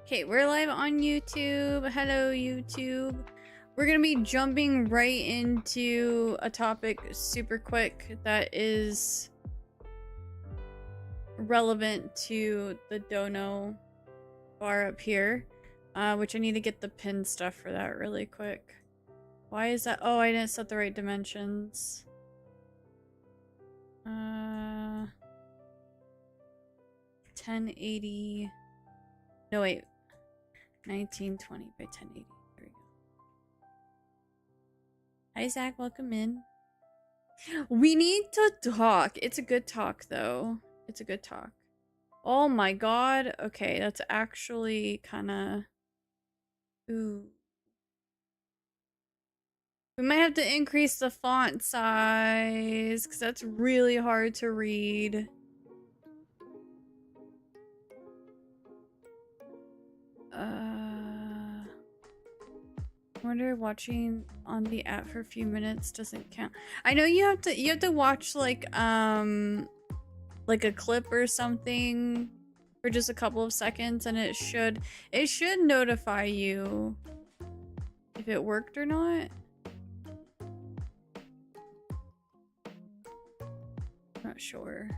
Okay, we're live on YouTube. Hello, YouTube. We're gonna be jumping right into a topic super quick that is relevant to the dono bar up here, which I need to get the pin stuff for that really quick. Why is that? Oh, I didn't set the right dimensions. 1080. No, wait. 1920 by 1080. There we go. Hi, Zach. Welcome in. We need to talk. It's a good talk, though. It's a good talk. Oh my god. Okay, that's actually kind of... Ooh. We might have to increase the font size, because that's really hard to read. I wonder watching on the app for a few minutes doesn't count. I know you have to watch like a clip or something for just a couple of seconds, and it should notify you if it worked or not. Not sure,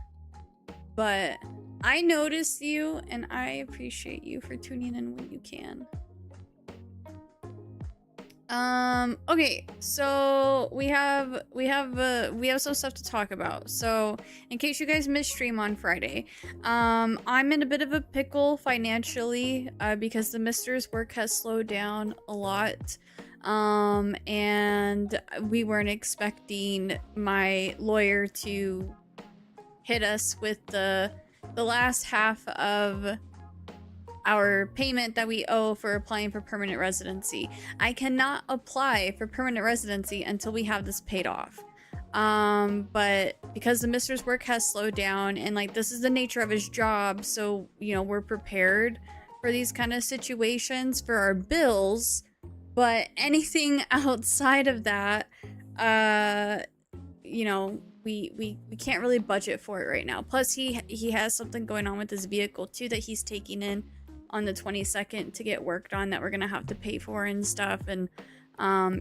but I noticed you and I appreciate you for tuning in when you can. Okay, so we have some stuff to talk about. So in case you guys missed stream on Friday, I'm in a bit of a pickle financially because the Mister's work has slowed down a lot. And we weren't expecting my lawyer to hit us with the last half of our payment that we owe for applying for permanent residency. I cannot apply for permanent residency until we have this paid off. But because the Mister's work has slowed down, and like this is the nature of his job, so you know we're prepared for these kind of situations for our bills. But anything outside of that, you know, we can't really budget for it right now. Plus he has something going on with his vehicle too that he's taking in on the 22nd to get worked on that we're gonna have to pay for and stuff. And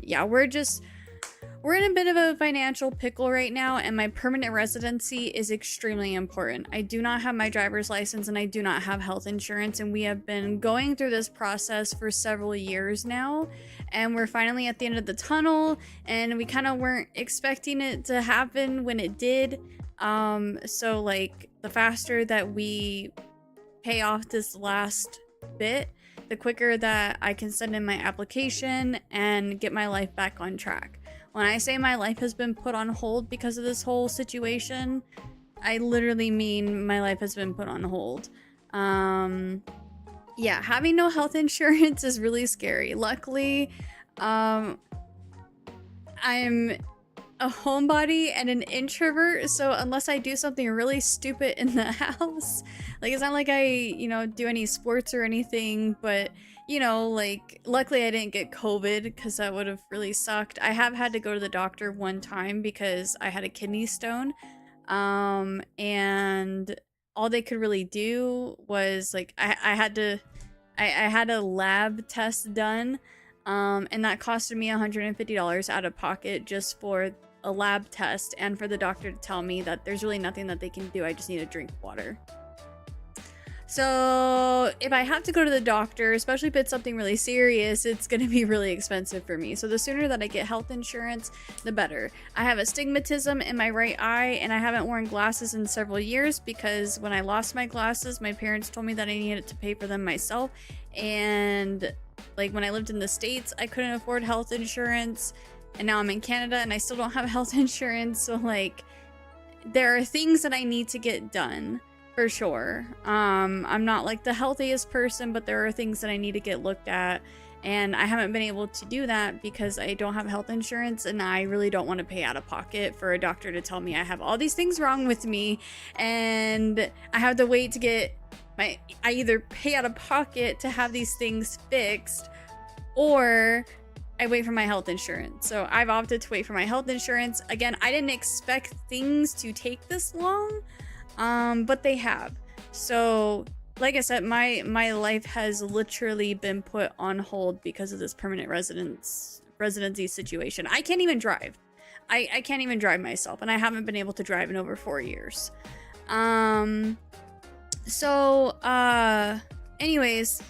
yeah, we're in a bit of a financial pickle right now, and my permanent residency is extremely important. I do not have my driver's license and I do not have health insurance, and we have been going through this process for several years now, and we're finally at the end of the tunnel, and we kind of weren't expecting it to happen when it did. So like the faster that we pay off this last bit, the quicker that I can send in my application and get my life back on track. When I say my life has been put on hold because of this whole situation, I literally mean my life has been put on hold. Yeah, having no health insurance is really scary. Luckily, I'm a homebody and an introvert, so unless I do something really stupid in the house, like it's not like I, you know, do any sports or anything, but you know, like luckily I didn't get COVID because that would have really sucked. I have had to go to the doctor one time because I had a kidney stone, and all they could really do was like I had a lab test done, and that costed me $150 out of pocket just for a lab test, and for the doctor to tell me that there's really nothing that they can do. I just need to drink water. So if I have to go to the doctor, especially if it's something really serious, it's going to be really expensive for me. So the sooner that I get health insurance, the better. I have astigmatism in my right eye, and I haven't worn glasses in several years because when I lost my glasses, my parents told me that I needed to pay for them myself. And like when I lived in the States, I couldn't afford health insurance, and now I'm in Canada and I still don't have health insurance. So like there are things that I need to get done for sure. I'm not like the healthiest person, but there are things that I need to get looked at, and I haven't been able to do that because I don't have health insurance, and I really don't want to pay out of pocket for a doctor to tell me I have all these things wrong with me, and I have to wait to get I either pay out of pocket to have these things fixed, or I wait for my health insurance. So I've opted to wait for my health insurance. Again, I didn't expect things to take this long, but they have. So like I said, my life has literally been put on hold because of this permanent residency situation. I can't even drive. I can't even drive myself, and I haven't been able to drive in over 4 years. Anyways,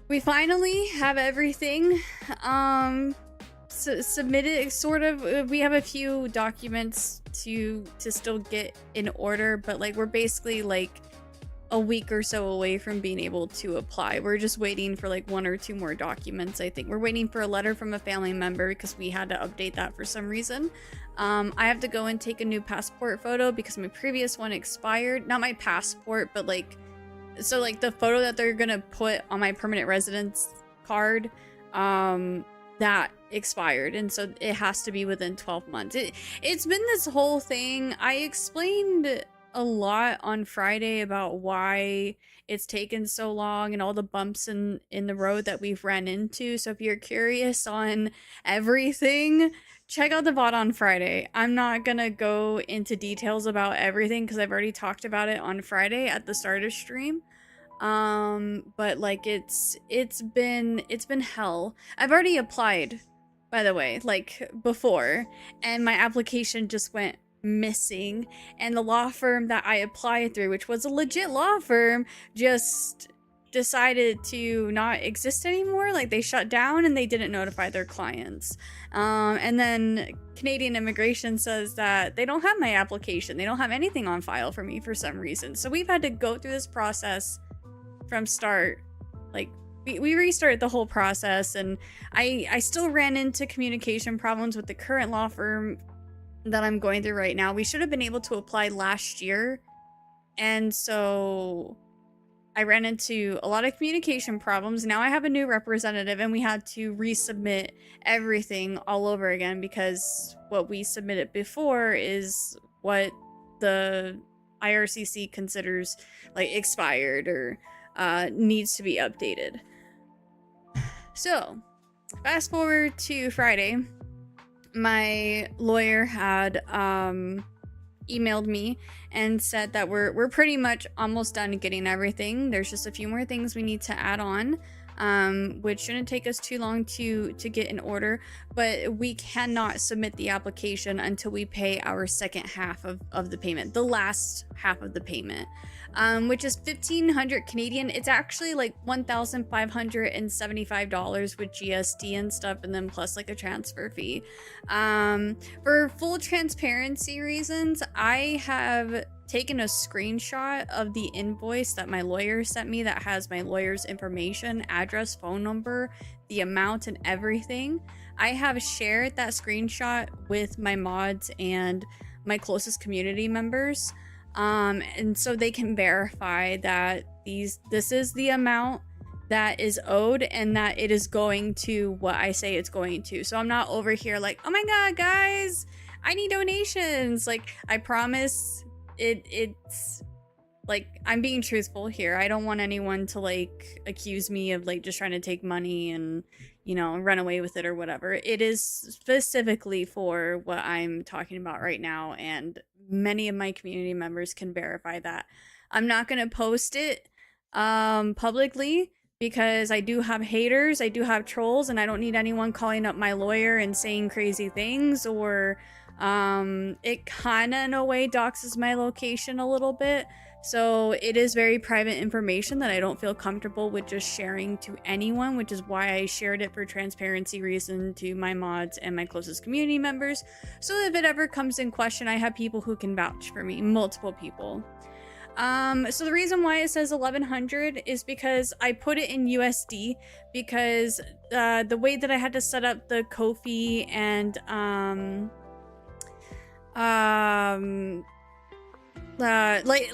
we finally have everything submitted, sort of. We have a few documents to still get in order, but like we're basically like a week or so away from being able to apply. We're just waiting for like 1 or 2 more documents. I think we're waiting for a letter from a family member because we had to update that for some reason. I have to go and take a new passport photo because my previous one expired. Not my passport, but like, so like the photo that they're gonna put on my permanent residence card, that expired, and so it has to be within 12 months. It's been this whole thing. I explained a lot on Friday about why it's taken so long and all the bumps in the road that we've ran into. So if you're curious on everything, check out the VOD on Friday. I'm not gonna go into details about everything because I've already talked about it on Friday at the start of stream. But like it's been hell. I've already applied, by the way, like before, and my application just went missing, and the law firm that I applied through, which was a legit law firm, just decided to not exist anymore. Like they shut down and they didn't notify their clients. And then Canadian Immigration says that they don't have my application. They don't have anything on file for me for some reason. So we've had to go through this process from start. Like we restarted the whole process, and I still ran into communication problems with the current law firm that I'm going through right now. We should have been able to apply last year, and so I ran into a lot of communication problems. Now I have a new representative, and we had to resubmit everything all over again because what we submitted before is what the IRCC considers like expired or needs to be updated. So fast forward to Friday, my lawyer had emailed me and said that we're pretty much almost done getting everything. There's just a few more things we need to add on, which shouldn't take us too long to get in order, but we cannot submit the application until we pay our second half of the payment, the last half of the payment, which is 1,500 Canadian. It's actually like $1,575 with GST and stuff, and then plus like a transfer fee. For full transparency reasons, I have taken a screenshot of the invoice that my lawyer sent me that has my lawyer's information, address, phone number, the amount, and everything. I have shared that screenshot with my mods and my closest community members, and so they can verify that this is the amount that is owed and that it is going to what I say it's going to. So I'm not over here like, oh my god, guys, I need donations. Like, I promise it's like, I'm being truthful here. I don't want anyone to like accuse me of like just trying to take money and, you know, run away with it or whatever. It is specifically for what I'm talking about right now, and many of my community members can verify that. I'm not going to post it publicly because I do have haters, I do have trolls, and I don't need anyone calling up my lawyer and saying crazy things, or it kind of in a way doxes my location a little bit. So it is very private information that I don't feel comfortable with just sharing to anyone, which is why I shared it for transparency reason to my mods and my closest community members. So if it ever comes in question, I have people who can vouch for me, multiple people. So the reason why it says 1,100 is because I put it in USD because the way that I had to set up the Ko-fi and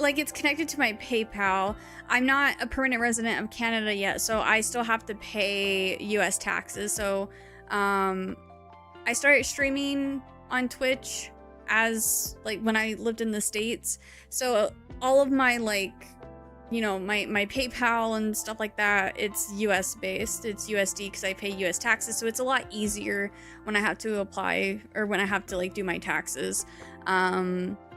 like it's connected to my PayPal. I'm not a permanent resident of Canada yet, so I still have to pay US taxes. So I started streaming on Twitch as like when I lived in the States, so all of my like, you know, my PayPal and stuff like that, it's US based, it's USD because I pay US taxes, so it's a lot easier when I have to apply or when I have to like do my taxes.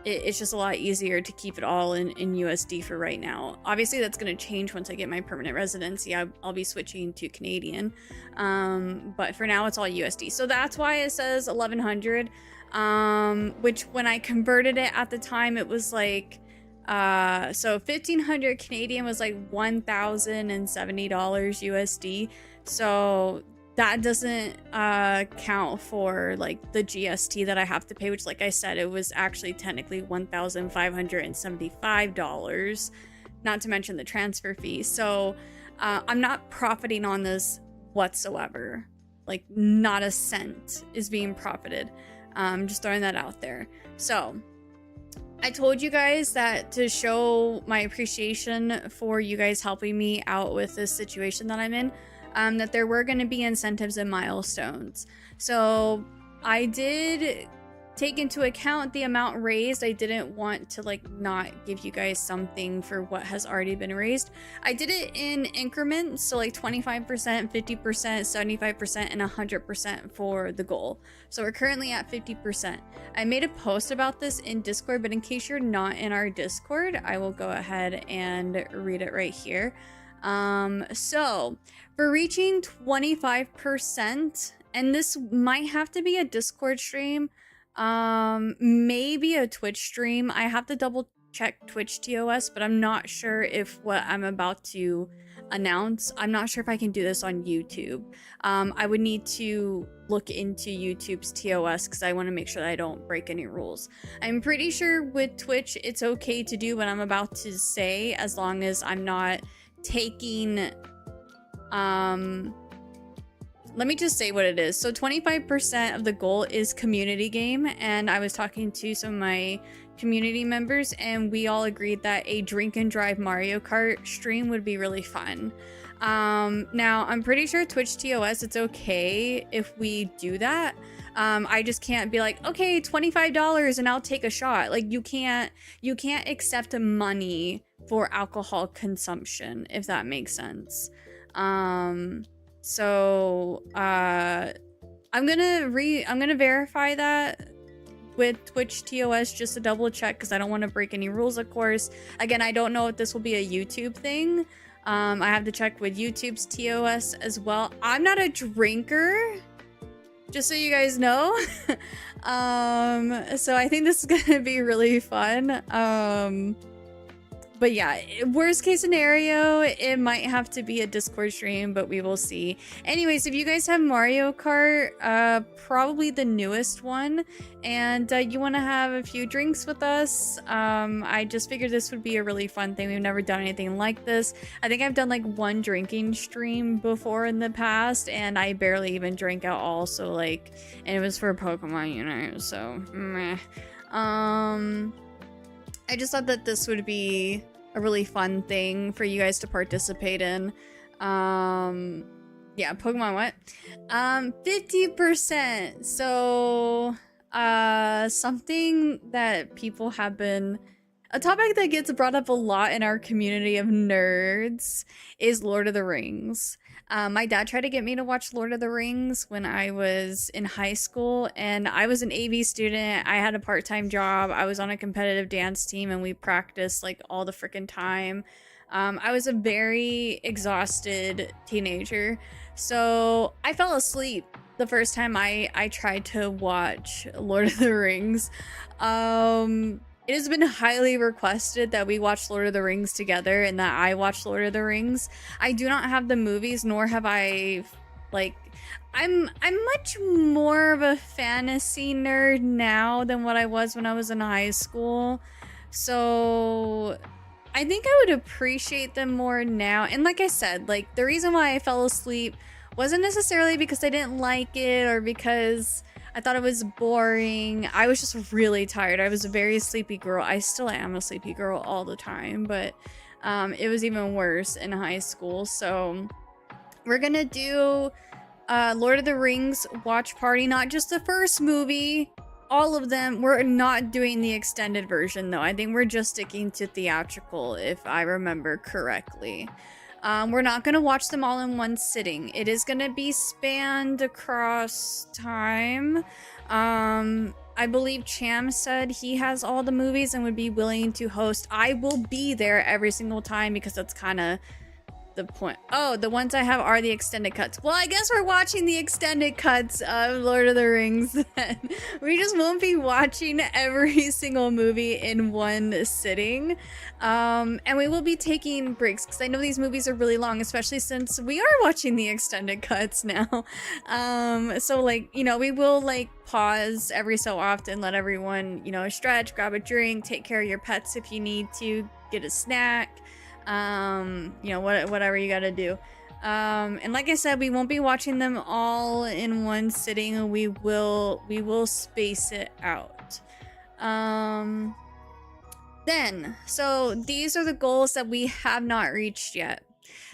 it's just a lot easier to keep it all in USD for right now. Obviously, that's going to change once I get my permanent residency. I'll be switching to Canadian. But for now, it's all USD. So that's why it says 1100, which when I converted it at the time, it was like, so 1500 Canadian was like $1,070 USD. So that doesn't count for like the GST that I have to pay, which, like I said, it was actually technically $1,575, not to mention the transfer fee. So I'm not profiting on this whatsoever. Like, not a cent is being profited. Just throwing that out there. So I told you guys that to show my appreciation for you guys helping me out with this situation that I'm in, that there were going to be incentives and milestones. So I did take into account the amount raised. I didn't want to like not give you guys something for what has already been raised. I did it in increments, so like 25%, 50%, 75%, and 100% for the goal. So we're currently at 50%. I made a post about this in Discord, but in case you're not in our Discord, I will go ahead and read it right here. So for reaching 25%, and this might have to be a Discord stream, maybe a Twitch stream. I have to double check Twitch TOS, but I'm not sure if what I'm about to announce, I'm not sure if I can do this on YouTube. I would need to look into YouTube's TOS because I want to make sure that I don't break any rules. I'm pretty sure with Twitch it's okay to do what I'm about to say, as long as I'm not taking let me just say what it is. So 25% of the goal is community game, and I was talking to some of my community members and we all agreed that a drink and drive Mario Kart stream would be really fun. Now I'm pretty sure Twitch TOS, it's okay if we do that. I just can't be like, okay, $25 and I'll take a shot. Like, you can't accept money for alcohol consumption, if that makes sense. So I'm gonna verify that with Twitch TOS just to double check, because I don't want to break any rules, of course. Again, I don't know if this will be a YouTube thing. I have to check with YouTube's TOS as well. I'm not a drinker, just so you guys know. So I think this is gonna be really fun. But yeah, worst case scenario, it might have to be a Discord stream, but we will see. Anyways, if you guys have Mario Kart, probably the newest one, and you want to have a few drinks with us, I just figured this would be a really fun thing. We've never done anything like this. I think I've done like one drinking stream before in the past, and I barely even drank at all. So like, and it was for Pokemon Unite, so meh. I just thought that this would be a really fun thing for you guys to participate in. Yeah, Pokemon what? 50%. So something that people have been, a topic that gets brought up a lot in our community of nerds is Lord of the Rings. My dad tried to get me to watch Lord of the Rings when I was in high school, and I was an AV student. I had a part-time job. I was on a competitive dance team, and we practiced like all the freaking time. I was a very exhausted teenager, so I fell asleep the first time I tried to watch Lord of the Rings. It has been highly requested that we watch Lord of the Rings together and that I watch Lord of the Rings. I do not have the movies, nor have I, like, I'm much more of a fantasy nerd now than what I was when I was in high school. So I think I would appreciate them more now. And like I said, like, the reason why I fell asleep wasn't necessarily because I didn't like it or because I thought it was boring. I was just really tired. I was a very sleepy girl. I still am a sleepy girl all the time, but it was even worse in high school. So we're gonna do Lord of the Rings watch party, not just the first movie, all of them. We're not doing the extended version though. I think we're just sticking to theatrical, if I remember correctly. We're not going to watch them all in one sitting. It is going to be spanned across time. I believe Cham said he has all the movies and would be willing to host. I will be there every single time because that's kind of the point. Oh, the ones I have are the extended cuts. Well, I guess we're watching the extended cuts of Lord of the Rings then. We just won't be watching every single movie in one sitting. And we will be taking breaks because I know these movies are really long, especially since we are watching the extended cuts now. So like, you know, we will like pause every so often, let everyone, you know, stretch, grab a drink, take care of your pets if you need to, get a snack. You know, whatever you gotta do. And like I said, we won't be watching them all in one sitting. We will space it out. Then, so these are the goals that we have not reached yet.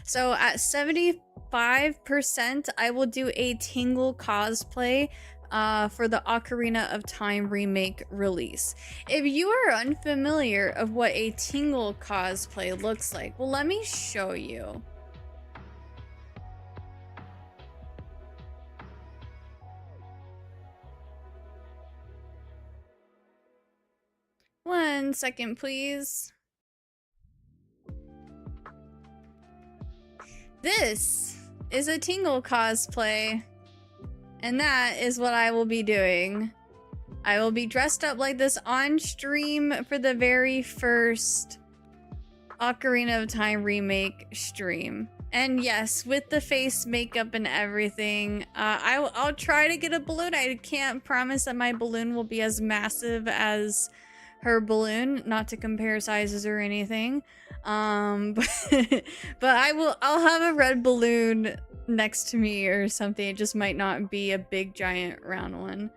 So at 75%, I will do a Tingle cosplay for the Ocarina of Time remake release. If you are unfamiliar of what a Tingle cosplay looks like, well, let me show you. One second, please. This is a Tingle cosplay. And that is what I will be doing. I will be dressed up like this on stream for the very first Ocarina of Time remake stream. And yes, with the face makeup and everything, I'll try to get a balloon. I can't promise that my balloon will be as massive as her balloon, not to compare sizes or anything. But I'll have a red balloon next to me or something. It just might not be a big giant round one.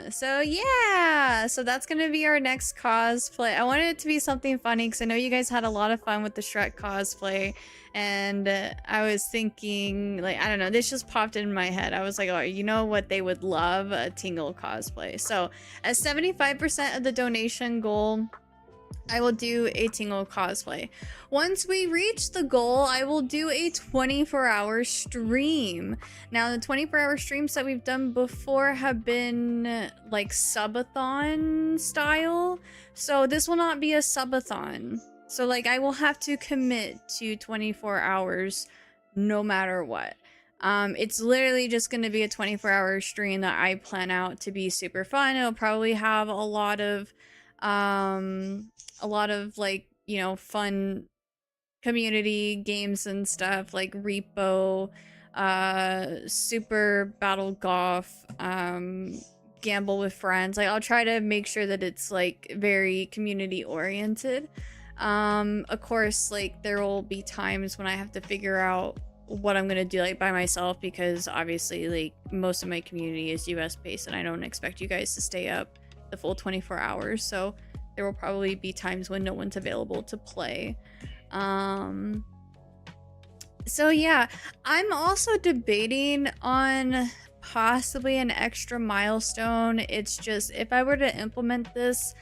So yeah, so that's gonna be our next cosplay. I wanted it to be something funny because I know you guys had a lot of fun with the Shrek cosplay, and I was thinking, like, I don't know, this just popped in my head. I was like, oh, you know what they would love? A Tingle cosplay. So at 75% of the donation goal, I will do a Tingle cosplay. Once we reach the goal, I will do a 24-hour stream. Now, the 24-hour streams that we've done before have been like subathon style. So this will not be a subathon. So like I will have to commit to 24 hours no matter what. It's literally just going to be a 24-hour stream that I plan out to be super fun. It'll probably have a lot of like, you know, fun community games and stuff like Repo, Super Battle Golf, Gamble with Friends. Like, I'll try to make sure that it's like very community oriented. Of course, like there will be times when I have to figure out what I'm gonna do like by myself, because obviously like most of my community is US based and I don't expect you guys to stay up the full 24 hours, so there will probably be times when no one's available to play. So yeah, I'm also debating on possibly an extra milestone. It's just, if I were to implement this,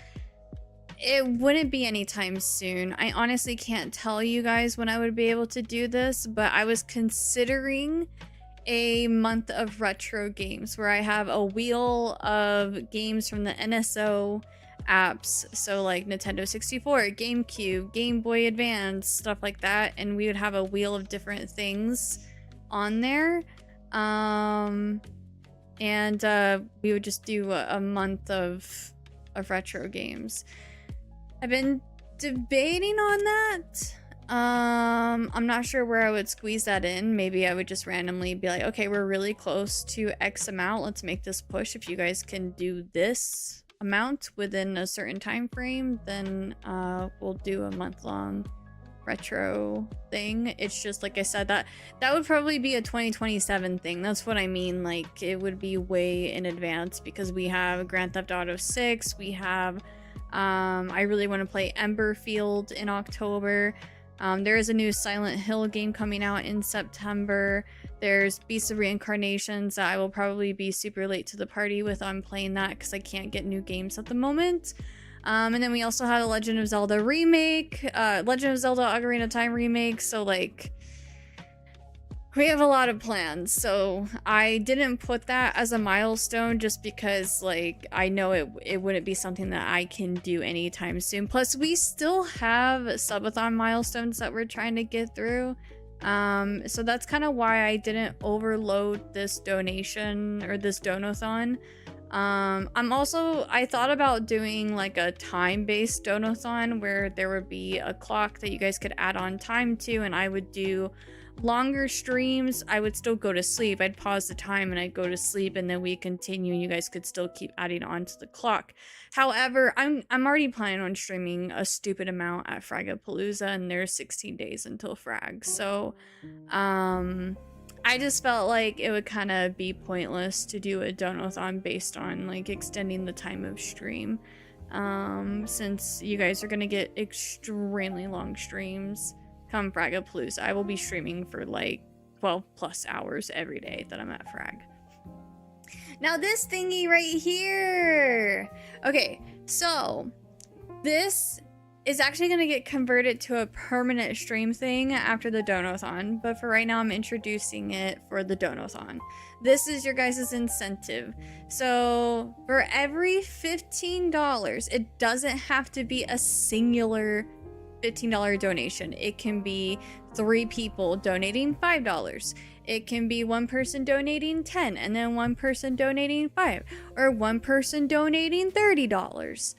it wouldn't be anytime soon. I honestly can't tell you guys when I would be able to do this, but I was considering a month of retro games where I have a wheel of games from the NSO apps, so like Nintendo 64, GameCube, Game Boy Advance, stuff like that, and we would have a wheel of different things on there. And we would just do a month of retro games. I've been debating on that. I'm not sure where I would squeeze that in. Maybe I would just randomly be like, okay, we're really close to X amount, let's make this push. If you guys can do this amount within a certain time frame, then we'll do a month-long retro thing. It's just, like I said, that would probably be a 2027 thing. That's what I mean. Like, it would be way in advance, because we have Grand Theft Auto 6, we have I really want to play Emberfield in October. There is a new Silent Hill game coming out in September. There's Beasts of Reincarnations that I will probably be super late to the party with on playing that, because I can't get new games at the moment. And then we also had a Legend of Zelda remake, Legend of Zelda Ocarina of Time remake. So like, we have a lot of plans. So I didn't put that as a milestone just because like I know it wouldn't be something that I can do anytime soon. Plus we still have subathon milestones that we're trying to get through. So that's kind of why I didn't overload this donation or this donathon. I thought about doing like a time-based donathon where there would be a clock that you guys could add on time to, and I would do longer streams. I would still go to sleep. I'd pause the time and I'd go to sleep, and then we continue and you guys could still keep adding on to the clock. However, I'm already planning on streaming a stupid amount at Fragapalooza, and there's 16 days until Frag. So I just felt like it would kind of be pointless to do a donathon based on like extending the time of stream, since you guys are gonna get extremely long streams come Fragapalooza. I will be streaming for like 12+ hours every day that I'm at Frag. Now this thingy right here. Okay, so this is actually going to get converted to a permanent stream thing after the donathon, but for right now I'm introducing it for the donathon. This is your guys' incentive. So for every $15, it doesn't have to be a singular $15 donation. It can be 3 people donating $5. It can be 1 person donating 10 and then 1 person donating 5, or 1 person donating $30.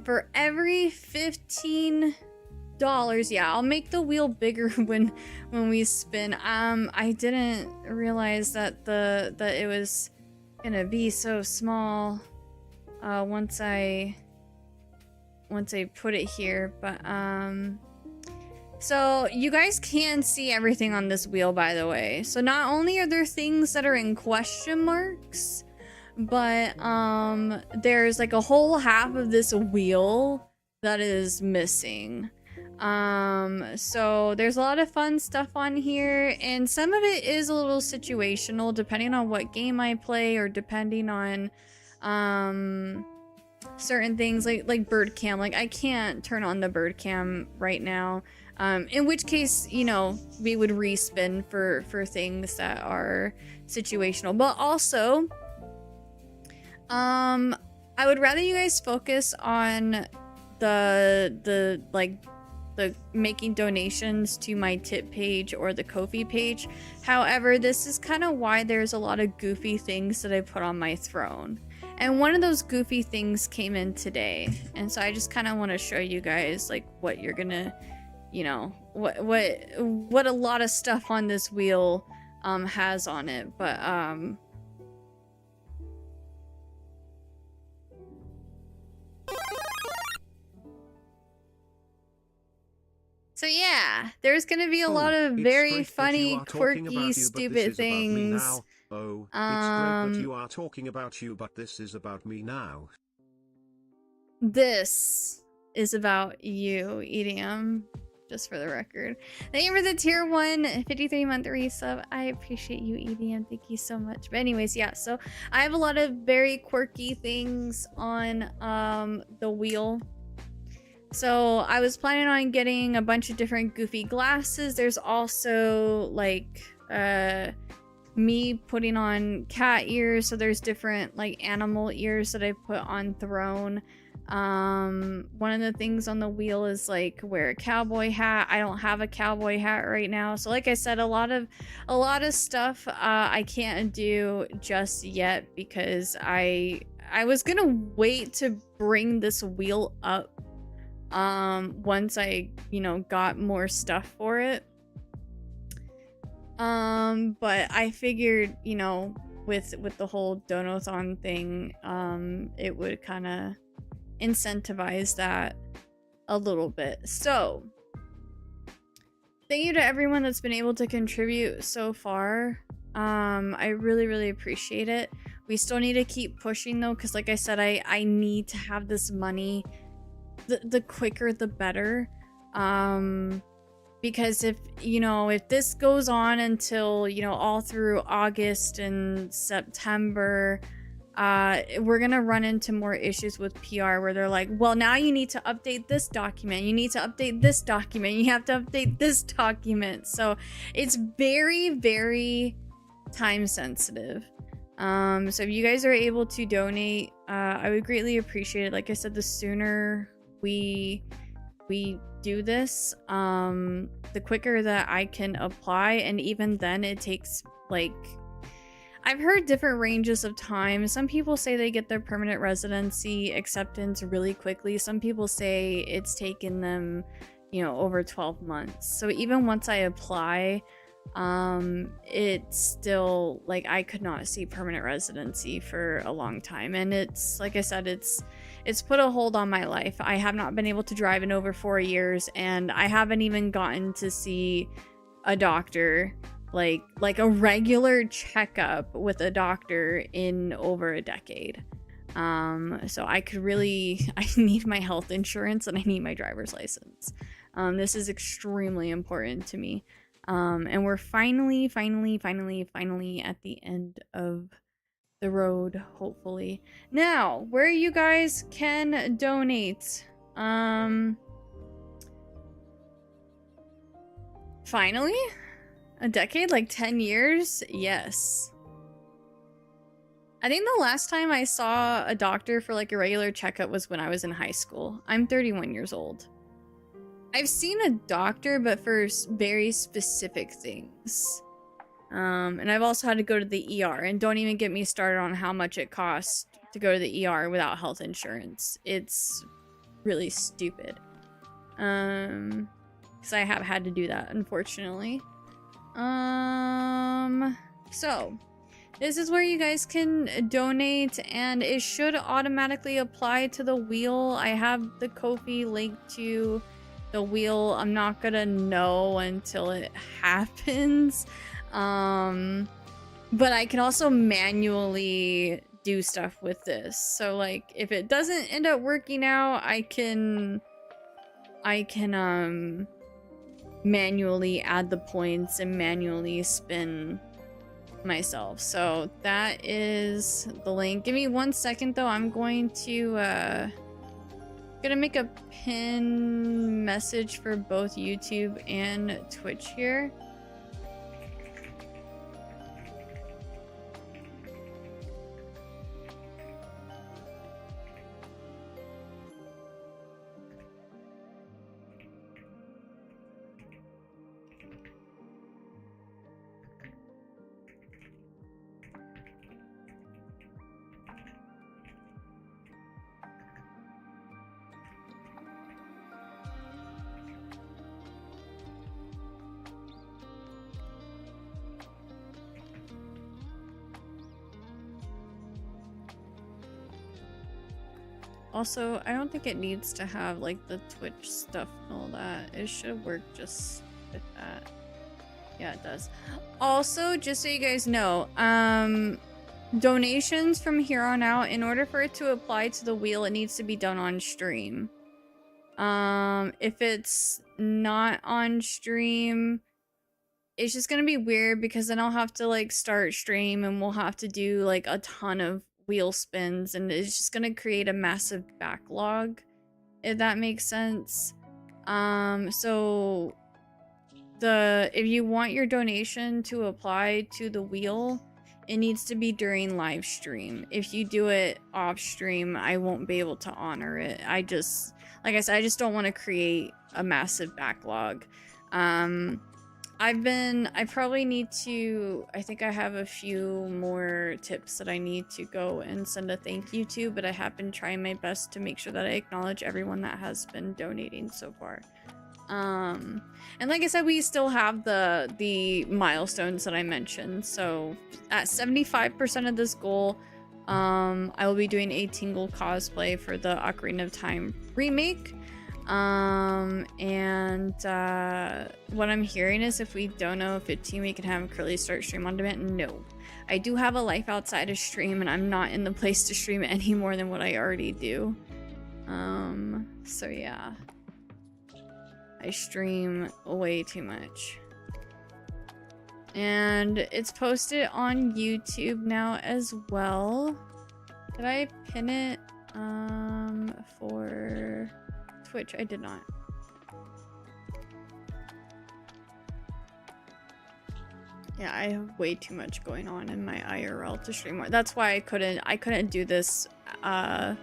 For every $15, yeah, I'll make the wheel bigger when we spin. I didn't realize that it was gonna be so small once I put it here, but so you guys can see everything on this wheel, by the way. So not only are there things that are in question marks, but there's like a whole half of this wheel that is missing. So there's a lot of fun stuff on here, and some of it is a little situational depending on what game I play, or depending on certain things like bird cam. Like I can't turn on the bird cam right now, in which case, you know, we would respin for things that are situational. But also I would rather you guys focus on the making donations to my tip page or the Ko-fi page. However, this is kind of why there's a lot of goofy things that I put on my throne. And one of those goofy things came in today. And so I just kind of want to show you guys like what you're gonna, you know, what a lot of stuff on this wheel has on it. But so yeah, there's gonna be a lot of very funny, quirky, stupid things. Oh, it's great that you are talking about you, but this is about me now. This is about you, EDM, just for the record. Thank you for the tier 1 53-month resub. I appreciate you, EDM. Thank you so much. But anyways, yeah, so I have a lot of very quirky things on the wheel. So I was planning on getting a bunch of different goofy glasses. There's also like me putting on cat ears, so there's different like animal ears that I put on throne. One of the things on the wheel is like wear a cowboy hat. I don't have a cowboy hat right now, so like I said, a lot of stuff I can't do just yet because I was gonna wait to bring this wheel up once I, you know, got more stuff for it. But I figured, you know, with the whole donathon thing, it would kind of incentivize that a little bit. So thank you to everyone that's been able to contribute so far. I really appreciate it. We still need to keep pushing though, because like I said, I need to have this money. The quicker the better, because if this goes on until, you know, all through August and September, we're gonna run into more issues with PR where they're like, well, now you need to update this document, you need to update this document, you have to update this document. So it's very, very time sensitive. So if you guys are able to donate, I would greatly appreciate it. Like I said, the sooner we do this, the quicker that I can apply, and even then it takes like, I've heard different ranges of time. Some people say they get their permanent residency acceptance really quickly. Some people say it's taken them, you know, over 12 months. So even once I apply, it's still like I could not see permanent residency for a long time. And it's like I said, it's put a hold on my life. I have not been able to drive in over 4 years, and I haven't even gotten to see a doctor, like a regular checkup with a doctor, in over a decade. So I need my health insurance and I need my driver's license. This is extremely important to me. And we're finally at the end of the road, hopefully. Now, where you guys can donate. Finally? A decade? Like 10 years? Yes. I think the last time I saw a doctor for like a regular checkup was when I was in high school. I'm 31 years old. I've seen a doctor, but for very specific things. And I've also had to go to the ER, and don't even get me started on how much it costs to go to the ER without health insurance. It's really stupid. Because I have had to do that, unfortunately. So this is where you guys can donate, and it should automatically apply to the wheel. I have the Ko-fi link to the wheel. I'm not gonna know until it happens. But I can also manually do stuff with this. So like if it doesn't end up working out, I can manually add the points and manually spin myself. So that is the link. Give me 1 second though. I'm going to gonna make a pin message for both YouTube and Twitch here. Also, I don't think it needs to have like the Twitch stuff and all that. It should work just with that. Yeah, it does. Also, just so you guys know, donations from here on out, in order for it to apply to the wheel, it needs to be done on stream. If it's not on stream, it's just gonna be weird, because then I'll have to like start stream and we'll have to do like a ton of wheel spins, and it's just gonna create a massive backlog, if that makes sense. So if you want your donation to apply to the wheel, it needs to be during live stream. If you do it off stream, I won't be able to honor it. Like I said, I just don't want to create a massive backlog. I probably need to, I think I have a few more tips that I need to go and send a thank you to, but I have been trying my best to make sure that I acknowledge everyone that has been donating so far. And like I said, we still have the milestones that I mentioned. So at 75% of this goal, I will be doing a Tingle cosplay for the Ocarina of Time remake. What I'm hearing is if we don't know 15, we can have Curly start stream on demand. No, I do have a life outside of stream, and I'm not in the place to stream any more than what I already do. So yeah, I stream way too much. And it's posted on YouTube now as well. Did I pin it for Twitch? I did not. Yeah, I have way too much going on in my IRL to stream more. That's why I couldn't do this. I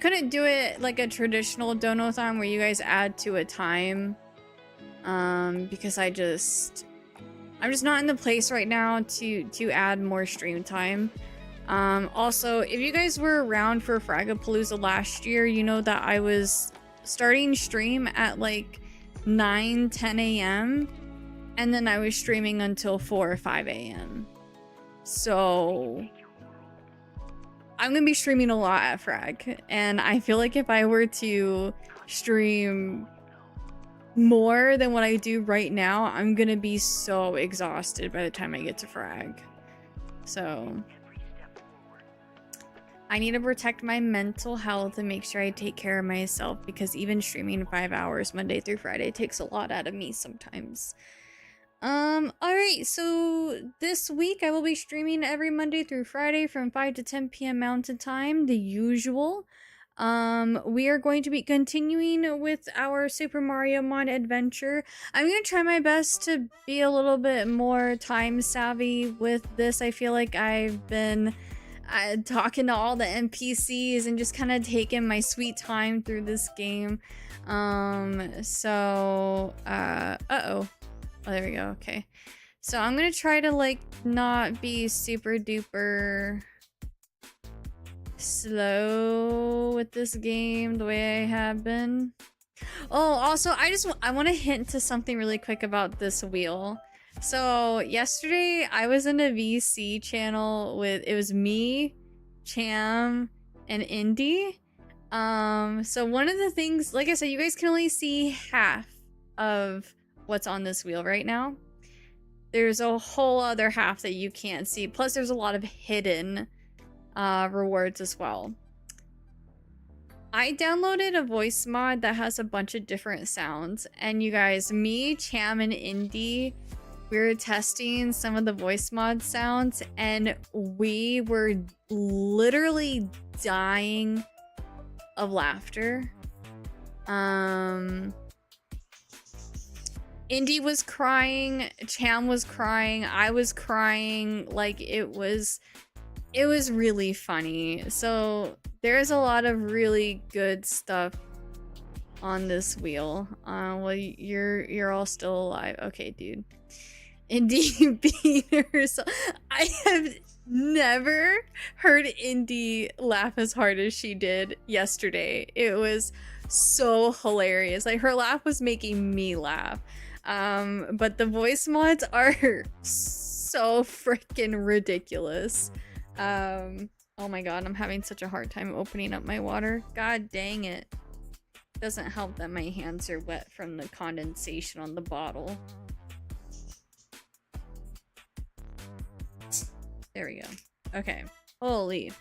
couldn't do it like a traditional donathon where you guys add to a time. Because I'm just not in the place right now to add more stream time. Also, if you guys were around for Fragapalooza last year, you know that I was starting stream at like 9-10 a.m. and then I was streaming until 4 or 5 a.m. So I'm gonna be streaming a lot at Frag, and I feel like if I were to stream more than what I do right now, I'm gonna be so exhausted by the time I get to Frag. So I need to protect my mental health and make sure I take care of myself, because even streaming 5 hours Monday through Friday takes a lot out of me sometimes. Alright, so this week I will be streaming every Monday through Friday from 5 to 10 p.m. Mountain Time, the usual. We are going to be continuing with our Super Mariomon adventure. I'm going to try my best to be a little bit more time savvy with this. I feel like I've been talking to all the NPCs and just kind of taking my sweet time through this game. Oh, there we go. Okay. So I'm going to try to like not be super duper slow with this game the way I have been. Oh, also I want to hint to something really quick about this wheel. So yesterday I was in a VC channel with, it was me, Cham, and Indy. So one of the things, like I said, you guys can only see half of what's on this wheel right now. There's a whole other half that you can't see. Plus there's a lot of hidden rewards as well. I downloaded a voice mod that has a bunch of different sounds, and you guys, me, Cham, and Indy, we were testing some of the voice mod sounds, and we were literally dying of laughter. Indy was crying, Cham was crying, I was crying. Like it was really funny. So there's a lot of really good stuff on this wheel. Well, you're all still alive. Okay, dude. Indy beat herself. I have never heard Indy laugh as hard as she did yesterday. It was so hilarious. Like her laugh was making me laugh. But the voice mods are so freaking ridiculous. Oh my god, I'm having such a hard time opening up my water. God dang it. Doesn't help that my hands are wet from the condensation on the bottle. There we go. Okay. Holy.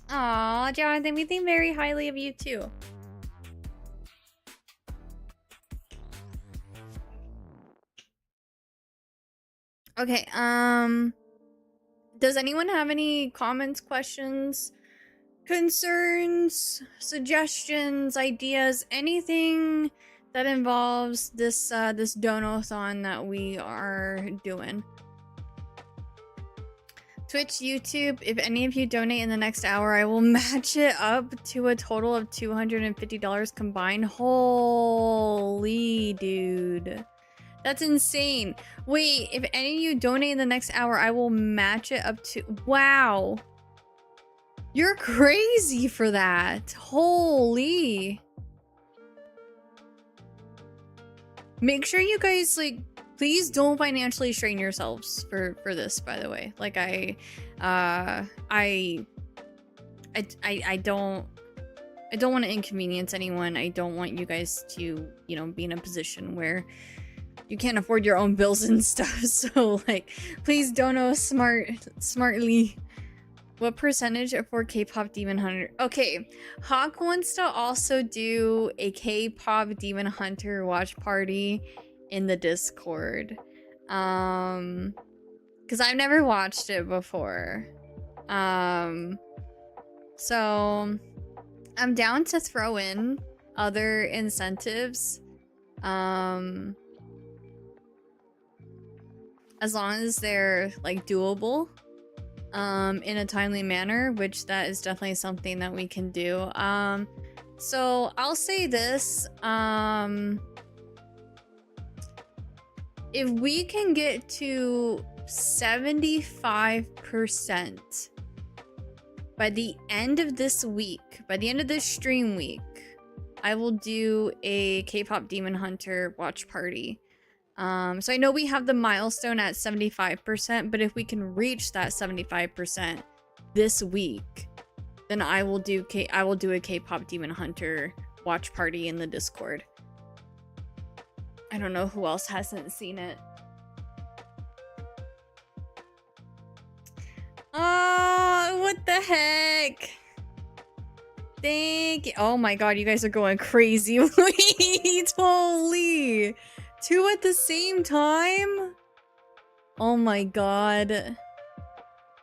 Aw, Jonathan, we think very highly of you too. Okay, does anyone have any comments, questions, concerns, suggestions, ideas, anything that involves this this donathon that we are doing? Twitch, YouTube, if any of you donate in the next hour, I will match it up to a total of $250 combined. Holy dude. That's insane. Wait, if any of you donate in the next hour, I will match it up to... Wow. You're crazy for that. Holy. Make sure you guys, like, please don't financially strain yourselves for this, by the way. Like, I don't want to inconvenience anyone. I don't want you guys to, you know, be in a position where you can't afford your own bills and stuff. So like, please dono smartly. What percentage for K-pop Demon Hunter? Okay, Hawk wants to also do a K-pop Demon Hunter watch party in the Discord. because I've never watched it before. So I'm down to throw in other incentives. As long as they're like doable in a timely manner, which that is definitely something that we can do. So I'll say this, if we can get to 75% by the end of this week, by the end of this stream week, I will do a K-pop Demon Hunter watch party. So I know we have the milestone at 75%, but if we can reach that 75% this week, then I will do a K-pop Demon Hunter watch party in the Discord. I don't know who else hasn't seen it. Oh, what the heck? Thank you. Oh my god, you guys are going crazy. Wait, holy. 2 at the same time? Oh my god.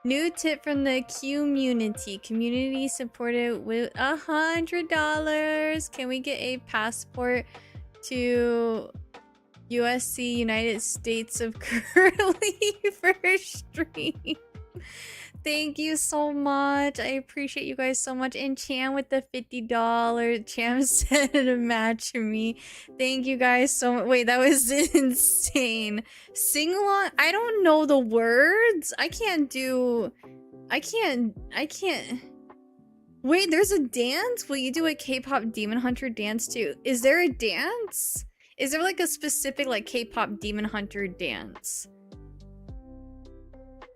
New tip from the community. Community supported with $100. Can we get a passport to USC, United States of Curly for stream? Thank you so much. I appreciate you guys so much. And Cham with the $50. Cham said to match me. Thank you guys so much. Wait, that was insane. Sing along. I don't know the words. I can't. Wait, there's a dance? Will you do a K-pop Demon Hunter dance too? Is there a dance? Is there like a specific like K-pop Demon Hunter dance?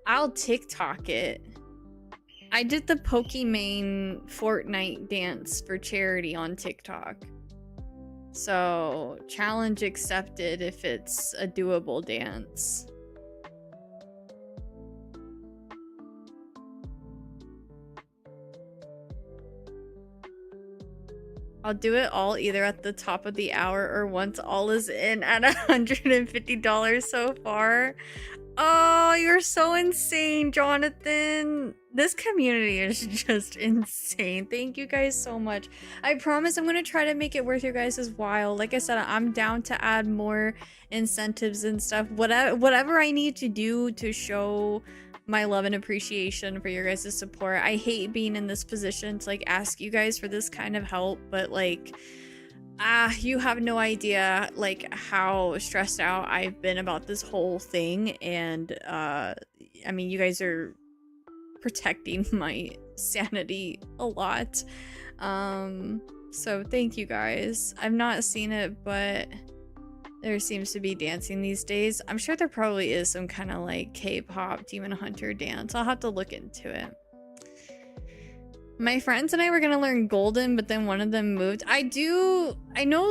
I'll TikTok it. I did the Pokimane Fortnite dance for charity on TikTok. So, challenge accepted if it's a doable dance. I'll do it all either at the top of the hour or once all is in at $150 so far. Oh, you're so insane, Jonathan. This community is just insane. Thank you guys so much. I promise I'm going to try to make it worth your guys' while. Like I said, I'm down to add more incentives and stuff. Whatever I need to do to show my love and appreciation for your guys' support. I hate being in this position to like ask you guys for this kind of help, but like you have no idea like how stressed out I've been about this whole thing, and I mean, you guys are protecting my sanity a lot. So thank you guys. I've not seen it, but there seems to be dancing these days. I'm sure there probably is some kind of like K-pop Demon Hunter dance. I'll have to look into it. My friends and I were gonna learn Golden, but then one of them moved. I know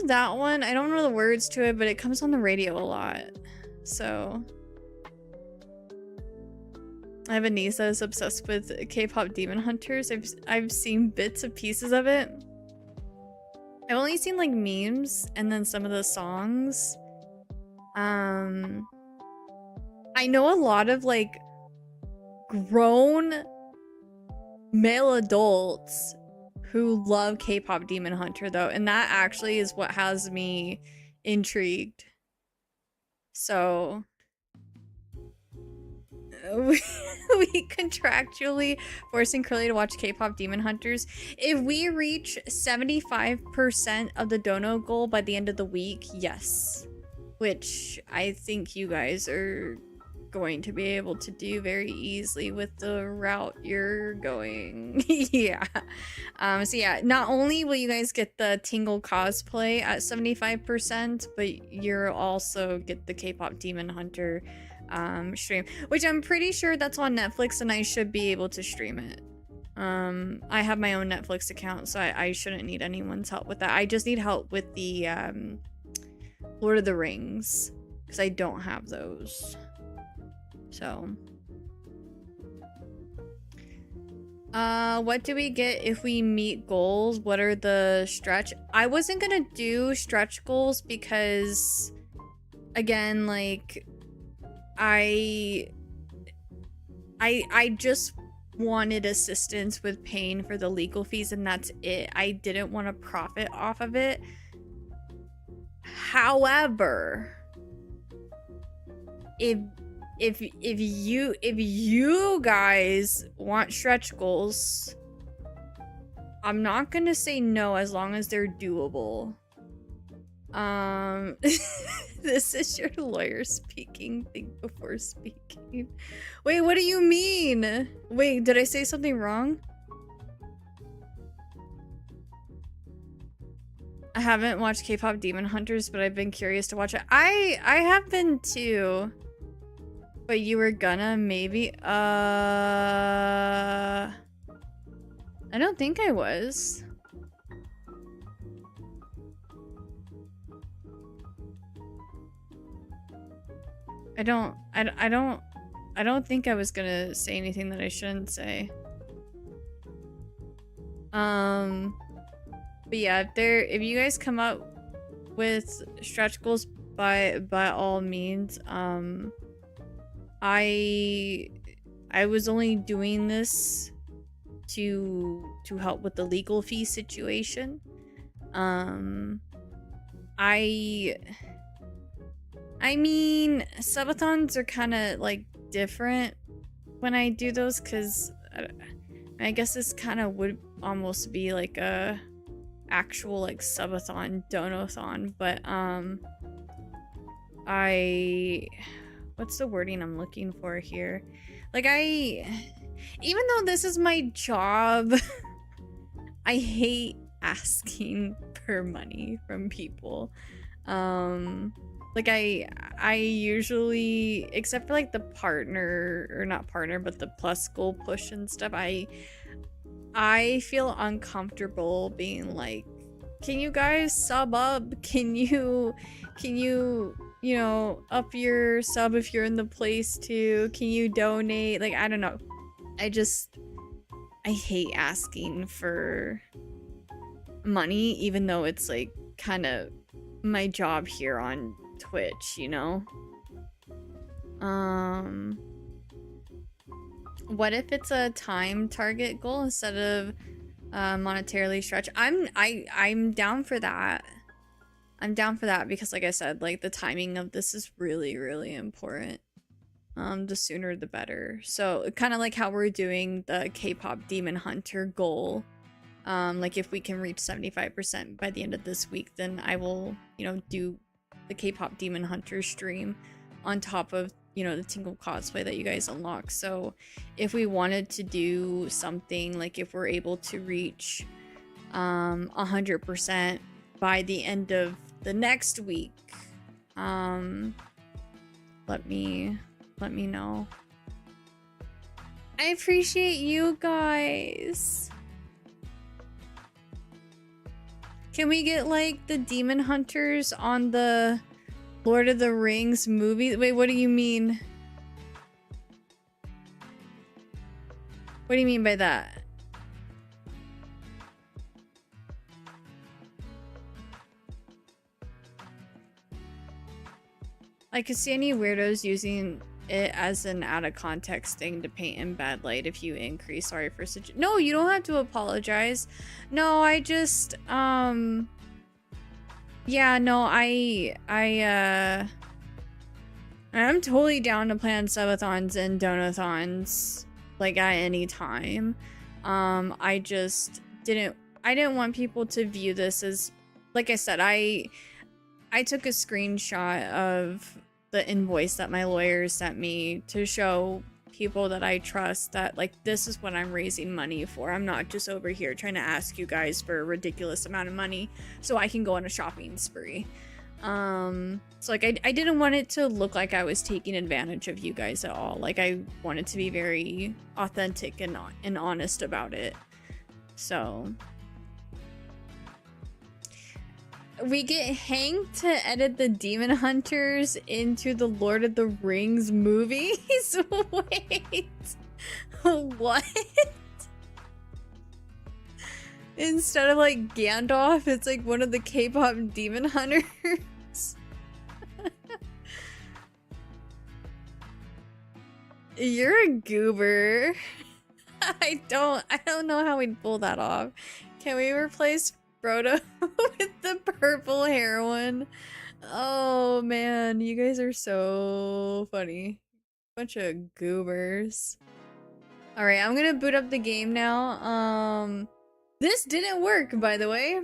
that one. I don't know the words to it, but it comes on the radio a lot. So I have a niece that is obsessed with K-pop Demon Hunters. I've seen bits and pieces of it. I've only seen like memes and then some of the songs. I know a lot of like grown male adults who love K-pop Demon Hunter though, and that actually is what has me intrigued. So we contractually forcing Curly to watch K-pop Demon Hunters. If we reach 75% of the dono goal by the end of the week, yes. Which I think you guys are going to be able to do very easily with the route you're going. Yeah. So yeah, not only will you guys get the Tingle cosplay at 75%, but you'll also get the K-pop Demon Hunter stream, which I'm pretty sure that's on Netflix and I should be able to stream it. I have my own Netflix account, so I shouldn't need anyone's help with that. I just need help with the Lord of the Rings, because I don't have those. So what do we get if we meet goals? What are the stretch? I wasn't gonna do stretch goals because, again, like, I I just wanted assistance with paying for the legal fees, and that's it. I didn't want to profit off of it. However, if you guys want stretch goals, I'm not gonna say no as long as they're doable. This is your lawyer speaking. Think before speaking. Wait, what do you mean? Wait, did I say something wrong? I haven't watched K-pop Demon Hunters, but I've been curious to watch it. I have been too. But you were gonna maybe I don't think I was. I don't think I was gonna say anything that I shouldn't say. But yeah, if you guys come up with stretch goals, by all means, I was only doing this to help with the legal fee situation. I mean, subathons are kind of like different when I do those, because I guess this kind of would almost be like a actual like subathon, donathon, but what's the wording I'm looking for here? Like even though this is my job, I hate asking for money from people. Like I usually, except for like the partner, or not partner, but the plus goal push and stuff, I feel uncomfortable being like, can you guys sub up? Can you know, up your sub if you're in the place too? Can you donate? Like, I don't know. I hate asking for money, even though it's like kind of my job here on Twitch, you know? What if it's a time target goal instead of monetarily stretch? I'm down for that. I'm down for that because, like I said, like the timing of this is really, really important. The sooner the better. So kind of like how we're doing the K-pop Demon Hunter goal. Like if we can reach 75% by the end of this week, then I will, you know, do the K-pop Demon Hunter stream on top of, you know, the Tingle cosplay that you guys unlock. So if we wanted to do something, like if we're able to reach 100% by the end of the next week, let me know. I appreciate you guys. Can we get like the Demon Hunters on the Lord of the Rings movie? Wait, what do you mean? What do you mean by that? I could see any weirdos using it as an out of context thing to paint in bad light if you increase. Sorry for such. No, you don't have to apologize. No, I just yeah, no, I'm totally down to plan subathons and donathons like at any time. I didn't want people to view this as, like I said, I took a screenshot of the invoice that my lawyer sent me to show people that I trust that, like, this is what I'm raising money for. I'm not just over here trying to ask you guys for a ridiculous amount of money so I can go on a shopping spree. So like I didn't want it to look like I was taking advantage of you guys at all. Like, I wanted to be very authentic and honest about it. So we get Hank to edit the Demon Hunters into the Lord of the Rings movies? Wait. What? Instead of like Gandalf, it's like one of the K-pop Demon Hunters. You're a goober. I don't know how we'd pull that off. Can we replace Frodo with the purple heroine? Oh man, you guys are so funny. Bunch of goobers. Alright, I'm gonna boot up the game now. This didn't work, by the way.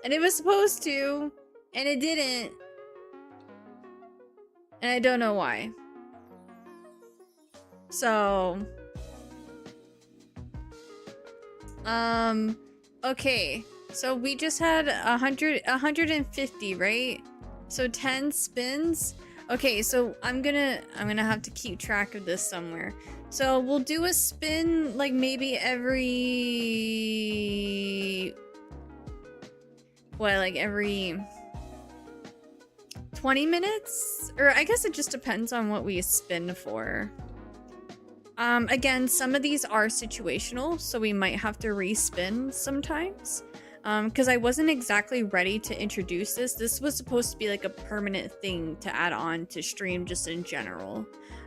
And it was supposed to, and it didn't. And I don't know why. So okay. So we just had 150, right? So 10 spins. Okay, so I'm gonna have to keep track of this somewhere. So we'll do a spin like maybe every what, like every 20 minutes? Or I guess it just depends on what we spin for. Again, some of these are situational, so we might have to respin sometimes. Because I wasn't exactly ready to introduce this. This was supposed to be like a permanent thing to add on to stream just in general.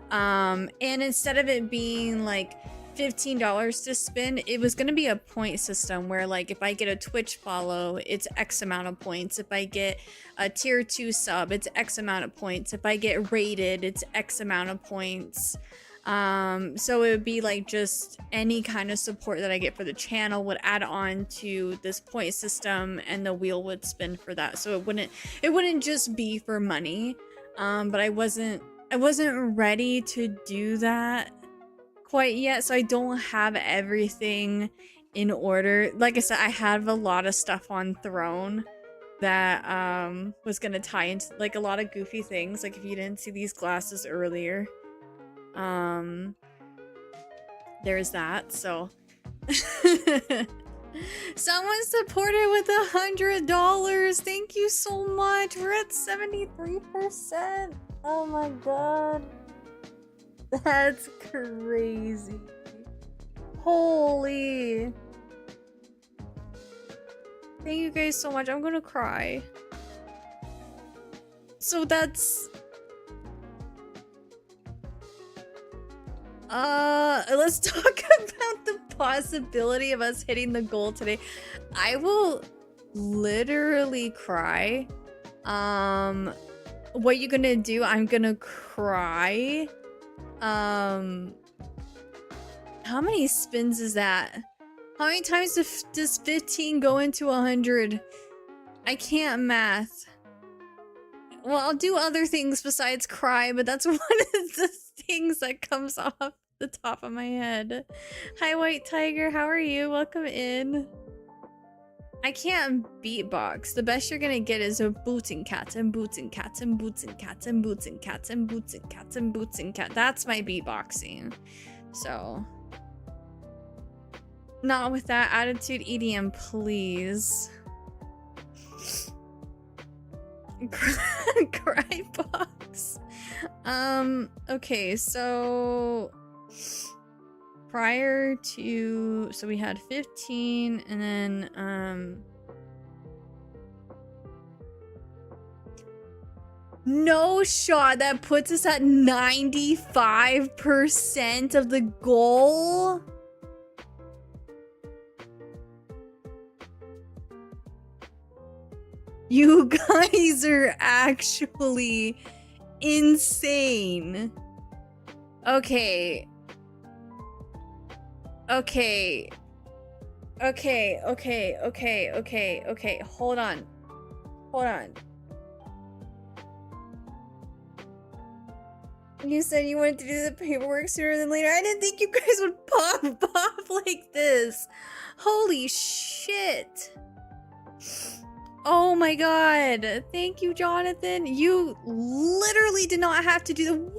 And instead of it being like $15 to spin, it was going to be a point system where like if I get a Twitch follow, it's X amount of points. If I get a tier 2 sub, it's X amount of points. If I get rated, it's X amount of points. So it would be like just any kind of support that I get for the channel would add on to this point system, and the wheel would spin for that. So it wouldn't just be for money. But I wasn't ready to do that quite yet, so I don't have everything in order. Like I said, I have a lot of stuff on Throne that was gonna tie into like a lot of goofy things. Like if you didn't see these glasses earlier, there's that. So someone supported with $100. Thank you so much. We're at 73%. Oh my god. That's crazy. Holy. Thank you guys so much. I'm gonna cry. So that's... let's talk about the possibility of us hitting the goal today. I will literally cry. What you gonna do? I'm gonna cry. How many spins is that? How many times does 15 go into 100? I can't math. Well, I'll do other things besides cry, but that's one of the things that comes off the top of my head. Hi, White Tiger. How are you? Welcome in. I can't beatbox. The best you're gonna get is a boots and cats and boots and cats and boots and cats and boots and cats and boots and cats and boots and cats. That's my beatboxing. So, not with that attitude, EDM, please. Cry box. Okay, so prior to, so we had 15 and then no shot. That puts us at 95% of the goal. You guys are actually insane. Okay. Okay. Hold on. You said you wanted to do the paperwork sooner than later. I didn't think you guys would pop off like this. Holy shit. Oh my god. Thank you, Jonathan. You literally did not have to do the...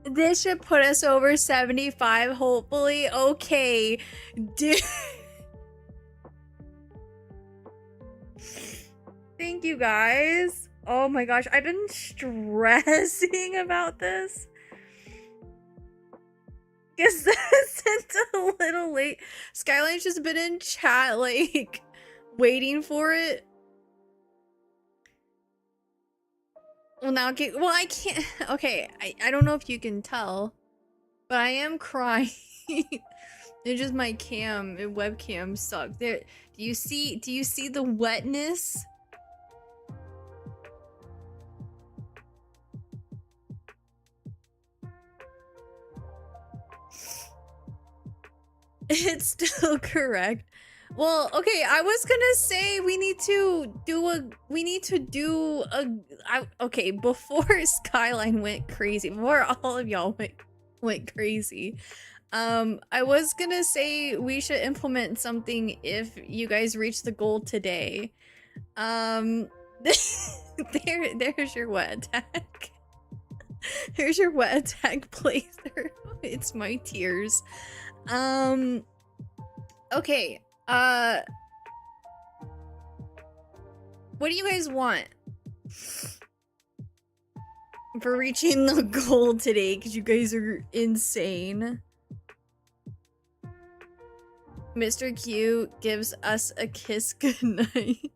This should put us over 75, hopefully. Okay. Dude. Thank you, guys. Oh my gosh, I've been stressing about this. Guess that's a little late. Skyline's just been in chat, like, waiting for it. Well, now get. Well, I can't. Okay, I don't know if you can tell, but I am crying. It's just my webcam sucked. There. Do you see the wetness? It's still correct. Well, okay, I was gonna say we need to do a okay, before Skyline went crazy, before all of y'all went crazy. I was gonna say we should implement something if you guys reach the goal today. There's your wet attack. There's your wet attack playthrough. It's my tears. Okay. What do you guys want for reaching the goal today? Because you guys are insane. Mr. Q gives us a kiss goodnight.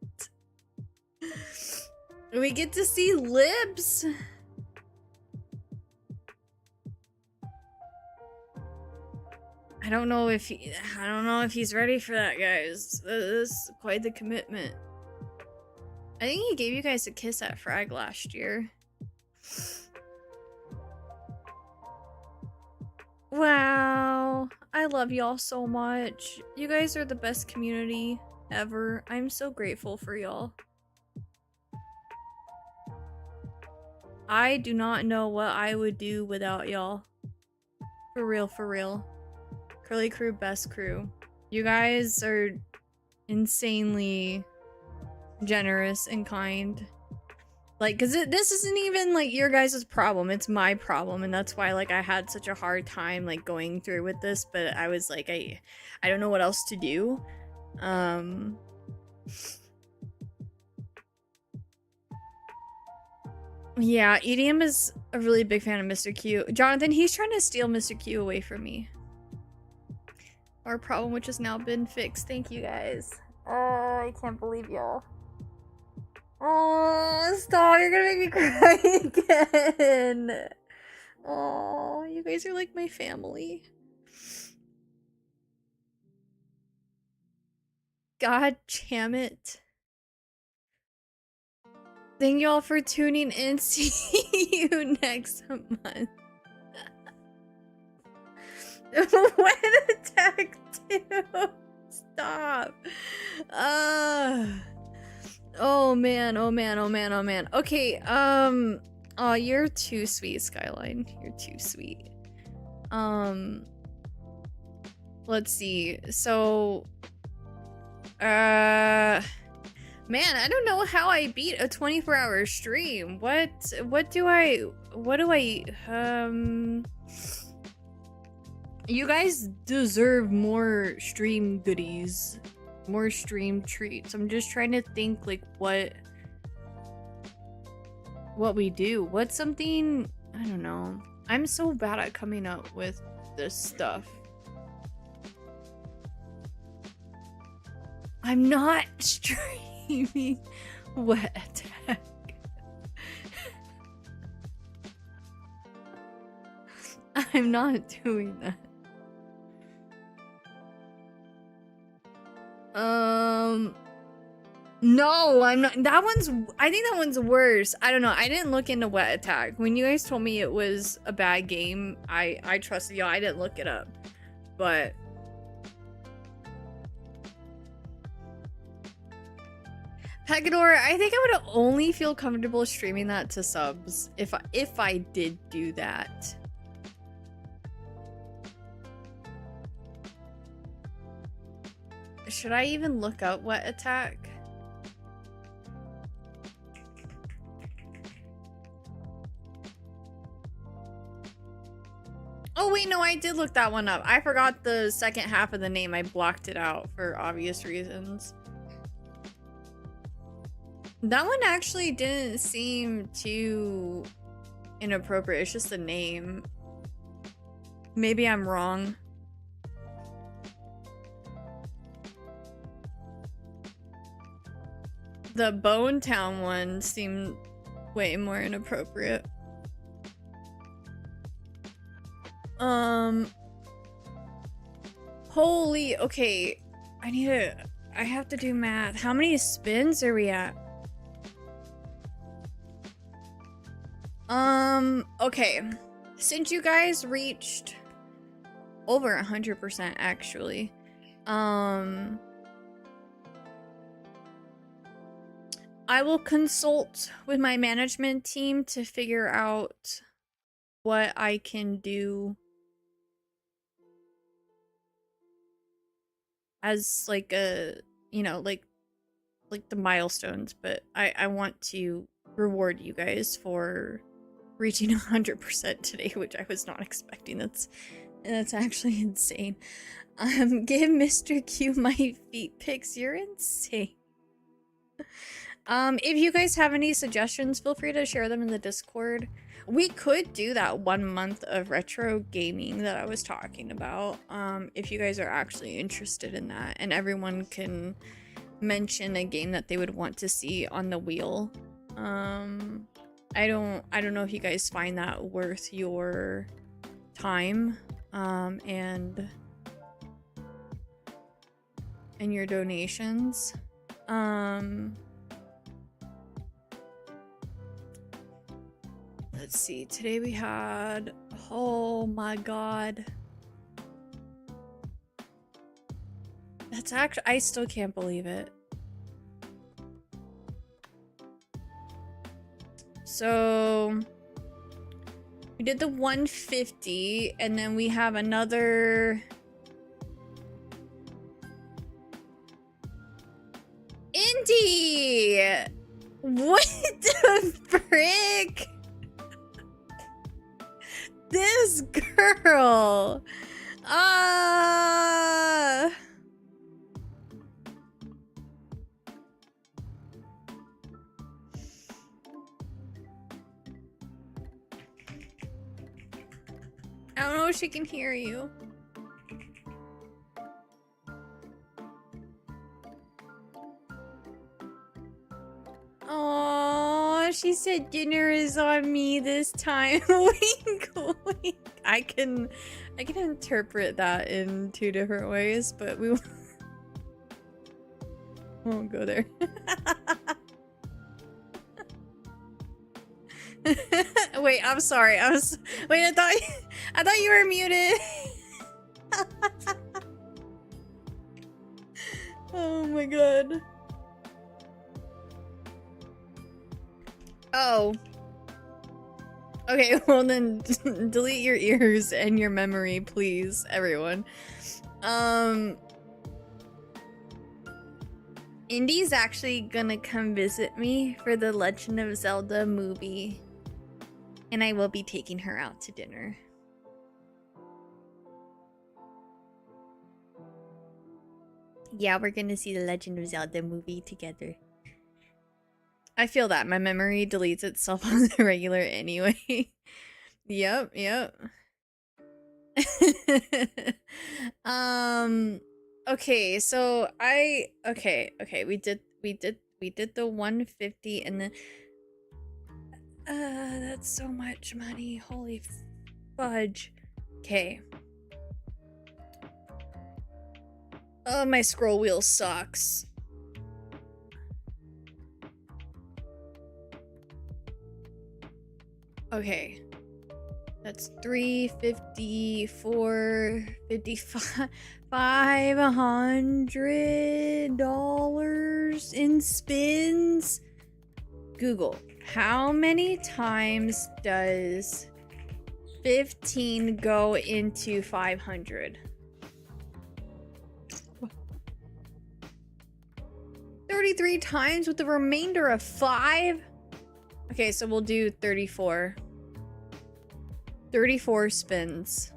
We get to see lips. I don't know if he's ready for that, guys. This is quite the commitment. I think he gave you guys a kiss at Frag last year. Wow. I love y'all so much. You guys are the best community ever. I'm so grateful for y'all. I do not know what I would do without y'all. For real, for real. Curly crew, best crew. You guys are insanely generous and kind. Like, cause this isn't even like your guys' problem, it's my problem, and that's why like I had such a hard time like going through with this, but I was like, I don't know what else to do. Yeah, EDM is a really big fan of Mr. Q. Jonathan, he's trying to steal Mr. Q away from me. Our problem, which has now been fixed. Thank you guys. I can't believe y'all. Oh, stop. You're gonna make me cry again. Oh, you guys are like my family. God damn it. Thank y'all for tuning in. See you next month. Wet attack too. Stop. Oh man, oh man, oh man, oh man. Okay, oh, you're too sweet, Skyline. You're too sweet. Let's see. So, man, I don't know how I beat a 24-hour stream. What do I, you guys deserve more stream goodies, more stream treats. I'm just trying to think like what we do. What's something, I don't know. I'm so bad at coming up with this stuff. I'm not streaming wet attack. I'm not doing that. No, I'm not. That one's, I think that one's worse. I don't know. I didn't look into wet attack. When you guys told me it was a bad game, I trusted y'all. I didn't look it up. But Pegador, I think I would only feel comfortable streaming that to subs if I did do that. Should I even look up wet attack? Oh wait, no, I did look that one up. I forgot the second half of the name. I blocked it out for obvious reasons. That one actually didn't seem too inappropriate. It's just a name. Maybe I'm wrong. The Bone Town one seemed way more inappropriate. Holy, okay. I have to do math. How many spins are we at? Okay. Since you guys reached over 100% actually, I will consult with my management team to figure out what I can do as like a, you know, like the milestones, but I want to reward you guys for reaching 100% today, which I was not expecting. That's actually insane. Give Mr. Q my feet pics. You're insane. If you guys have any suggestions, feel free to share them in the Discord. We could do that 1 month of retro gaming that I was talking about. If you guys are actually interested in that, and everyone can mention a game that they would want to see on the wheel. I don't know if you guys find that worth your time, and your donations. Let's see, today we had, oh my god. That's actually, I still can't believe it. So we did the 150, and then we have another Indy. What the frick? This girl. I don't know if she can hear you. Oh, she said dinner is on me this time. Wink, wink. I can interpret that in 2 different ways, but we won't go there. Wait, I'm sorry. Wait, I thought you were muted. Oh my god. Oh. Okay, well then delete your ears and your memory, please, everyone. Indy's actually gonna come visit me for the Legend of Zelda movie, and I will be taking her out to dinner. Yeah, we're gonna see the Legend of Zelda movie together. I feel that my memory deletes itself on the regular anyway. Yep. Okay, so okay, we did the 150, and then that's so much money. Holy fudge. Okay. Oh, my scroll wheel sucks. Okay. That's 350, 455, $500 in spins. Google, how many times does 15 go into 500? 33 times with the remainder of 5? Okay, so we'll do 34. 34 spins.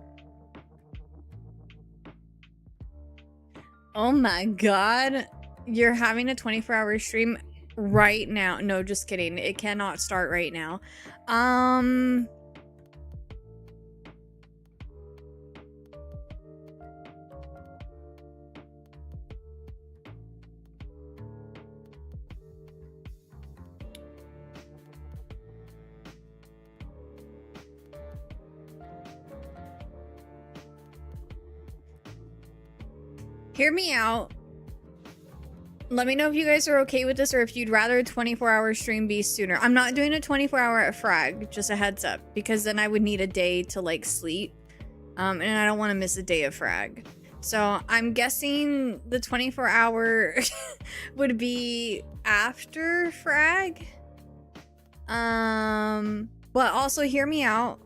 Oh my god. You're having a 24-hour stream. right now. No, just kidding. It cannot start right now. Hear me out. Let me know if you guys are okay with this or if you'd rather a 24-hour stream be sooner. I'm not doing a 24-hour at Frag, just a heads up, because then I would need a day to like sleep. And I don't want to miss a day of Frag. So I'm guessing the 24-hour would be after Frag. But also hear me out.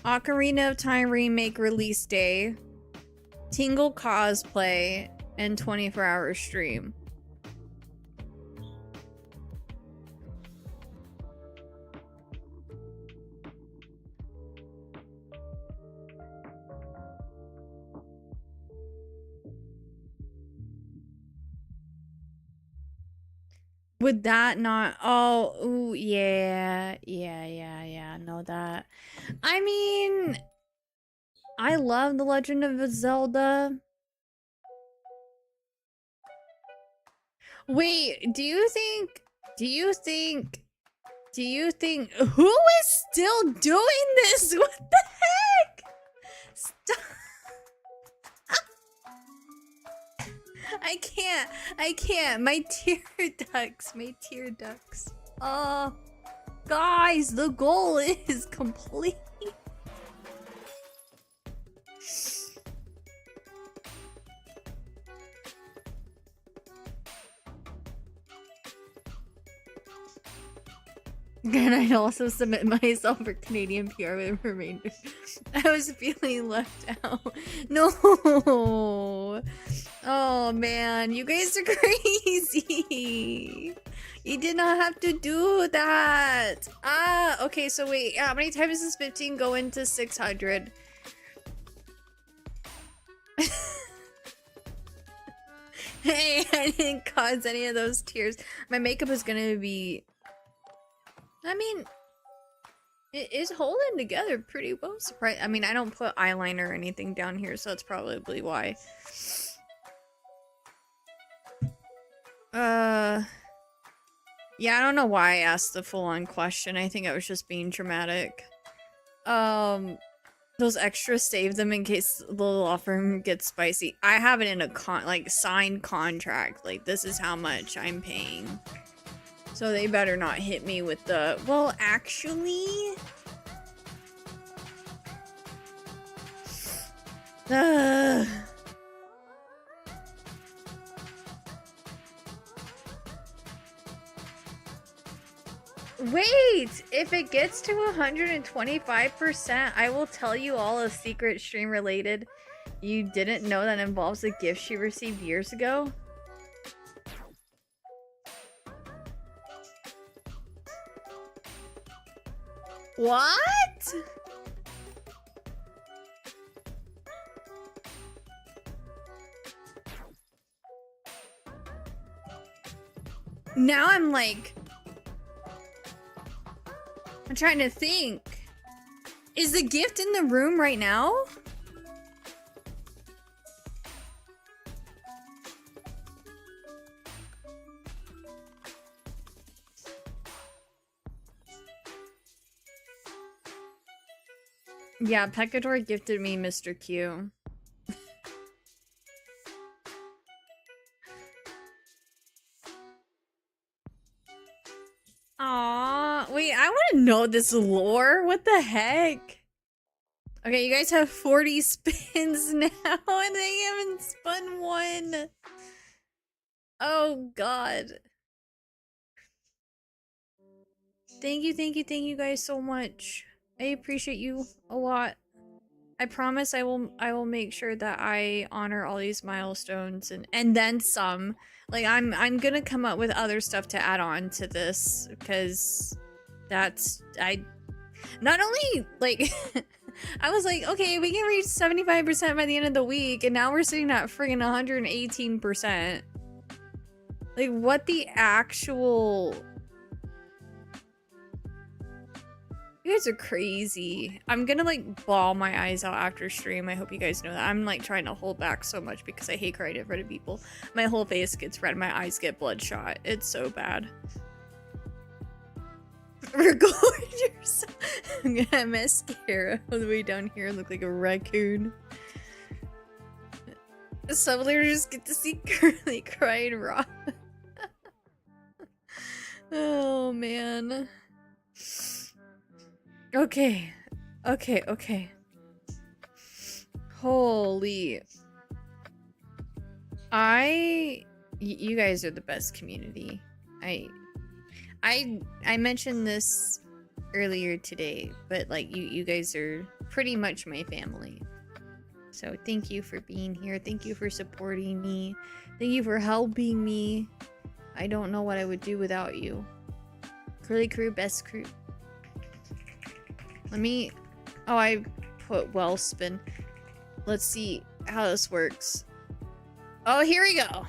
Ocarina of Time remake release day. Tingle cosplay and 24-hour stream. Would that not? Oh, ooh, yeah. No, that. I mean, I love The Legend of Zelda. Wait, do you think who is still doing this? What the heck? Stop. I can't. My tear ducts. Oh, guys, the goal is complete. Can I also submit myself for Canadian PR with remainder? I was feeling left out. No. Oh man, you guys are crazy. You did not have to do that. Ah, okay, so wait, how many times does 15 go into 600? Hey, I didn't cause any of those tears. My makeup is gonna be... I mean, it is holding together pretty well. Surprised. I mean, I don't put eyeliner or anything down here, so that's probably why. Yeah, I don't know why I asked the full-on question. I think I was just being dramatic. Those extras, save them in case the law firm gets spicy. I have it in a signed contract. Like, this is how much I'm paying. So they better not hit me with the, well, actually... Wait! If it gets to 125%, I will tell you all a secret stream related you didn't know that involves a gift she received years ago. What? Now I'm like... I'm trying to think. Is the gift in the room right now? Yeah, Pecador gifted me Mr. Q. Aww, wait, I want to know this lore. What the heck? Okay, you guys have 40 spins now, and they haven't spun one. Oh, God. Thank you guys so much. I appreciate you a lot. I promise I will make sure that I honor all these milestones and then some. Like I'm gonna come up with other stuff to add on to this because that's not only like I was like, okay, we can reach 75% by the end of the week, and now we're sitting at friggin' 118%. Like, what the actual... You guys are crazy. I'm gonna, like, bawl my eyes out after stream. I hope you guys know that. I'm, like, trying to hold back so much because I hate crying in front of people. My whole face gets red. My eyes get bloodshot. It's so bad. Record yourself. I'm gonna have mascara all the way down here and look like a raccoon. Some leaders get to see Curly crying raw. Oh man. Okay. Okay. Holy. You guys are the best community. I mentioned this earlier today, but like you guys are pretty much my family. So thank you for being here. Thank you for supporting me. Thank you for helping me. I don't know what I would do without you. Curly crew, best crew. Let me... Oh, I put Wellspin. Let's see how this works. Oh, here we go.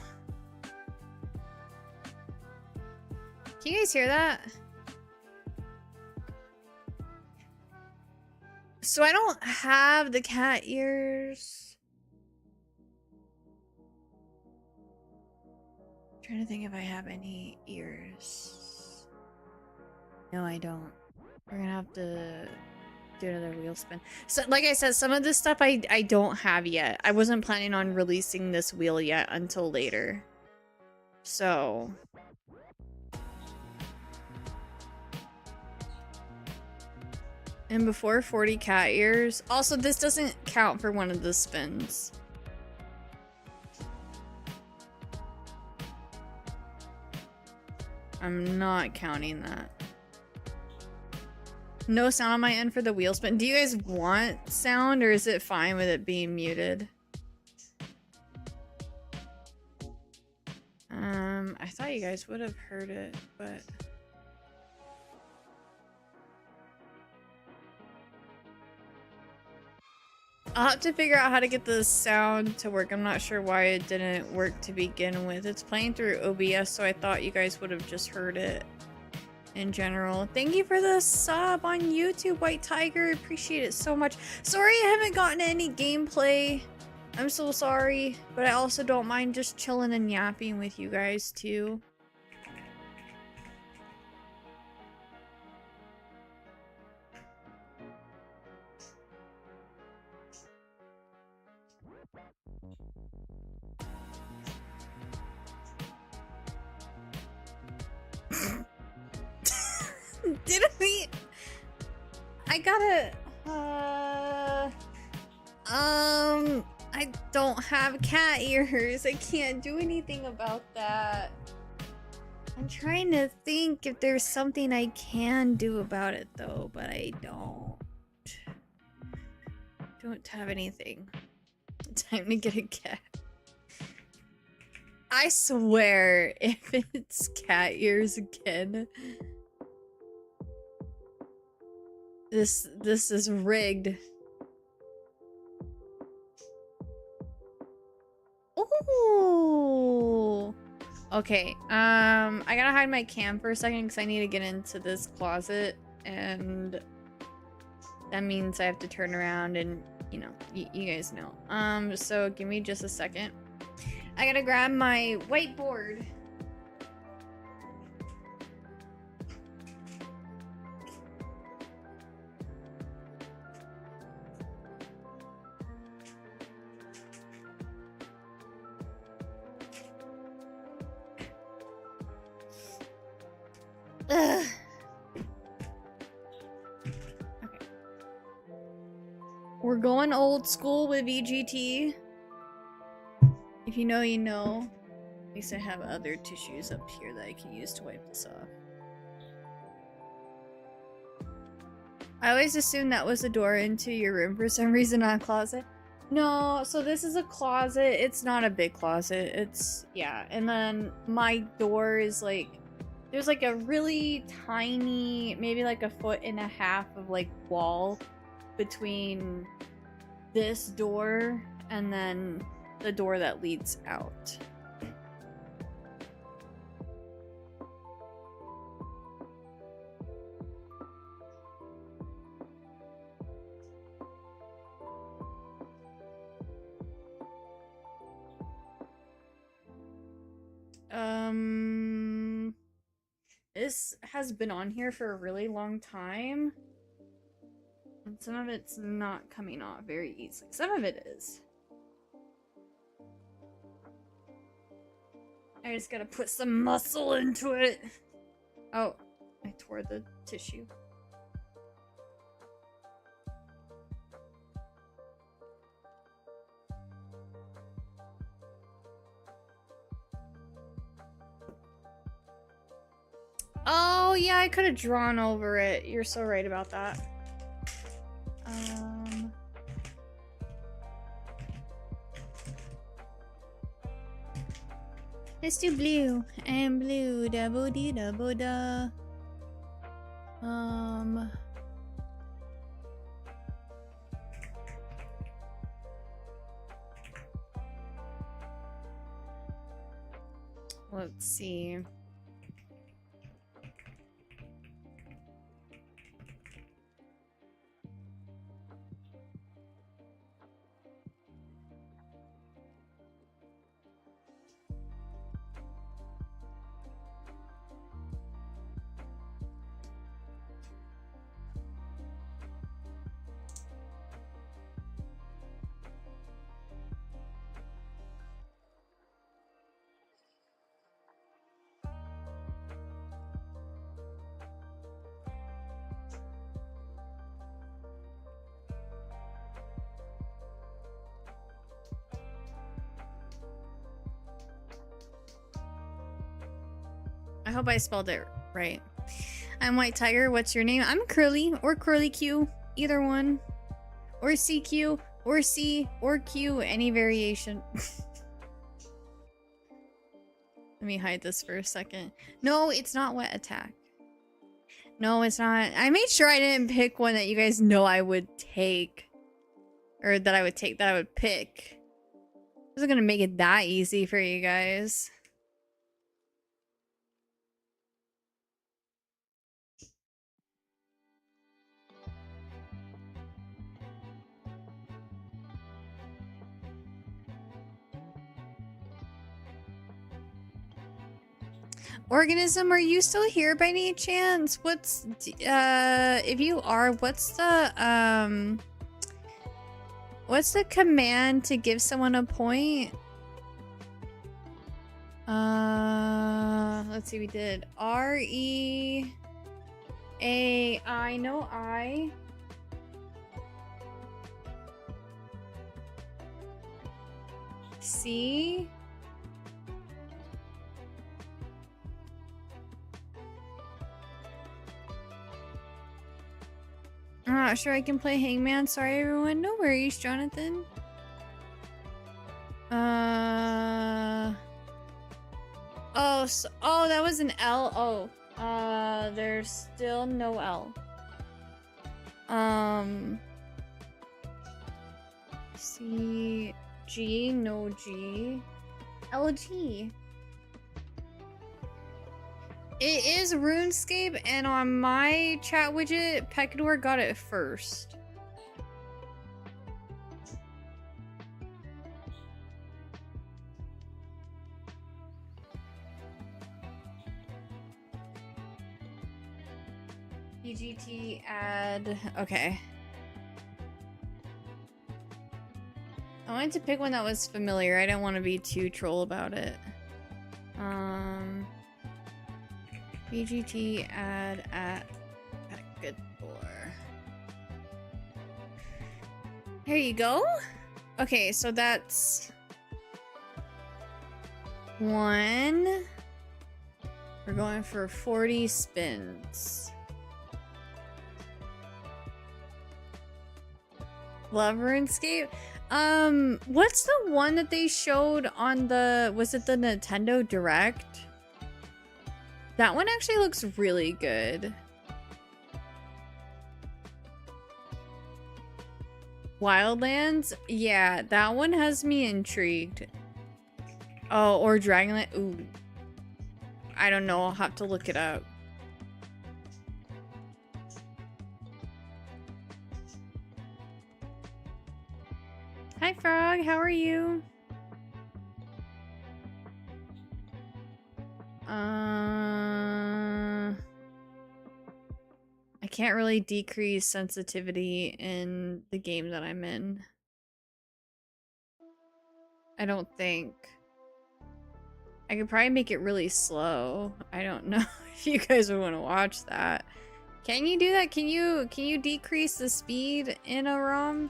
Can you guys hear that? So I don't have the cat ears. I'm trying to think if I have any ears. No, I don't. We're gonna have to do another wheel spin. So, like I said, some of this stuff I don't have yet. I wasn't planning on releasing this wheel yet until later. So... And before 40 cat ears. Also, this doesn't count for one of the spins. I'm not counting that. No sound on my end for the wheel spin. Do you guys want sound or is it fine with it being muted? I thought you guys would have heard it, but... I'll have to figure out how to get the sound to work. I'm not sure why it didn't work to begin with. It's playing through OBS, so I thought you guys would have just heard it in general. Thank you for the sub on YouTube, White Tiger. Appreciate it so much. Sorry I haven't gotten any gameplay. I'm so sorry, but I also don't mind just chilling and yapping with you guys too. Didn't we? I gotta. I don't have cat ears. I can't do anything about that. I'm trying to think if there's something I can do about it though, but I don't. Don't have anything. Time to get a cat. I swear, if it's cat ears again. This is rigged. Ooh. Okay. I gotta hide my cam for a second because I need to get into this closet, and that means I have to turn around and, you know, you guys know. So give me just a second. I gotta grab my whiteboard. Ugh. Okay. We're going old school with VGT. If you know, you know. At least I have other tissues up here that I can use to wipe this off. I always assumed that was a door into your room for some reason, not a closet. No, so this is a closet. It's not a big closet. It's, yeah. And then my door is like, there's like a really tiny, maybe like 1.5 feet of like wall between this door and then the door that leads out. This has been on here for a really long time. And some of it's not coming off very easily. Some of it is. I just gotta put some muscle into it. Oh, I tore the tissue. Oh, yeah, I could have drawn over it. You're so right about that. Let's do blue. And blue. Da bo dee da bo da. Let's see. I hope I spelled it right. I'm White Tiger. What's your name? I'm Curly or Curly Q. Either one. Or CQ or C or Q. Any variation. Let me hide this for a second. No, it's not Wet Attack. No, it's not. I made sure I didn't pick one that you guys know I would take. Or that I would take, that I would pick. I wasn't gonna make it that easy for you guys. Organism, are you still here by any chance? What's if you are, what's the command to give someone a point? Let's see, we did R-E-A-I, no I. C. I'm not sure I can play Hangman. Sorry, everyone. No worries, Jonathan. Oh, oh, that was an L. Oh, there's still no L. C, G, no G. LG. It is RuneScape, and on my chat widget, Pecador got it first. PGT add. Okay. I wanted to pick one that was familiar. I didn't want to be too troll about it. BGT add at Pecador. Here you go. Okay, so that's 1. We're going for 40 spins. Love RuneScape. What's the one that they showed on the, was it the Nintendo Direct? That one actually looks really good. Wildlands? Yeah, that one has me intrigued. Oh, or Dragonland? Ooh. I don't know, I'll have to look it up. Hi, Frog. How are you? can't really decrease sensitivity in the game that I'm in. I don't think. I could probably make it really slow. I don't know if you guys would want to watch that. Can you do that? Can you decrease the speed in a ROM?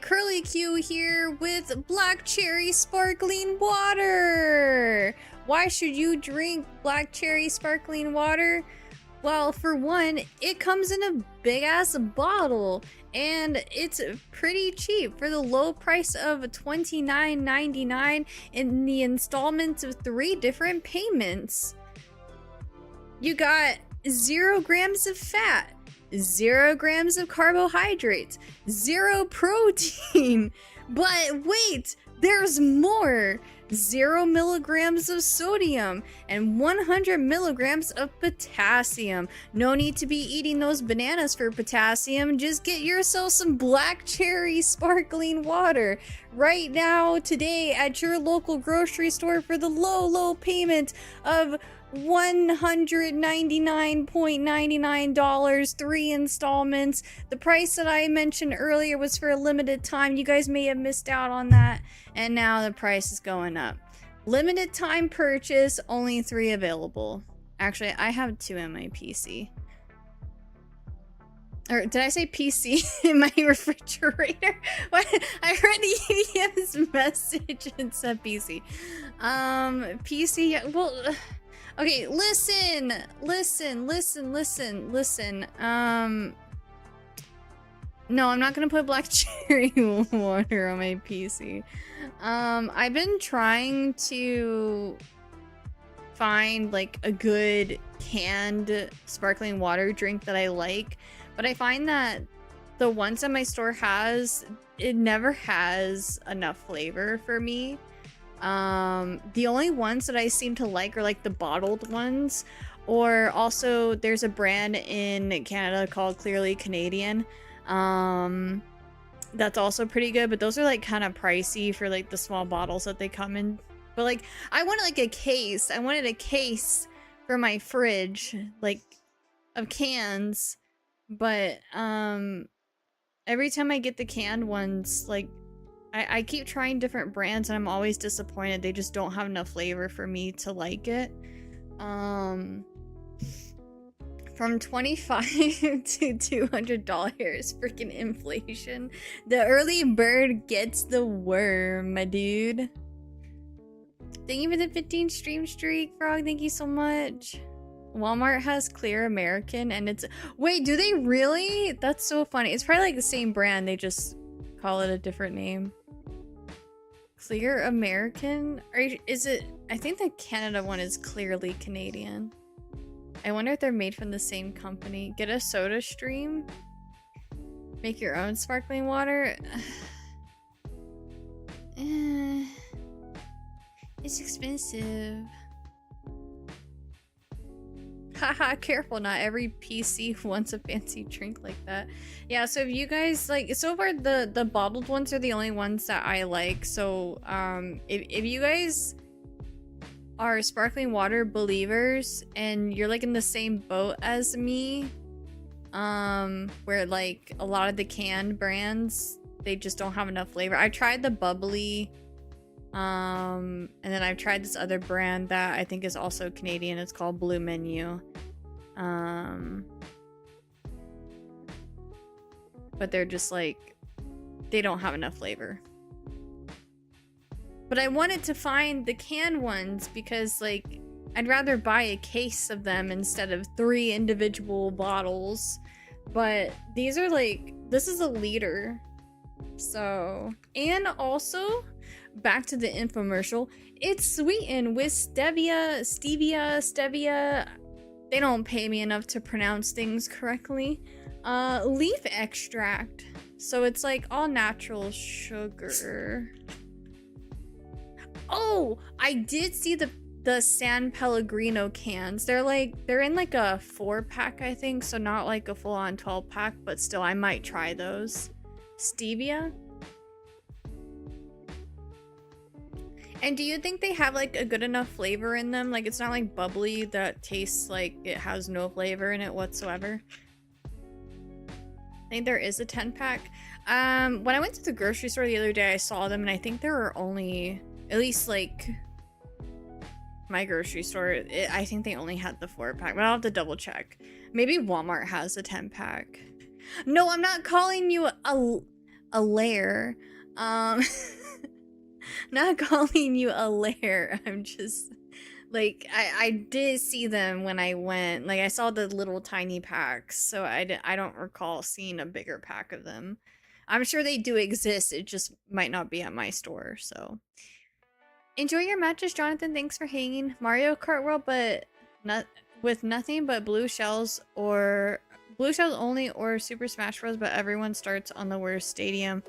Curly Q here with Black Cherry Sparkling Water! Why should you drink Black Cherry Sparkling Water? Well, for one, it comes in a big ass bottle and it's pretty cheap for the low price of $29.99 in the installments of 3 different payments. You got 0 grams of fat, 0 grams of carbohydrates, 0 protein. But wait, there's more. 0 milligrams of sodium and 100 milligrams of potassium. No need to be eating those bananas for potassium. Just get yourself some Black Cherry Sparkling Water right now, today, at your local grocery store for the low payment of $199.99, 3 installments. The price that I mentioned earlier was for a limited time. You guys may have missed out on that, and now the price is going up. Limited time purchase, only 3 available. Actually, I have 2 in my PC. Or did I say PC in my refrigerator? What? I read EDM's message and said PC. PC, well, okay, listen. No, I'm not gonna put Black Cherry Water on my PC. I've been trying to find like a good canned sparkling water drink that I like, but I find that the ones that my store has, it never has enough flavor for me. The only ones that I seem to like are like the bottled ones, or also there's a brand in Canada called Clearly Canadian. That's also pretty good, but those are like kind of pricey for like the small bottles that they come in. But like, I wanted like a case. I wanted a case for my fridge, like, of cans. But every time I get the canned ones, like, I keep trying different brands and I'm always disappointed. They just don't have enough flavor for me to like it. From $25 to $200, freaking inflation. The early bird gets the worm, my dude. Thank you for the 15 stream streak, Frog. Thank you so much. Walmart has Clear American and it's... Wait, do they really? That's so funny. It's probably like the same brand. They just call it a different name. Clear American? Is it... I think the Canada one is Clearly Canadian. I wonder if they're made from the same company. Get a soda stream? Make your own sparkling water? It's expensive. Haha, careful, not every PC wants a fancy drink like that. Yeah, so if you guys like, so far the bottled ones are the only ones that I like. So if you guys are sparkling water believers and you're like in the same boat as me, where like a lot of the canned brands, they just don't have enough flavor. I tried the bubbly, and then I've tried this other brand that I think is also Canadian. It's called Blue Menu. But they're just like, they don't have enough flavor. But I wanted to find the canned ones because, like, I'd rather buy a case of them instead of 3 individual bottles. But these are like, this is a liter. So, and also, back to the infomercial, it's sweetened with stevia, They don't pay me enough to pronounce things correctly. Leaf extract. So it's like all natural sugar. Oh, I did see the San Pellegrino cans. They're in like a 4-pack, I think, so not like a full-on 12-pack, but still I might try those. Stevia? And do you think they have like a good enough flavor in them? Like it's not like bubbly that tastes like it has no flavor in it whatsoever. I think there is a 10-pack. When I went to the grocery store the other day, I saw them and I think there were only, at least like my grocery store, I think they only had the 4-pack, but I'll have to double check. Maybe Walmart has a 10-pack. No, I'm not calling you a lair. Not calling you a lair. I'm just like, I did see them when I went. Like I saw the little tiny packs, so I don't recall seeing a bigger pack of them. I'm sure they do exist, it just might not be at my store. So enjoy your matches, Jonathan. Thanks for hanging. Mario Kart World, but not with nothing but blue shells only, or Super Smash Bros. But everyone starts on the worst stadium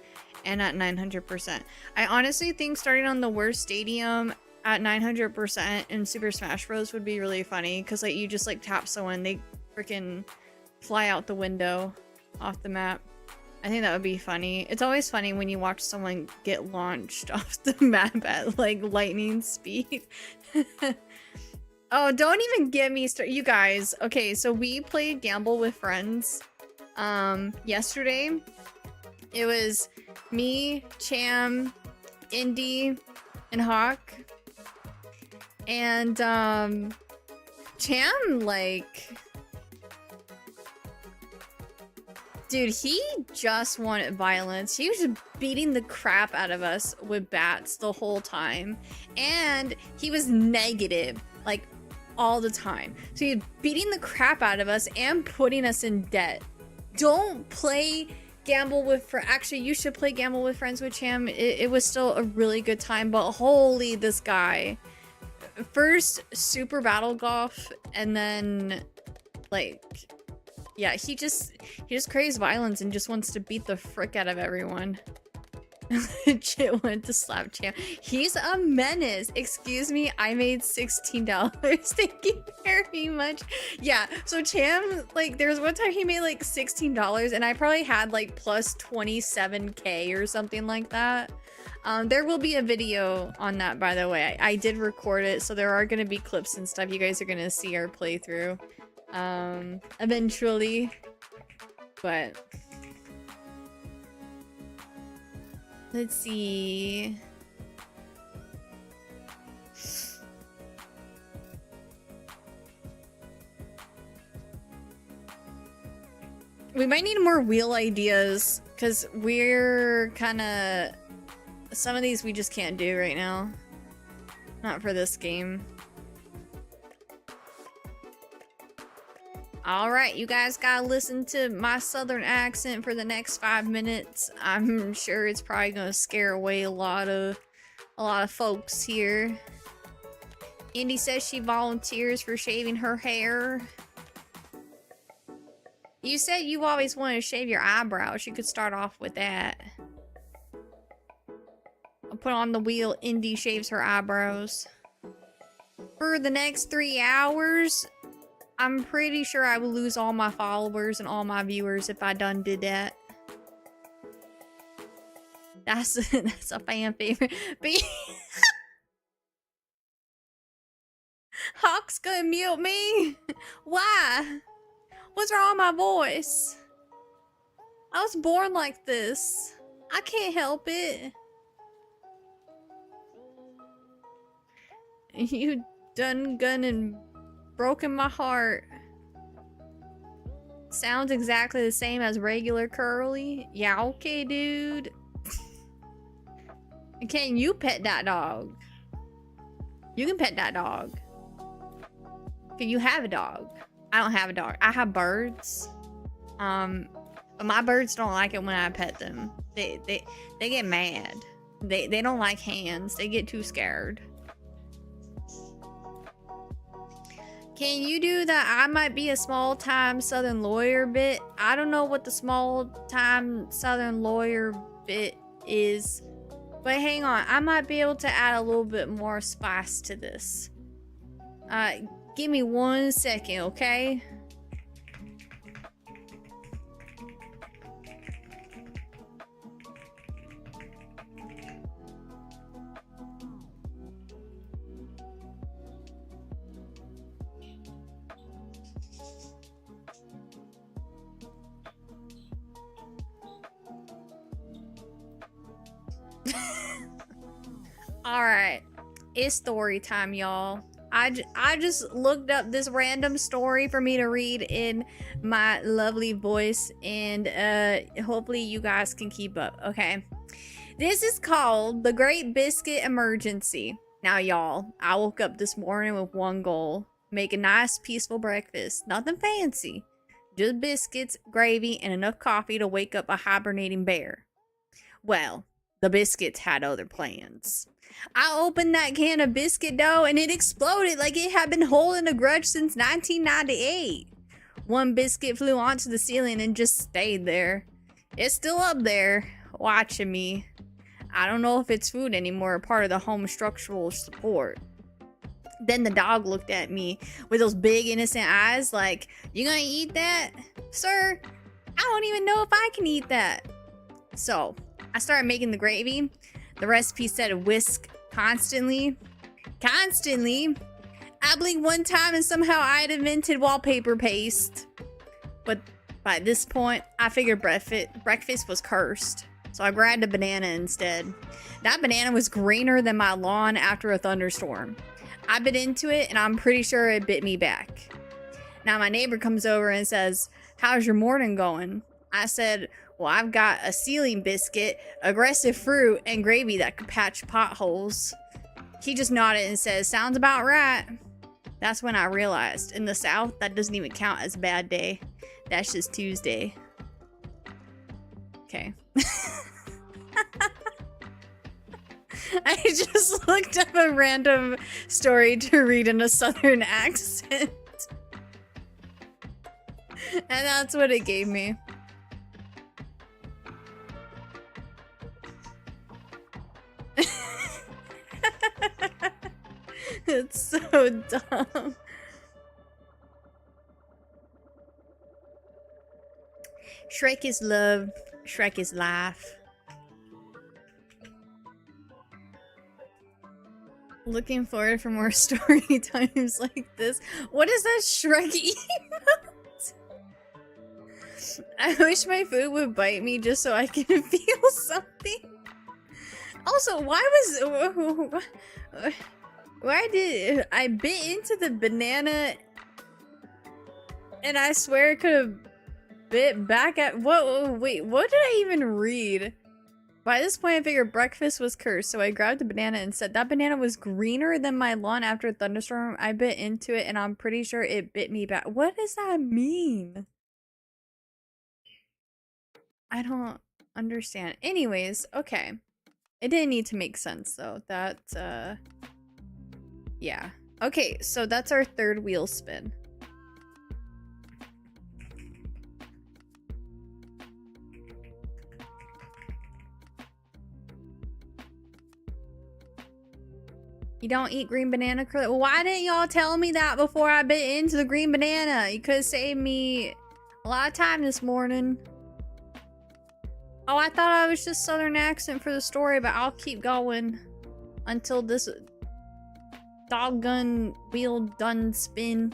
and at 900%. I honestly think starting on the worst stadium at 900% in Super Smash Bros. Would be really funny, because like you just like tap someone, they freaking fly out the window off the map. I think that would be funny. It's always funny when you watch someone get launched off the map at like lightning speed. Oh, don't even get me started. You guys, okay, so we played Gamble with Friends yesterday. It was me, Cham, Indy, and Hawk. And Cham, like, dude, he just wanted violence. He was just beating the crap out of us with bats the whole time. And he was negative, like, all the time. So he was beating the crap out of us and putting us in debt. Don't play Gamble with Actually, you should play Gamble with Friends with Cham. It was still a really good time, but holy, this guy. First, Super Battle Golf, and then, like... yeah, he just craves violence and just wants to beat the frick out of everyone. Legit went to slap Cham. He's a menace. Excuse me, I made $16. Thank you very much. Yeah, so Cham, like, there was one time he made like $16 and I probably had like plus 27k or something like that. There will be a video on that, by the way. I did record it, so there are going to be clips and stuff. You guys are going to see our playthrough eventually, but let's see. We might need more wheel ideas, because we're kind of, some of these we just can't do right now, not for this game. Alright, you guys gotta listen to my southern accent for the next 5 minutes. I'm sure it's probably gonna scare away a lot of folks here. Indy says she volunteers for shaving her hair. You said you always wanted to shave your eyebrows. You could start off with that. I'll put on the wheel. Indy shaves her eyebrows. For the next 3 hours... I'm pretty sure I will lose all my followers and all my viewers if I done did that. That's a fan favorite. Hawk's gonna mute me? Why? What's wrong with my voice? I was born like this. I can't help it. You done and broken my heart. Sounds exactly the same as regular Curly. Yeah, okay, dude. Can you pet that dog? You can pet that dog. Can you have a dog? I don't have a dog. I have birds. But my birds don't like it when I pet them. They get mad. They don't like hands. They get too scared. Can you do that? I might be a small-time Southern lawyer bit. I don't know what the small-time Southern lawyer bit is. But hang on. I might be able to add a little bit more spice to this. Give me 1 second, okay? Alright, it's story time, y'all. I just looked up this random story for me to read in my lovely voice, and hopefully you guys can keep up, okay? This is called The Great Biscuit Emergency. Now, y'all, I woke up this morning with one goal. Make a nice, peaceful breakfast. Nothing fancy. Just biscuits, gravy, and enough coffee to wake up a hibernating bear. Well, the biscuits had other plans. I opened that can of biscuit dough and it exploded like it had been holding a grudge since 1998. One biscuit flew onto the ceiling and just stayed there. It's still up there, watching me. I don't know if it's food anymore or part of the home structural support. Then the dog looked at me with those big innocent eyes like, "You gonna eat that? Sir, I don't even know if I can eat that." So, I started making the gravy. The recipe said whisk constantly. Constantly? I blinked one time and somehow I had invented wallpaper paste. But by this point, I figured breakfast was cursed. So I grabbed a banana instead. That banana was greener than my lawn after a thunderstorm. I bit into it and I'm pretty sure it bit me back. Now my neighbor comes over and says, "How's your morning going?" I said, "Well, I've got a ceiling biscuit, aggressive fruit, and gravy that could patch potholes." He just nodded and says, "Sounds about right." That's when I realized, in the South, that doesn't even count as a bad day. That's just Tuesday. Okay. I just looked up a random story to read in a Southern accent. And that's what it gave me. It's so dumb. Shrek is love. Shrek is life. Looking forward for more story times like this. What is that Shrek emote? I wish my food would bite me just so I can feel something. Also, why did I bit into the banana and I swear it could have bit back at wait, what did I even read? By this point I figured breakfast was cursed, so I grabbed the banana and said that banana was greener than my lawn after a thunderstorm. I bit into it and I'm pretty sure it bit me back. What does that mean? I don't understand. Anyways, okay. It didn't need to make sense though. That yeah. Okay, so that's our third wheel spin. You don't eat green banana curly? Why didn't y'all tell me that before I bit into the green banana? You could have saved me a lot of time this morning. Oh, I thought I was just Southern accent for the story, but I'll keep going until this doggone wheel done spin.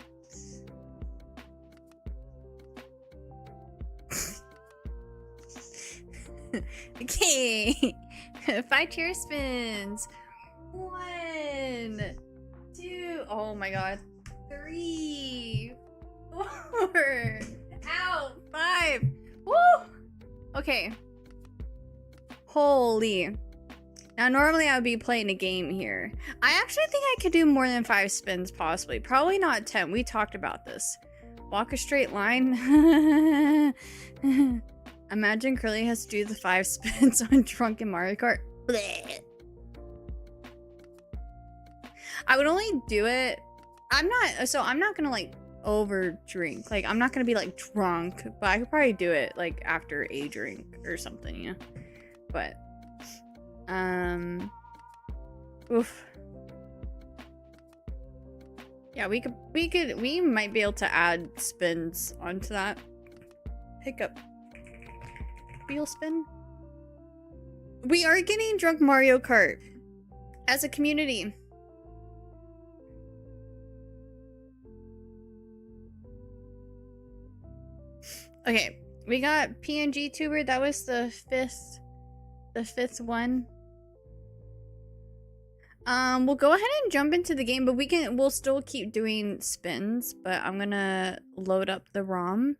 Okay. 5 chair spins. 1, 2, oh my god. 3, 4, ow, 5. Woo! Okay. Holy. Now, normally I would be playing a game here. I actually think I could do more than 5 spins, possibly. Probably not 10. We talked about this. Walk a straight line. Imagine Curly has to do the 5 spins on Drunken Mario Kart. Blech. I would only do it I'm not gonna like over drink. Like I'm not gonna be like drunk, but I could probably do it like after a drink or something, you know. But oof. Yeah, we might be able to add spins onto that. Hiccup. Wheel spin. We are getting drunk Mario Kart as a community. Okay, we got PNG tuber. That was the fifth one. We'll go ahead and jump into the game, but we'll still keep doing spins, but I'm gonna load up the ROM.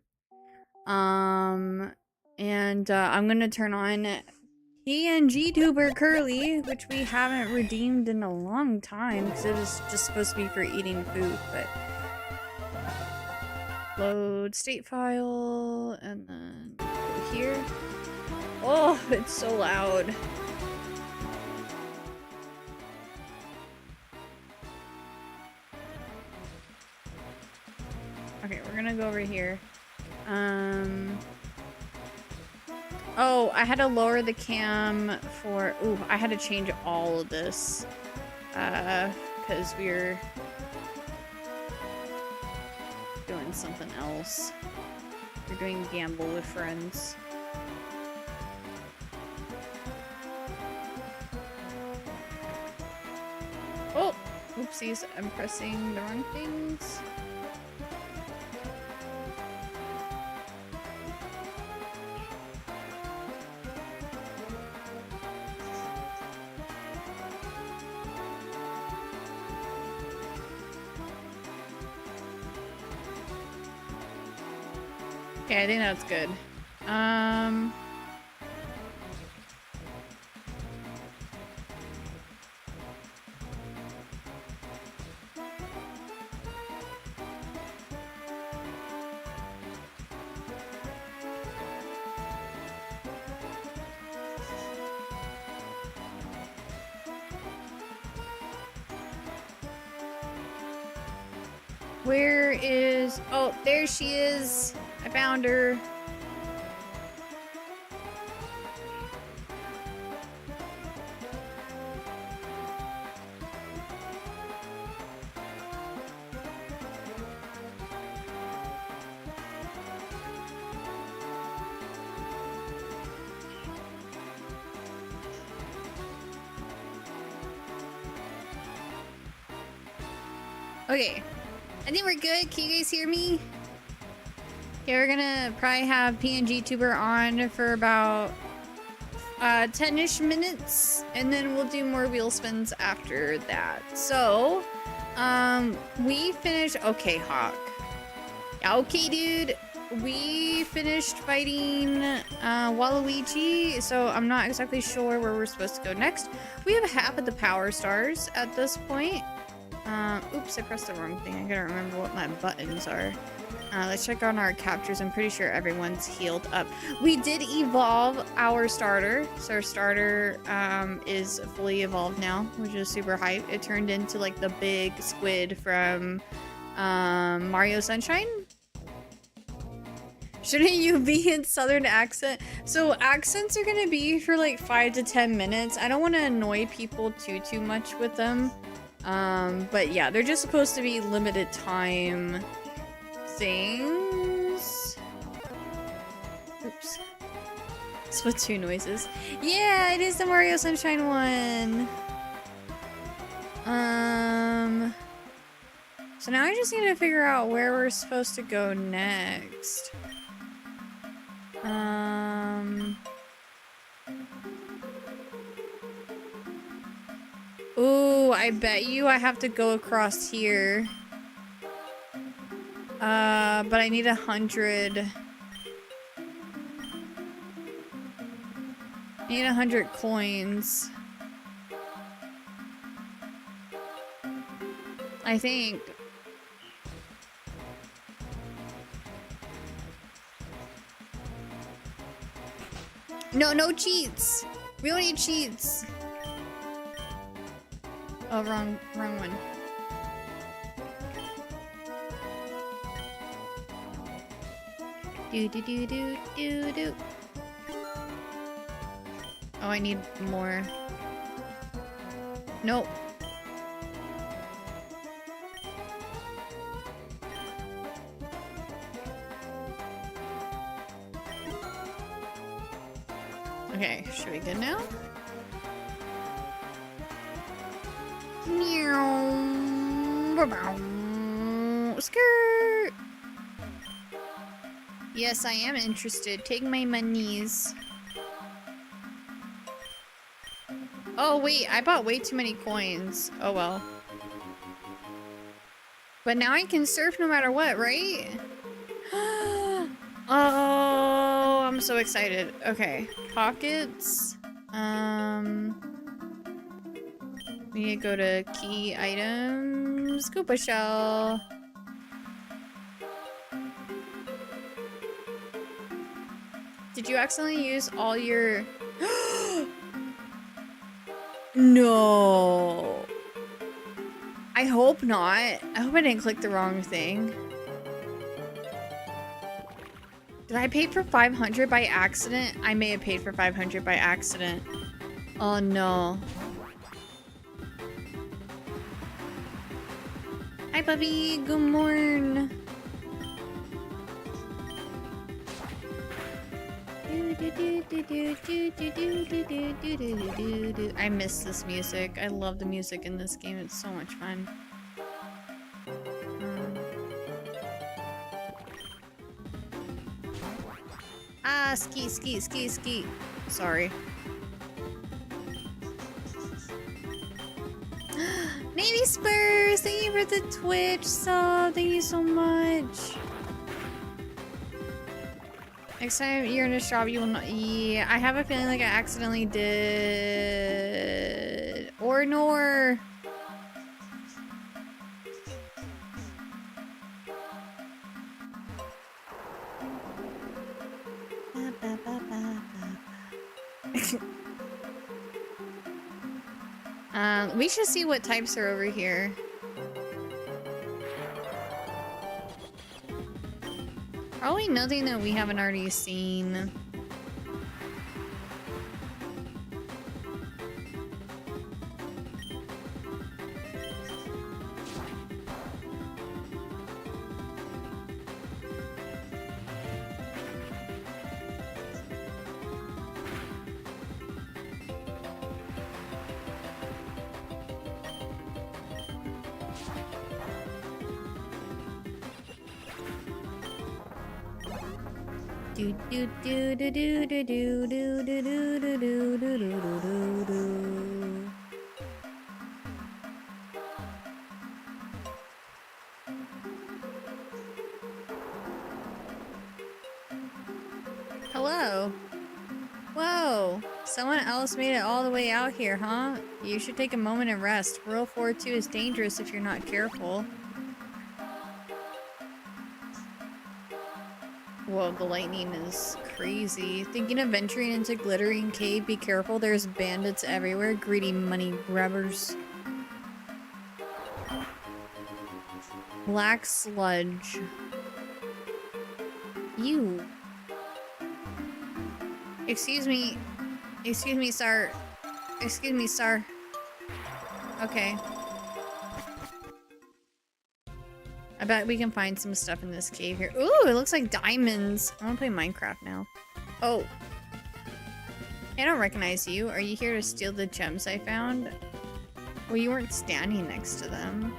And I'm gonna turn on PNG tuber Curly, which we haven't redeemed in a long time because it is just supposed to be for eating food, but load state file and then go here. Oh, it's so loud. Okay, we're gonna go over here. Oh, I had to lower the cam for... Ooh, I had to change all of this. Because we're doing something else. We're doing Gamble with Friends. Oh! Oopsies, I'm pressing the wrong things. Okay, I think that's good. Where is... Oh, there she is. I found her. Okay. I think we're good. Can you guys hear me? Okay, we're gonna probably have PNG tuber on for about 10-ish minutes, and then we'll do more wheel spins after that. So, we finished... Okay, Hawk. Yeah, okay, dude. We finished fighting Waluigi, so I'm not exactly sure where we're supposed to go next. We have half of the power stars at this point. Oops, I pressed the wrong thing. I gotta remember what my buttons are. Let's check on our captures. I'm pretty sure everyone's healed up. We did evolve our starter. So our starter is fully evolved now, which is super hype. It turned into like the big squid from Mario Sunshine. Shouldn't you be in Southern accent? So accents are gonna be for like 5 to 10 minutes. I don't want to annoy people too much with them. But yeah, they're just supposed to be limited time things. Oops. Splatoon noises. Yeah, it is the Mario Sunshine one. So now I just need to figure out where we're supposed to go next. Ooh, I bet you I have to go across here. But I need 100. I need 100 coins. I think. No cheats. We don't need cheats. Oh, wrong one. Do do do do do do. Oh, I need more. Nope. Okay, should we good now? Meow. Skirt. Yes, I am interested. Take my monies. Oh wait, I bought way too many coins. Oh well. But now I can surf no matter what, right? Oh, I'm so excited. Okay, pockets. We need to go to key items. Koopa shell. Did you accidentally use all your... No. I hope not. I hope I didn't click the wrong thing. Did I pay for 500 by accident? I may have paid for 500 by accident. Oh no. Hi puppy, good morn. I miss this music. I love the music in this game. It's so much fun. Ski, ski, ski, ski. Sorry. Navy Spurs, thank you for the Twitch sub. Thank you so much. Next time you're in a shop, you will not. Yeah, I have a feeling like I accidentally did. Or nor. We should see what types are over here. Probably nothing that we haven't already seen. Do do do do do do do do do do do do do do do. Hello. Whoa. Someone else made it all the way out here, huh? You should take a moment and rest. World 4-2 is dangerous if you're not careful. Whoa, the lightning is crazy. Thinking of venturing into Glittering Cave? Be careful, there's bandits everywhere. Greedy money grabbers. Black sludge. You. Excuse me. Excuse me, sir. Excuse me, sir. Okay. I bet we can find some stuff in this cave here. Ooh, it looks like diamonds. I want to play Minecraft now. Oh. I don't recognize you. Are you here to steal the gems I found? Well, you weren't standing next to them.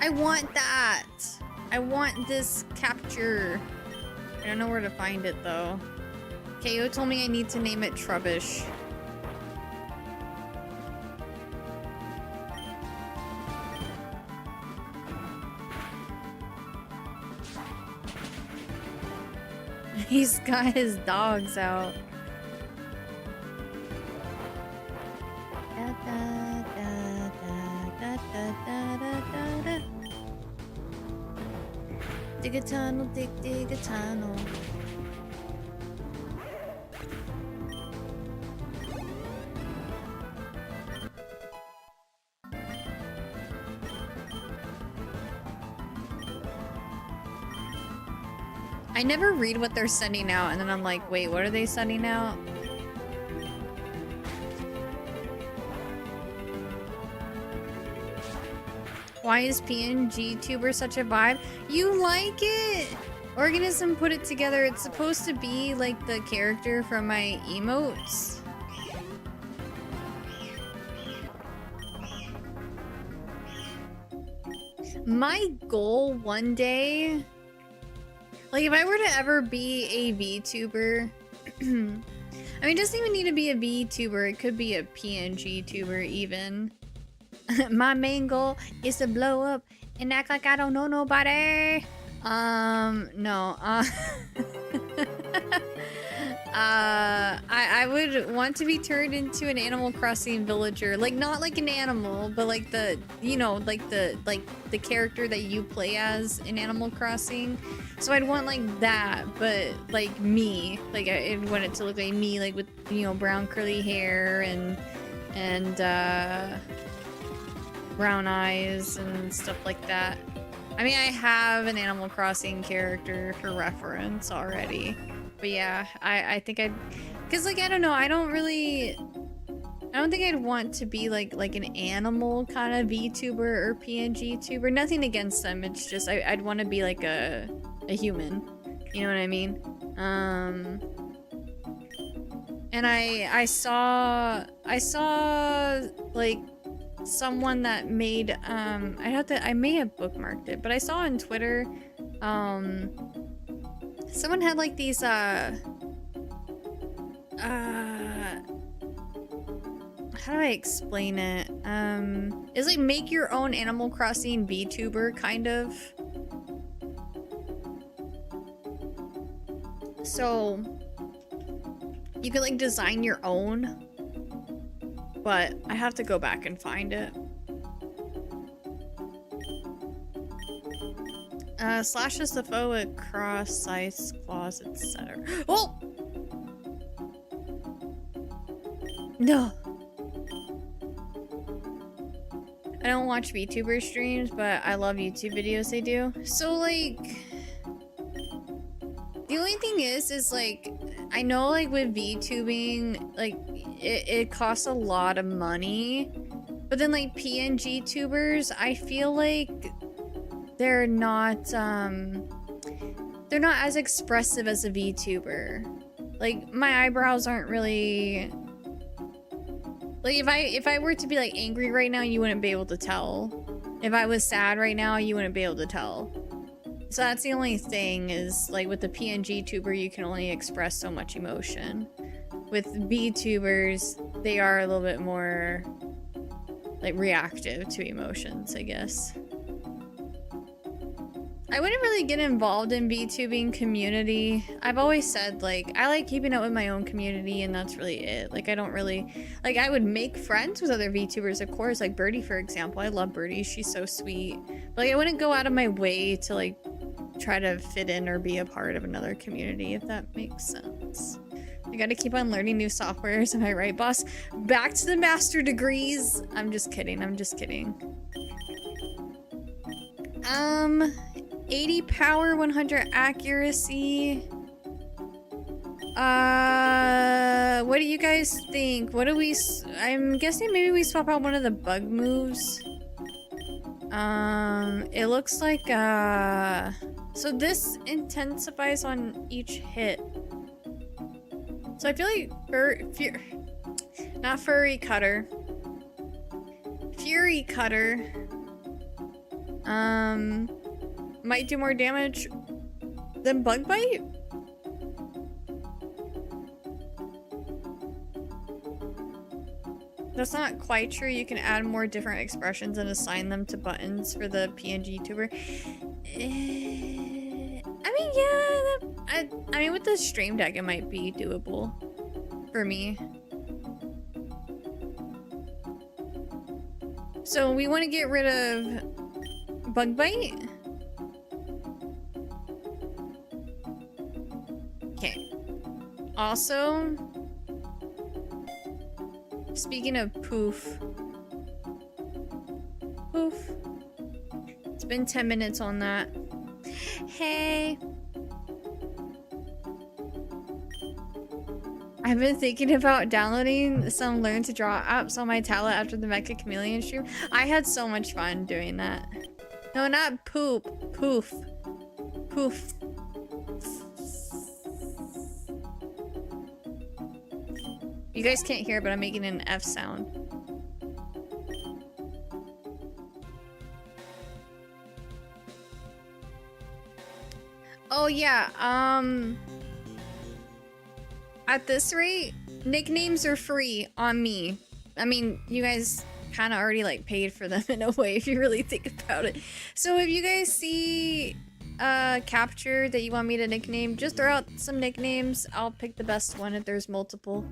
I want that. I want this capture. I don't know where to find it though. KO told me I need to name it Trubbish. He's got his dogs out. Dig a tunnel, dig a tunnel. I never read what they're sending out, and then I'm like, wait, what are they sending out? Why is PNG Tuber such a vibe? You like it? Organism put it together. It's supposed to be like the character from my emotes. My goal one day, like if I were to ever be a VTuber, I mean, it doesn't even need to be a VTuber. It could be a PNG tuber even. My main goal is to blow up and act like I don't know nobody. No. I would want to be turned into an Animal Crossing villager. Like, not like an animal, but like the, you know, like the character that you play as in Animal Crossing. So I'd want like that, but like me. Like, I'd want it to look like me, like with, you know, brown curly hair and brown eyes and stuff like that. I mean, I have an Animal Crossing character for reference already. But yeah, I think I'd... Because, like, I don't know, I don't think I'd want to be, like an animal kind of VTuber or PNG tuber. Nothing against them, it's just, I'd want to be, like, a human. You know what I mean? And I saw, like, someone that made, I may have bookmarked it, but I saw on Twitter, someone had like these, how do I explain it? It's like make your own Animal Crossing VTuber, kind of. So, you could like design your own, but I have to go back and find it. Slashes the foe with cross, scythes, claws, etc. Oh! No! I don't watch VTuber streams, but I love YouTube videos they do. So, like... The only thing is like... I know, like, with VTubing, like, it costs a lot of money. But then, like, PNG tubers, I feel like... they're not as expressive as a VTuber. Like, my eyebrows aren't really... Like, if I were to be, like, angry right now, you wouldn't be able to tell. If I was sad right now, you wouldn't be able to tell. So that's the only thing is, like, with the PNG tuber, you can only express so much emotion. With VTubers, they are a little bit more, like, reactive to emotions, I guess. I wouldn't really get involved in VTubing community. I've always said, like, I like keeping up with my own community and that's really it. Like, I don't really... Like, I would make friends with other VTubers, of course. Like, Birdie, for example. I love Birdie. She's so sweet. But, like, I wouldn't go out of my way to, like, try to fit in or be a part of another community, if that makes sense. I gotta keep on learning new softwares. Am I right, boss? Back to the master degrees. I'm just kidding. I'm just kidding. 80 power, 100 accuracy. What do you guys think? What do we... I'm guessing maybe we swap out one of the bug moves. It looks like, so this intensifies on each hit. So I feel like not Furry Cutter. Fury Cutter. Might do more damage than Bug Bite? That's not quite true. You can add more different expressions and assign them to buttons for the PNG tuber. I mean, yeah, I mean, with the Stream Deck, it might be doable for me. So we want to get rid of Bug Bite? Okay. Also, speaking of poof. Poof. It's been 10 minutes on that. Hey. I've been thinking about downloading some learn to draw apps on my tablet after the Mecha Chameleon stream. I had so much fun doing that. No, not poop. Poof. Poof. You guys can't hear, but I'm making an F sound. Oh yeah, at this rate, nicknames are free on me. I mean, you guys kind of already like paid for them in a way if you really think about it. So if you guys see capture that you want me to nickname, just throw out some nicknames. I'll pick the best one if there's multiple.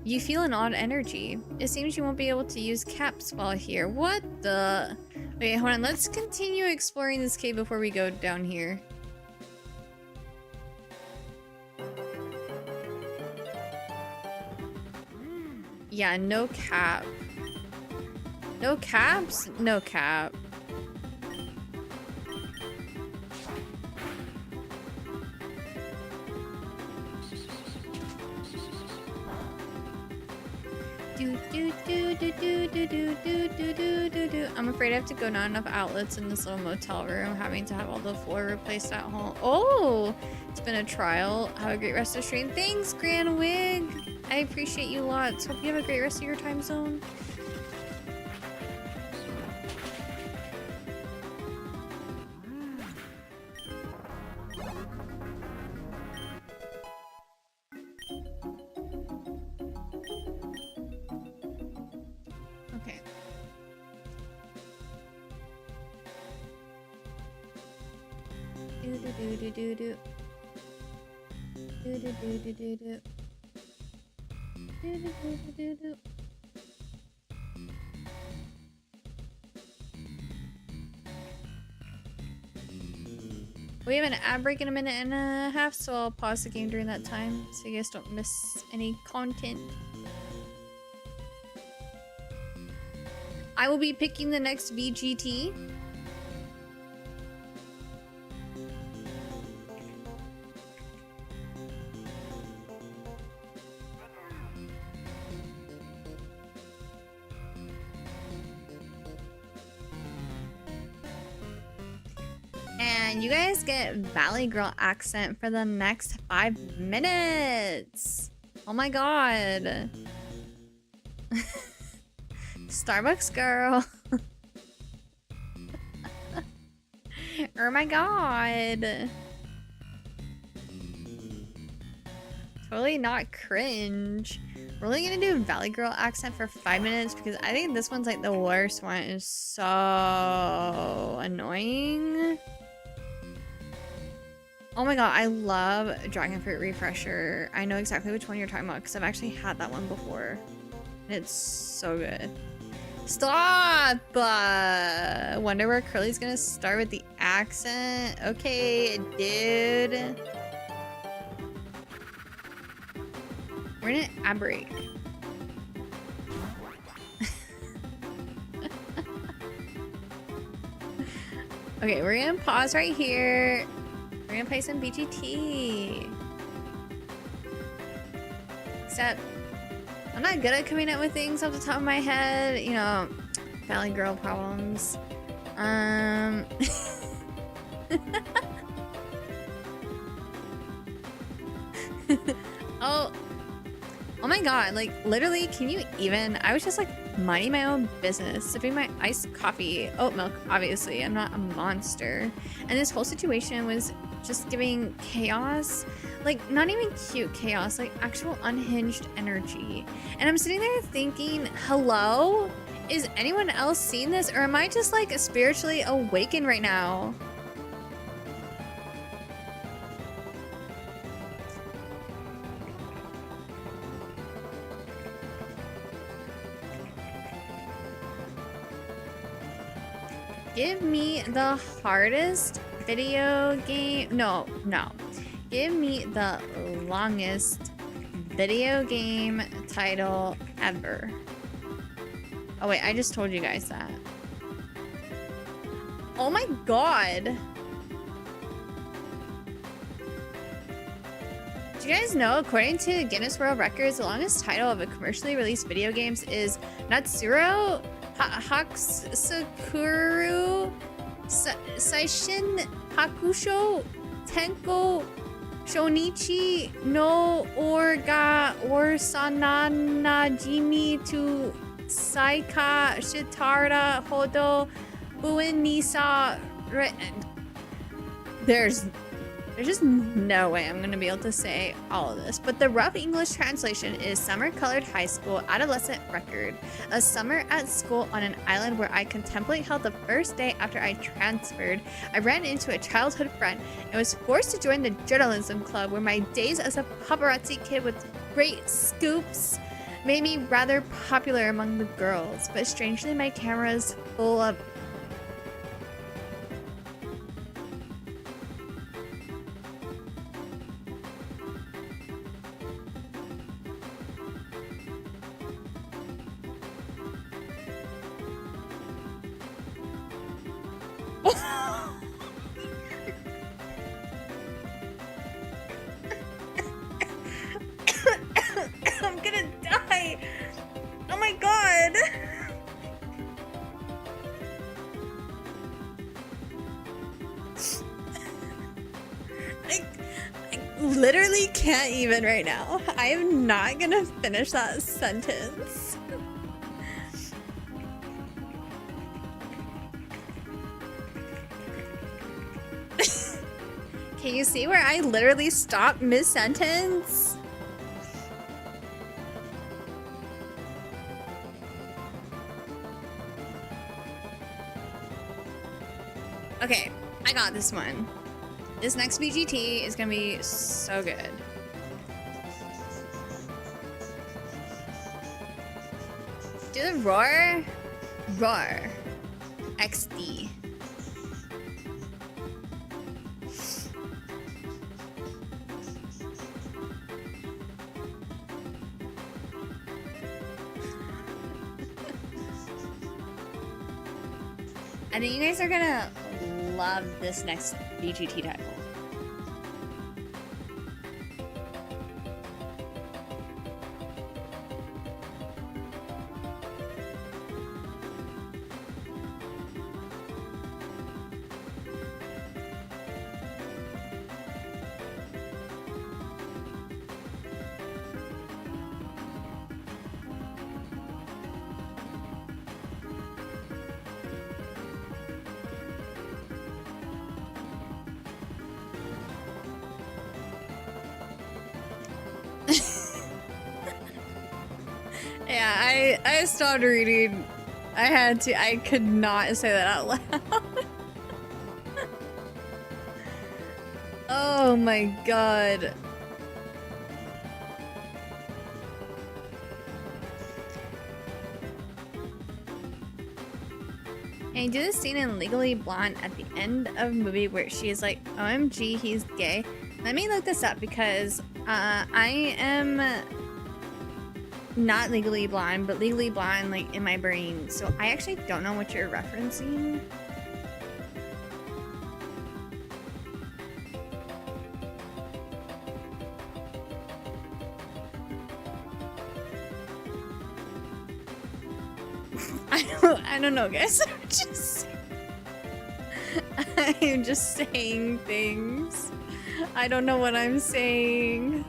You feel an odd energy. It seems you won't be able to use caps while here. What the? Wait, hold on. Let's continue exploring this cave before we go down here. Yeah, no cap. No caps? No cap. I'm afraid I have to go not enough outlets in this little motel room, having to have all the floor replaced at home. Oh, it's been a trial. Have a great rest of the stream. Thanks, Grand Wig. I appreciate you lots. Hope you have a great rest of your time zone. Okay. Do. We have an ad break in a minute and a half, so I'll pause the game during that time so you guys don't miss any content. I will be picking the next VGT. And you guys get Valley Girl accent for the next 5 minutes. Oh my god. Starbucks girl. Oh my god. Totally not cringe. We're only gonna do Valley Girl accent for 5 minutes because I think this one's like the worst one. It's so annoying. Oh my god, I love Dragon Fruit Refresher. I know exactly which one you're talking about because I've actually had that one before. And it's so good. Stop! Wonder where Curly's gonna start with the accent. Okay, dude. We're in an ad break. Okay, we're gonna pause right here. We're gonna play some BGT. Except, I'm not good at coming up with things off the top of my head. You know, Valley Girl problems. Oh my god, like literally, can you even? I was just like minding my own business, sipping my iced coffee, oat milk, obviously. I'm not a monster. And this whole situation was just giving chaos. Like, not even cute chaos, like actual unhinged energy. And I'm sitting there thinking, hello? Is anyone else seeing this? Or am I just like spiritually awakened right now? Give me the hardest video game. No. Give me the longest video game title ever. Oh wait, I just told you guys that. Oh my god. Do you guys know, according to Guinness World Records, the longest title of a commercially released video games is Natsuro Hakusakuru Saishin Hakusho Tenko Shonichi no Orga Orsananajimi to Saika Shitara Hodo Buin Nisa. There's just no way I'm gonna be able to say all of this, but the rough English translation is Summer Colored High School Adolescent Record. A summer at school on an island where I contemplate how the first day after I transferred, I ran into a childhood friend and was forced to join the journalism club where my days as a paparazzi kid with great scoops made me rather popular among the girls, but strangely my camera's full of I'm gonna die. Oh my god. I literally can't even right now. I am not gonna finish that sentence. Can you see where I literally stopped mid-sentence? Okay, I got this one. This next BGT is gonna be so good. Do the roar. Roar. XD. I think you guys are gonna love this next BGT title. Yeah, I stopped reading. I had to. I could not say that out loud. Oh my god. And I do this scene in Legally Blonde at the end of the movie where she is like, OMG, he's gay. Let me look this up because I am not Legally Blonde, but Legally Blonde like in my brain. So I actually don't know what you're referencing. I don't know, guys. I'm just saying things. I don't know what I'm saying.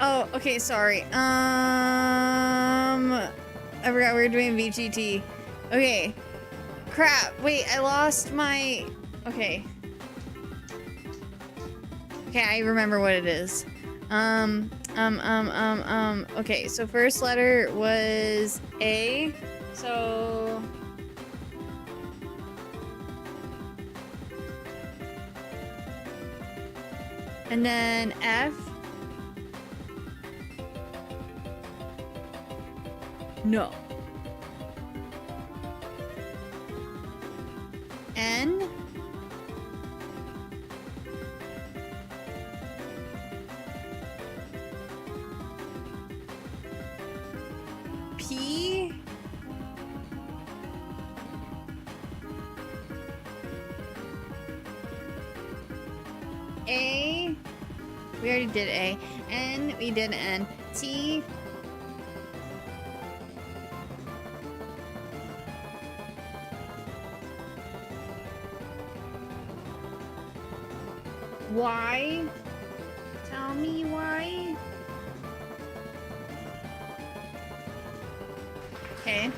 Oh, okay, sorry. I forgot we were doing VGT. Okay. Crap. Wait, I lost my... Okay. Okay, I remember what it is. Okay, so first letter was A. So... And then F. No. A. We already did A. N. We did N. T. Y. Tell me why. Okay.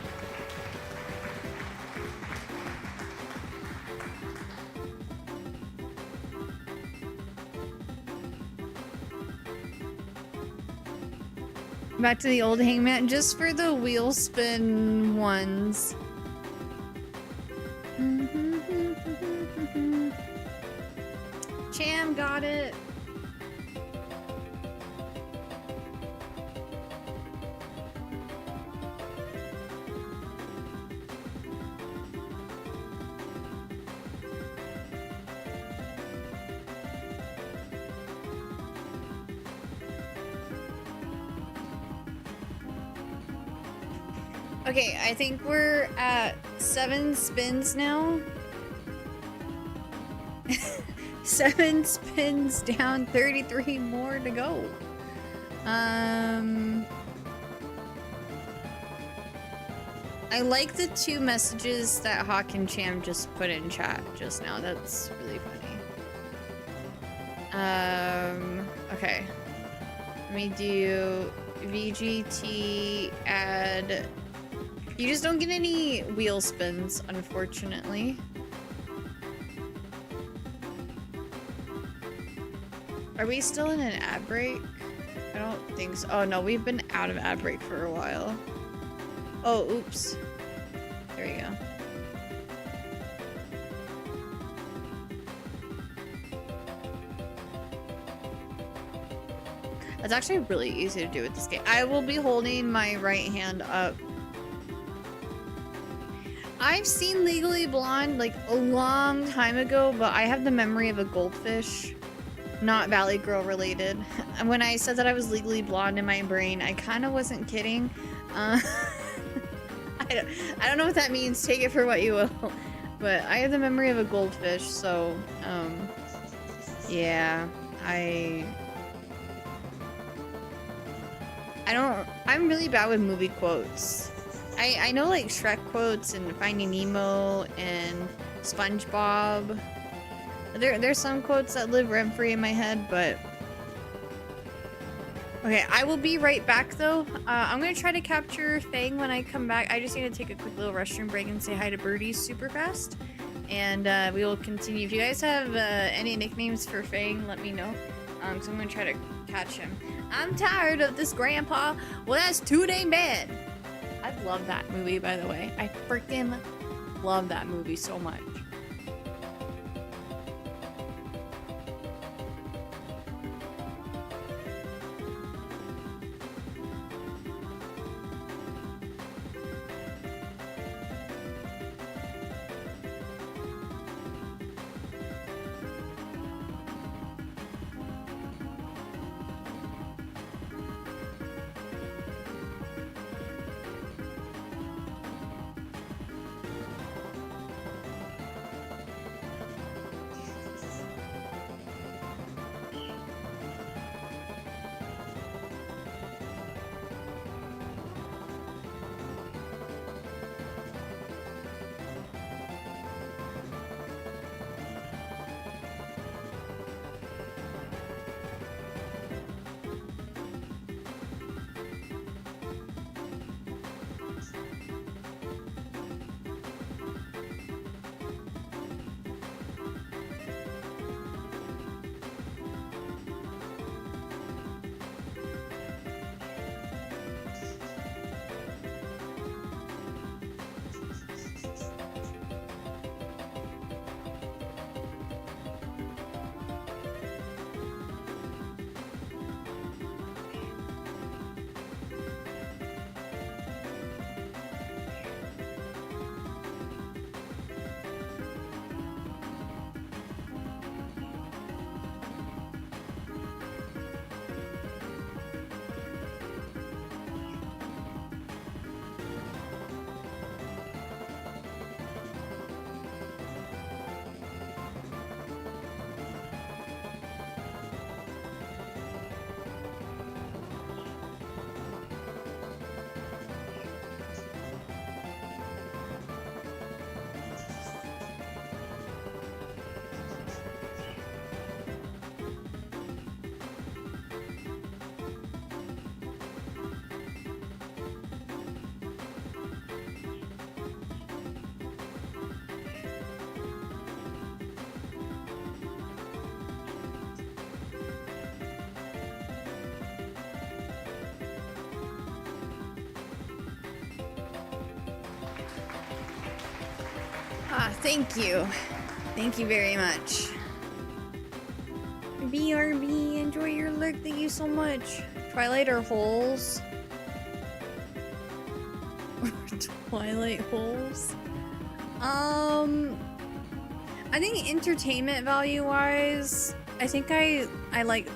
Back to the old hangman, just for the wheel spin ones. Cham got it. Okay, I think we're at 7 spins now. 7 spins down, 33 more to go. I like the 2 messages that Hawk and Cham just put in chat just now. That's really funny. Okay. Let me do VGT add. You just don't get any wheel spins, unfortunately. Are we still in an ad break? I don't think so. Oh no, we've been out of ad break for a while. Oh, oops. There you go. That's actually really easy to do with this game. I will be holding my right hand up. I've seen Legally Blonde like a long time ago, but I have the memory of a goldfish. Not Valley Girl related. When I said that I was legally blonde in my brain, I kind of wasn't kidding. I don't know what that means. Take it for what you will. But I have the memory of a goldfish, so yeah, I'm really bad with movie quotes. I know like Shrek quotes and Finding Nemo and SpongeBob. There's some quotes that live rent-free in my head, but... Okay, I will be right back, though. I'm gonna try to capture Fang when I come back. I just need to take a quick little restroom break and say hi to Birdie super fast. And we will continue. If you guys have any nicknames for Fang, let me know. So I'm gonna try to catch him. I'm tired of this grandpa. Well, that's too dang bad. I love that movie, by the way. I freaking love that movie so much. Ah, thank you. Thank you very much. BRB, enjoy your lurk. Thank you so much. Twilight or holes? Twilight holes? I think entertainment value wise, I think I like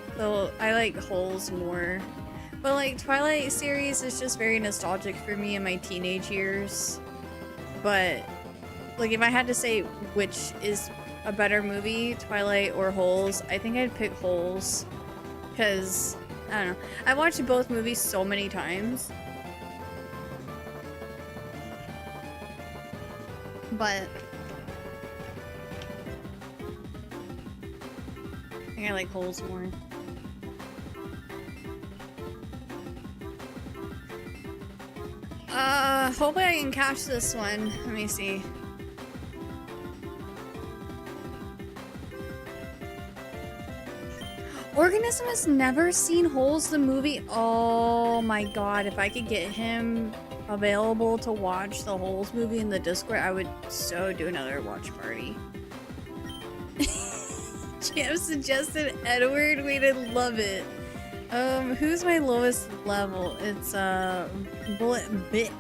holes more. But like Twilight series is just very nostalgic for me in my teenage years. But like if I had to say which is a better movie, Twilight or Holes, I think I'd pick Holes. Cause I don't know. I've watched both movies so many times. But I think I like Holes more. Hopefully I can catch this one. Let me see. Organism has never seen Holes the movie. Oh my god, if I could get him available to watch the Holes movie in the Discord, I would so do another watch party. Jam suggested Edward. Wait, I love it. Who's my lowest level? It's Bullet Bit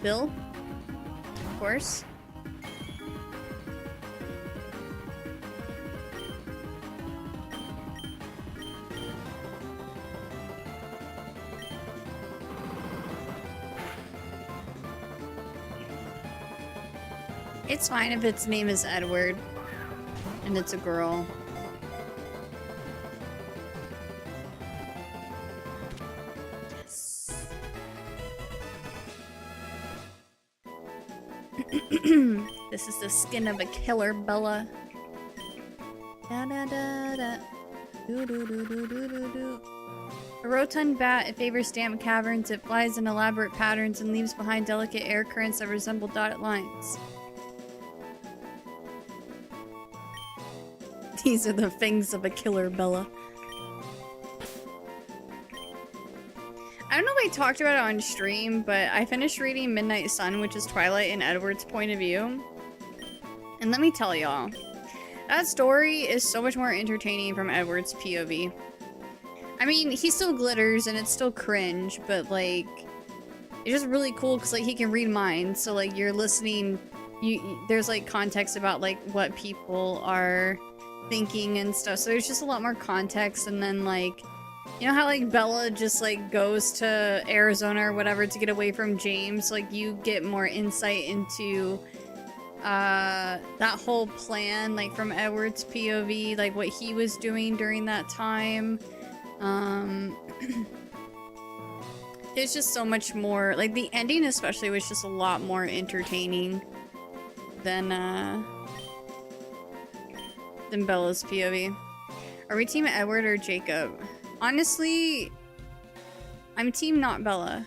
Bill, of course. It's fine if its name is Edward and it's a girl. Yes. This is the skin of a killer, Bella. Da da da da. Do do do do do do do. A rotund bat, it favors damp caverns, it flies in elaborate patterns and leaves behind delicate air currents that resemble dotted lines. These are the fangs of a killer, Bella. I don't know if I talked about it on stream, but I finished reading Midnight Sun, which is Twilight and Edward's point of view. And let me tell y'all, that story is so much more entertaining from Edward's POV. I mean, he still glitters and it's still cringe, but like, it's just really cool because like he can read minds. So like you're listening, there's like context about like what people are thinking and stuff. So there's just a lot more context. And then like, you know how like Bella just like goes to Arizona or whatever to get away from James? Like you get more insight into that whole plan, like from Edward's POV, like what he was doing during that time. It's just so much more, like the ending especially was just a lot more entertaining than Bella's POV. Are we team Edward or Jacob? Honestly, I'm team not Bella.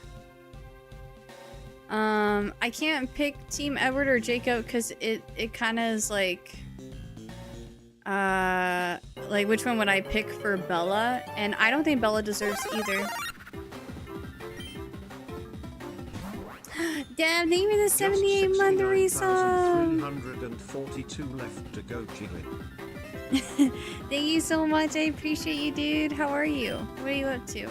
I can't pick team Edward or Jacob because it kind of is like which one would I pick for Bella? And I don't think Bella deserves either. Damn, thank you for the 78-month resub. 342 left to go, Jilly. Thank you so much. I appreciate you, dude. How are you? What are you up to?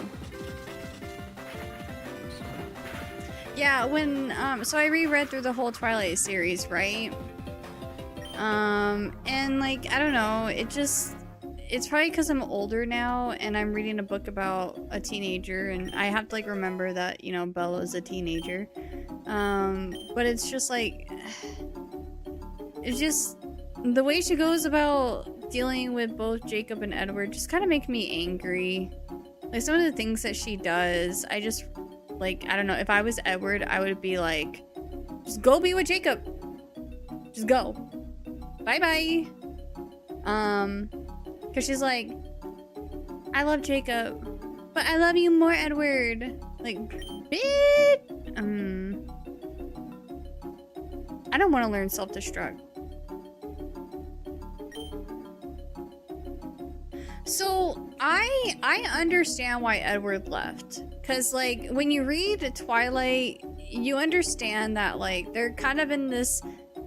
Yeah, when so I reread through the whole Twilight series, right? And like, I don't know, it's probably because I'm older now and I'm reading a book about a teenager and I have to like remember that, you know, Bella's a teenager. But it's just like, it's just the way she goes about dealing with both Jacob and Edward just kind of make me angry. Like some of the things that she does, I just like, I don't know, if I was Edward, I would be like, just go be with Jacob. Just go. Bye-bye. Because she's like, I love Jacob, but I love you more, Edward. Like, bitch. I don't want to learn self-destruct. So, I understand why Edward left. Because, like, when you read Twilight, you understand that, like, they're kind of in this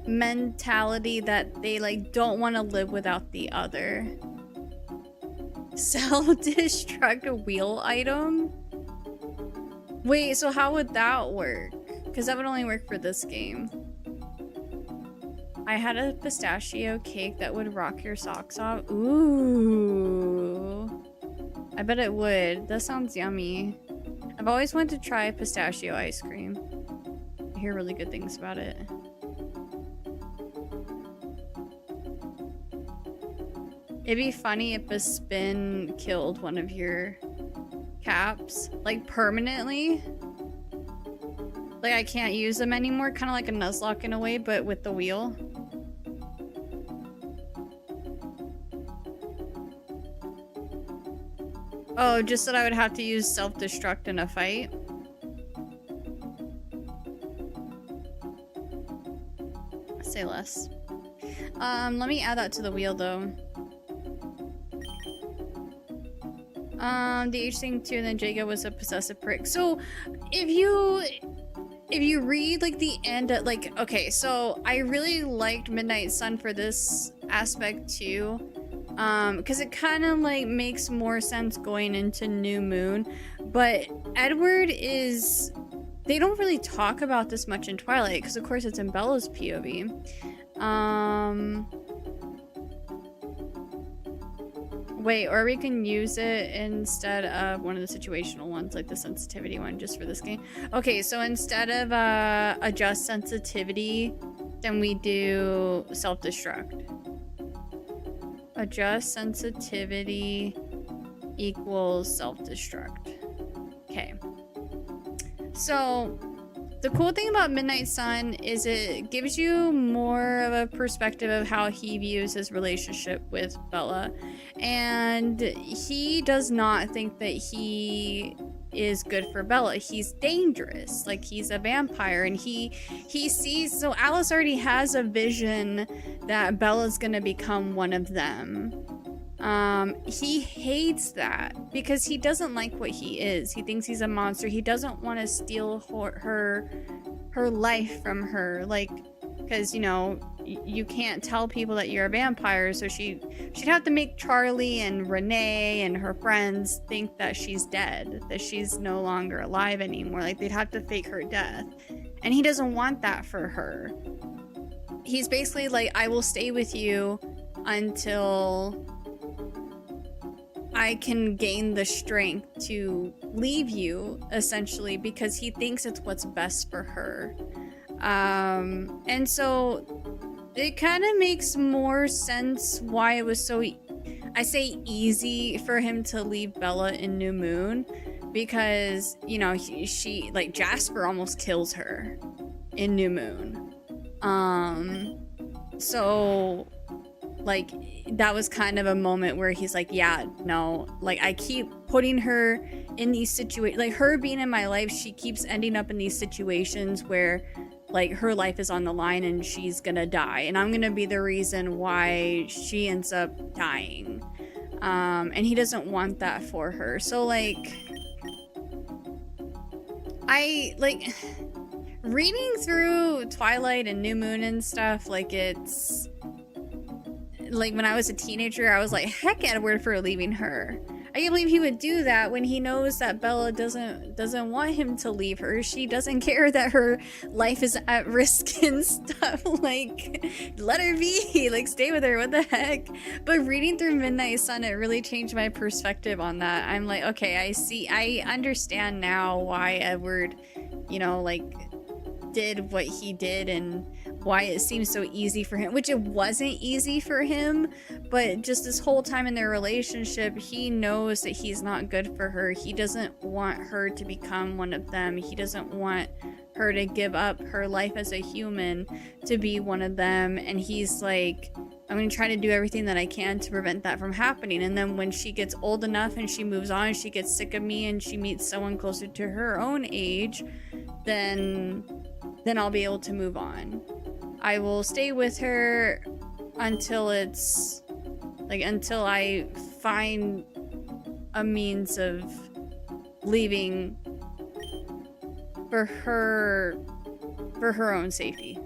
mentality that they like don't want to live without the other. Self-destruct wheel item? Wait, so how would that work? Because that would only work for this game. I had a pistachio cake that would rock your socks off. Ooh. I bet it would. That sounds yummy. I've always wanted to try pistachio ice cream. I hear really good things about it. It'd be funny if a spin killed one of your caps, like permanently. Like I can't use them anymore, kind of like a Nuzlocke in a way, but with the wheel. Oh, just that I would have to use self-destruct in a fight. Say less. Let me add that to the wheel though. The H thing too, and then Jacob was a possessive prick. So if you read like the end of, like, okay, so I really liked Midnight Sun for this aspect too, because it kind of like makes more sense going into New Moon. But Edward is, they don't really talk about this much in Twilight because of course it's in Bella's POV. Wait, or we can use it instead of one of the situational ones, like the sensitivity one, just for this game. Okay, so instead of adjust sensitivity, then we do self-destruct. Adjust sensitivity equals self-destruct. Okay. So the cool thing about Midnight Sun is it gives you more of a perspective of how he views his relationship with Bella. And he does not think that he is good for Bella. He's dangerous. Like, he's a vampire, and he sees, so Alice already has a vision that Bella's gonna become one of them. He hates that because he doesn't like what he is. He thinks he's a monster. He doesn't want to steal her life from her, like, because, you know, you can't tell people that you're a vampire, so she'd have to make Charlie and Renee and her friends think that she's dead, that she's no longer alive anymore. Like, they'd have to fake her death, and he doesn't want that for her. He's basically like, I will stay with you until I can gain the strength to leave you, essentially, because he thinks it's what's best for her. And so it kind of makes more sense why it was so, I say easy for him to leave Bella in New Moon, because, you know, she like, Jasper almost kills her in New Moon. So like, that was kind of a moment where he's like, yeah, no, like, I keep putting her in these situations, like, her being in my life, she keeps ending up in these situations where, like, her life is on the line and she's gonna die, and I'm gonna be the reason why she ends up dying. And he doesn't want that for her. So, like, I, like, reading through Twilight and New Moon and stuff, like, it's like, when I was a teenager, I was like, heck, Edward for leaving her. I can't believe he would do that when he knows that Bella doesn't want him to leave her. She doesn't care that her life is at risk and stuff. Like, let her be. Like, stay with her. What the heck? But reading through Midnight Sun, it really changed my perspective on that. I'm like, okay, I understand now why Edward, you know, like, did what he did, and why it seems so easy for him, which it wasn't easy for him, but just this whole time in their relationship, he knows that he's not good for her. He doesn't want her to become one of them. He doesn't want her to give up her life as a human to be one of them, and he's like, I'm gonna try to do everything that I can to prevent that from happening. And then when she gets old enough and she moves on, she gets sick of me and she meets someone closer to her own age, then I'll be able to move on. I will stay with her until it's like, until I find a means of leaving for her own safety.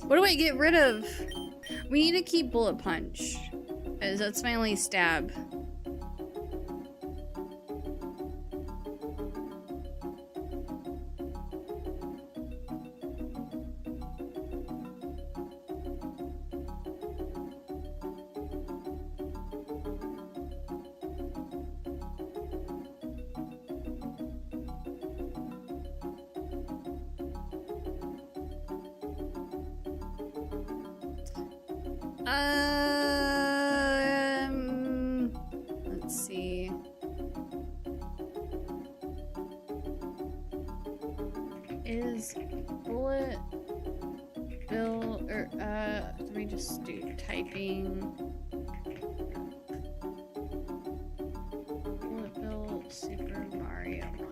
What do I get rid of? We need to keep bullet punch, because that's my only stab. Let's see. Is bullet bill or let me just do typing. Bullet bill Super Mariomon.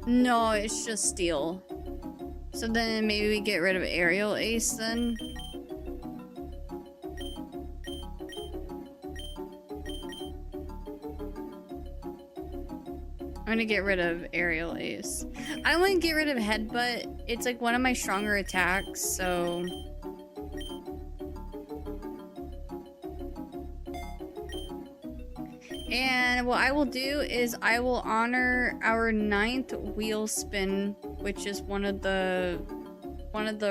No, it's just steel. So then maybe we get rid of aerial ace then. I'm gonna get rid of aerial ace. I want to get rid of headbutt. It's like one of my stronger attacks, so... And what I will do is I will honor our 9th wheel spin, which is one of the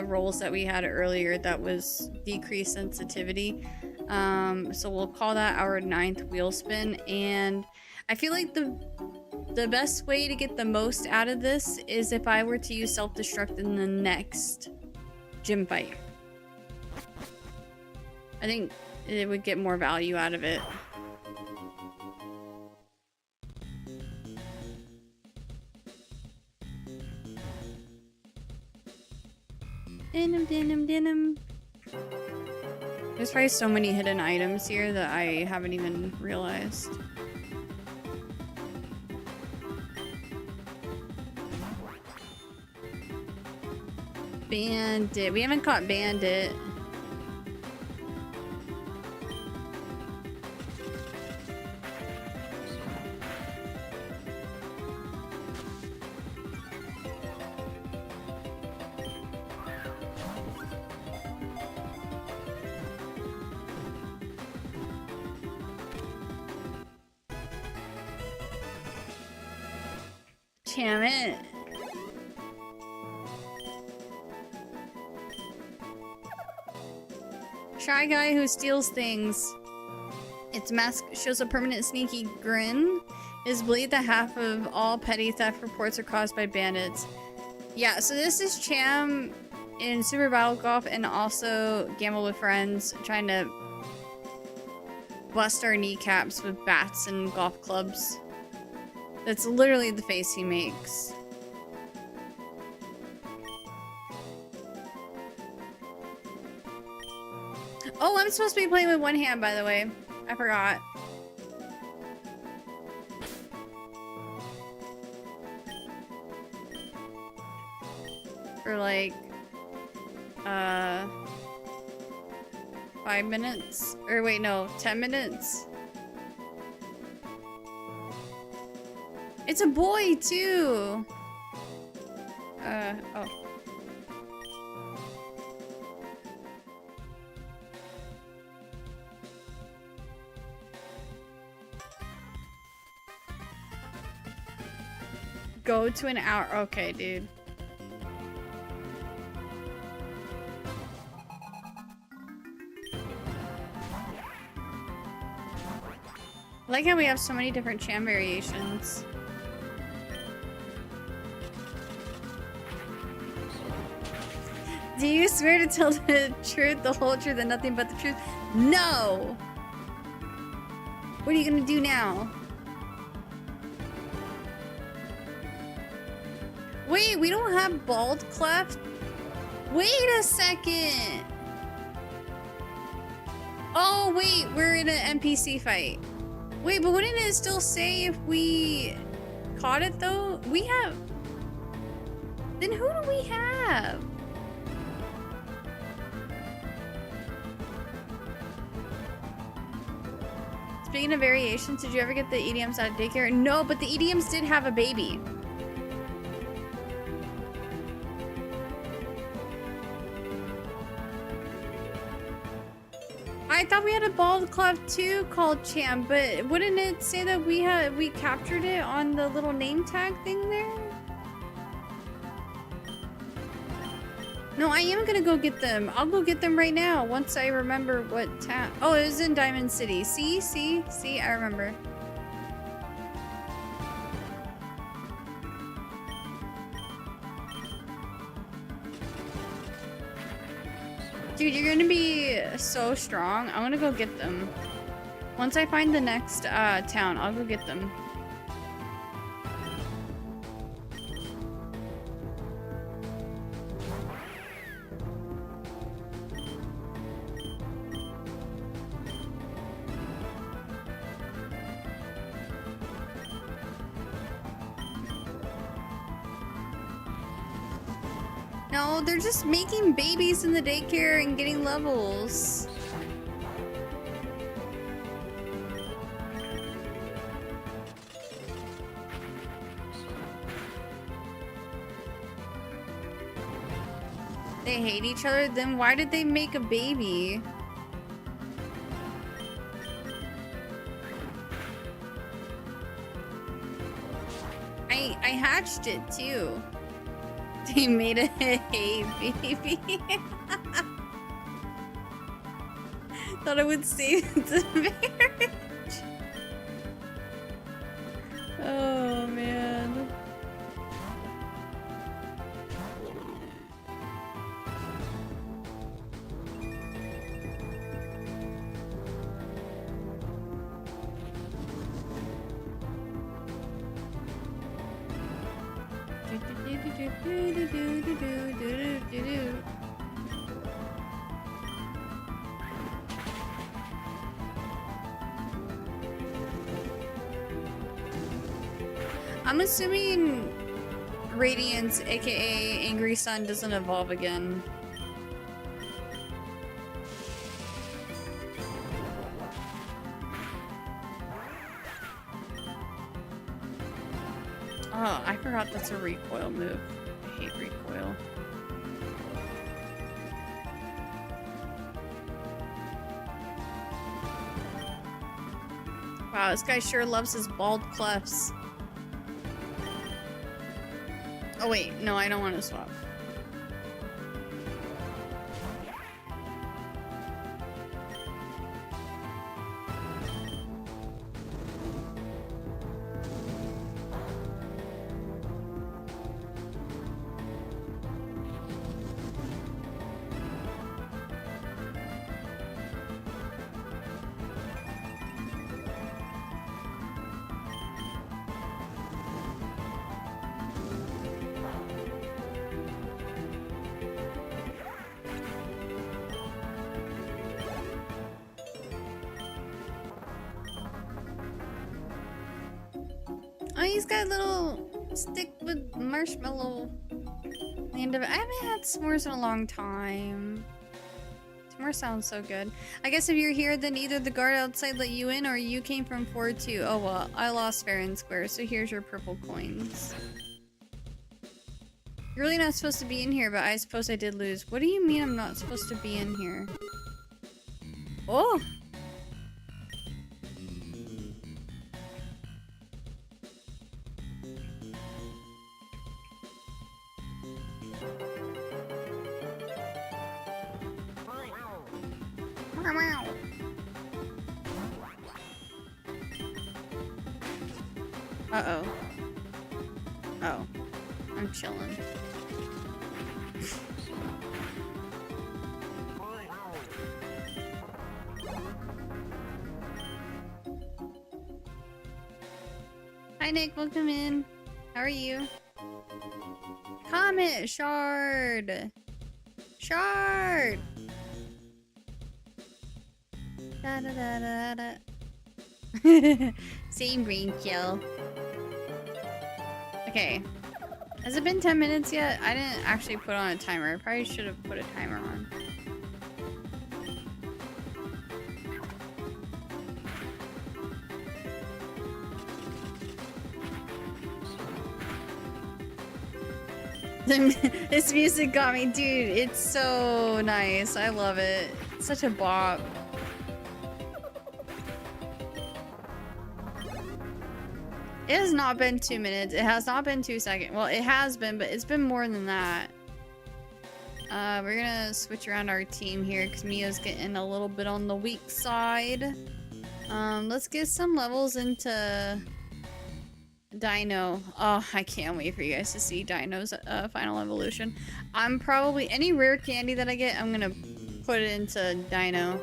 rolls that we had earlier that was decreased sensitivity. So we'll call that our 9th wheel spin, and I feel like the best way to get the most out of this is if I were to use self-destruct in the next gym fight. I think it would get more value out of it. Denim. There's probably so many hidden items here that I haven't even realized. Bandit. We haven't caught Bandit. Damn it. Shy guy who steals things. Its mask shows a permanent sneaky grin. It is believed that half of all petty theft reports are caused by bandits. Yeah, so this is Cham in Super Battle Golf and also Gamble with Friends, trying to bust our kneecaps with bats and golf clubs. That's literally the face he makes. Oh, I'm supposed to be playing with one hand, by the way. I forgot. For like, 5 minutes? Or wait, no, 10 minutes? It's a boy, too! Oh. Go to an hour. Okay, dude. I like how we have so many different Cham variations. Do you swear to tell the truth, the whole truth, and nothing but the truth? No! What are you gonna do now? Wait, we don't have bald cleft? Wait a second! Oh wait, we're in an NPC fight. Wait, but wouldn't it still say if we caught it though? We have... Then who do we have? Speaking of variations, did you ever get the EDMs out of daycare? No, but the EDMs did have a baby. I thought we had a bald clef too called Champ, but wouldn't it say that we captured it on the little name tag thing there? No, I am gonna go get them. I'll go get them right now once I remember what town. Oh, it was in Diamond City. See, I remember. Dude, you're gonna be so strong. I'm gonna go get them. Once I find the next town, I'll go get them. No, they're just making babies in the daycare and getting levels. They hate each other? Then why did they make a baby? I hatched it too. They made a hay baby. Thought I would save the marriage. Oh man. I'm assuming Radiance, aka Angry Sun, doesn't evolve again. Oh, I forgot that's a recoil move. I hate recoil. Wow, this guy sure loves his bald clefts. Oh wait, no, I don't want to swap. Oh, he's got a little stick with marshmallow on the end of it. I haven't had s'mores in a long time. S'mores sounds so good. I guess if you're here, then either the guard outside let you in or you came from 4-2. Oh well, I lost fair and square, so here's your purple coins. You're really not supposed to be in here, but I suppose I did lose. What do you mean I'm not supposed to be in here? Oh! Uh-oh. Oh. I'm chilling. Hi Nick, welcome in. How are you? Comet shard. Shard. Da da da da da. Same brain kill. Okay. Has it been 10 minutes yet? I didn't actually put on a timer. I probably should have put a timer on. This music got me, dude. It's so nice. I love it. It's such a bop. It has not been 2 minutes. It has not been 2 seconds. Well, it has been, but it's been more than that. We're gonna switch around our team here because Mia's getting a little bit on the weak side. Let's get some levels into Dino. Oh, I can't wait for you guys to see Dino's final evolution. I'm probably any rare candy that I get, I'm gonna put it into Dino.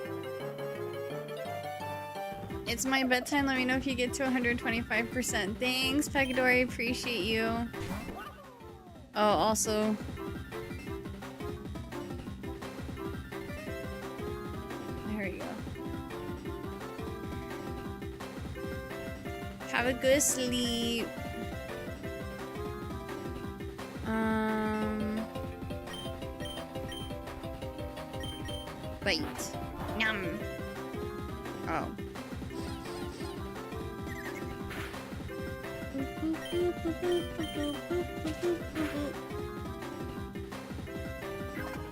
It's my bedtime. Let me know if you get to 125%. Thanks, Pegadori. Appreciate you. Oh, also. There we go. Have a good sleep. Bite. Yum. Oh.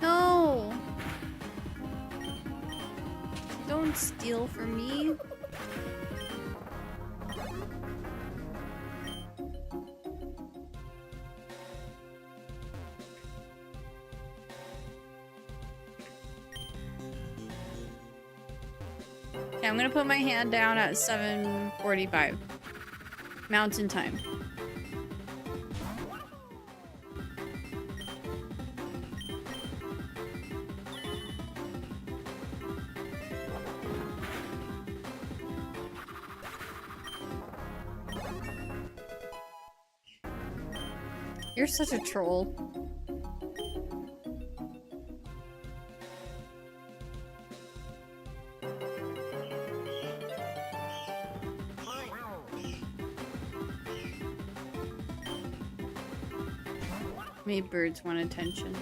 No! Don't steal from me. Okay, I'm gonna put my hand down at 7:45. Mountain time. You're such a troll. Maybe birds want attention.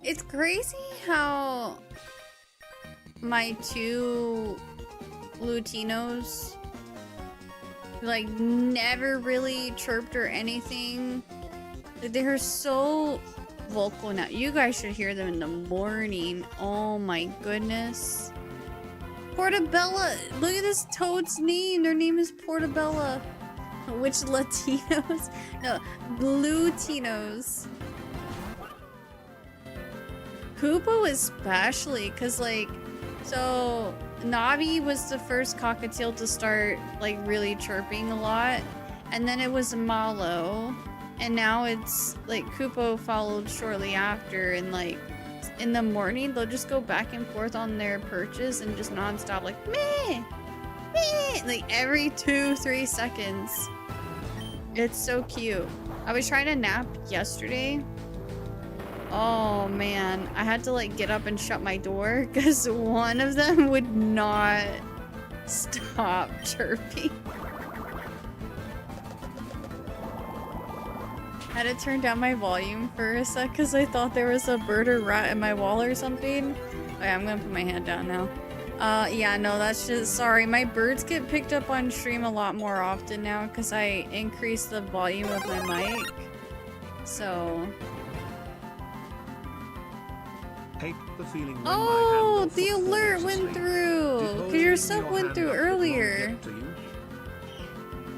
It's crazy how my two Lutinos like never really chirped or anything. They're so vocal now. You guys should hear them in the morning. Oh my goodness. Portabella. Look at this toad's name. Their name is Portabella. Which Latinos? No, Lutinos. Koopo especially, because like, so Navi was the first cockatiel to start like really chirping a lot, and then it was Malo, and now it's like Koopo followed shortly after, and like in the morning they'll just go back and forth on their perches and just non-stop like meh, meh, like every 2-3 seconds. It's so cute. I was trying to nap yesterday. Oh man, I had to like get up and shut my door because one of them would not stop chirping. I had to turn down my volume for a sec because I thought there was a bird or rat in my wall or something. Okay, I'm gonna put my hand down now. Yeah, no, that's just, sorry. My birds get picked up on stream a lot more often now because I increased the volume of my mic. So... Hate the feeling when oh, my the alert went through! Because your sub went through earlier.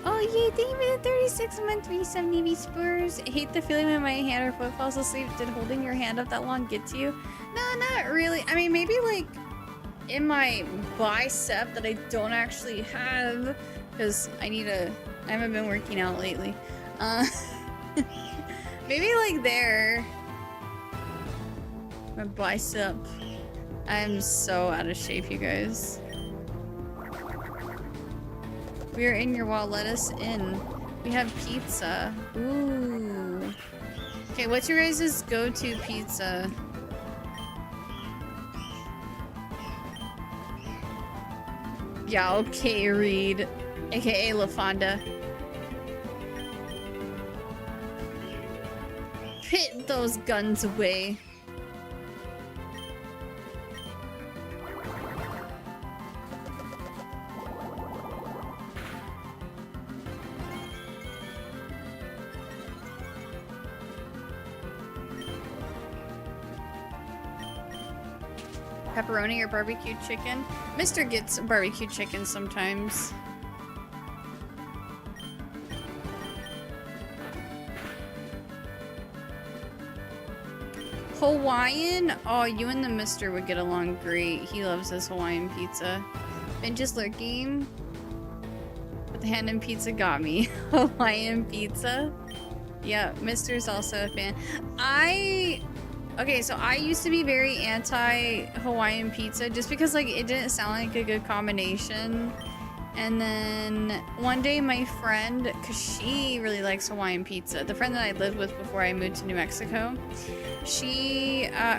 Oh yeah, David, 36 month 370 V spurs. Hate the feeling when my hand or foot falls asleep. Did holding your hand up that long get to you? No, not really. I mean, maybe like in my bicep that I don't actually have. Because I haven't been working out lately. Maybe like there. My bicep. I'm so out of shape, you guys. We are in your wall. Let us in. We have pizza. Ooh. Okay, what's your guys' go-to pizza? Yeah, okay, Reed. AKA LaFonda. Put those guns away. Pepperoni or barbecue chicken? Mr. gets barbecue chicken sometimes. Hawaiian? Oh, you and the Mister would get along great. He loves his Hawaiian pizza. Been just lurking. But the hand and pizza got me. Hawaiian pizza? Yeah, Mister's also a fan. Okay, so I used to be very anti-Hawaiian pizza just because, like, it didn't sound like a good combination. And then one day my friend, because she really likes Hawaiian pizza, the friend that I lived with before I moved to New Mexico,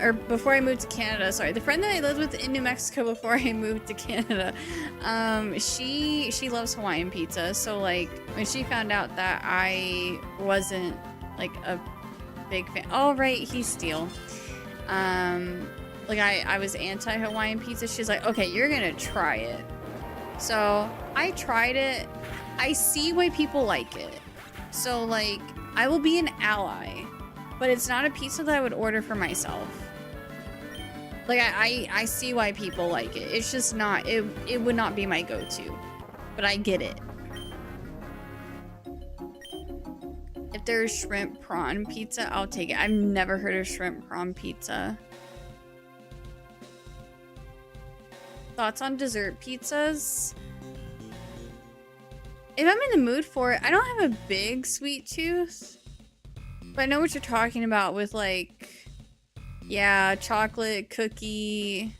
or before I moved to Canada, sorry, the friend that I lived with in New Mexico before I moved to Canada, she loves Hawaiian pizza. So, like, when she found out that I wasn't, like, a big fan. Oh, right, he's Steel. Like, I was anti-Hawaiian pizza. She's like, okay, you're gonna try it. So I tried it. I see why people like it. So, like, I will be an ally, but it's not a pizza that I would order for myself. Like, I see why people like it. It's just not, it would not be my go-to, but I get it. If there's shrimp prawn pizza, I'll take it. I've never heard of shrimp prawn pizza. Thoughts on dessert pizzas? If I'm in the mood for it, I don't have a big sweet tooth, but I know what you're talking about with, like, yeah, chocolate cookie.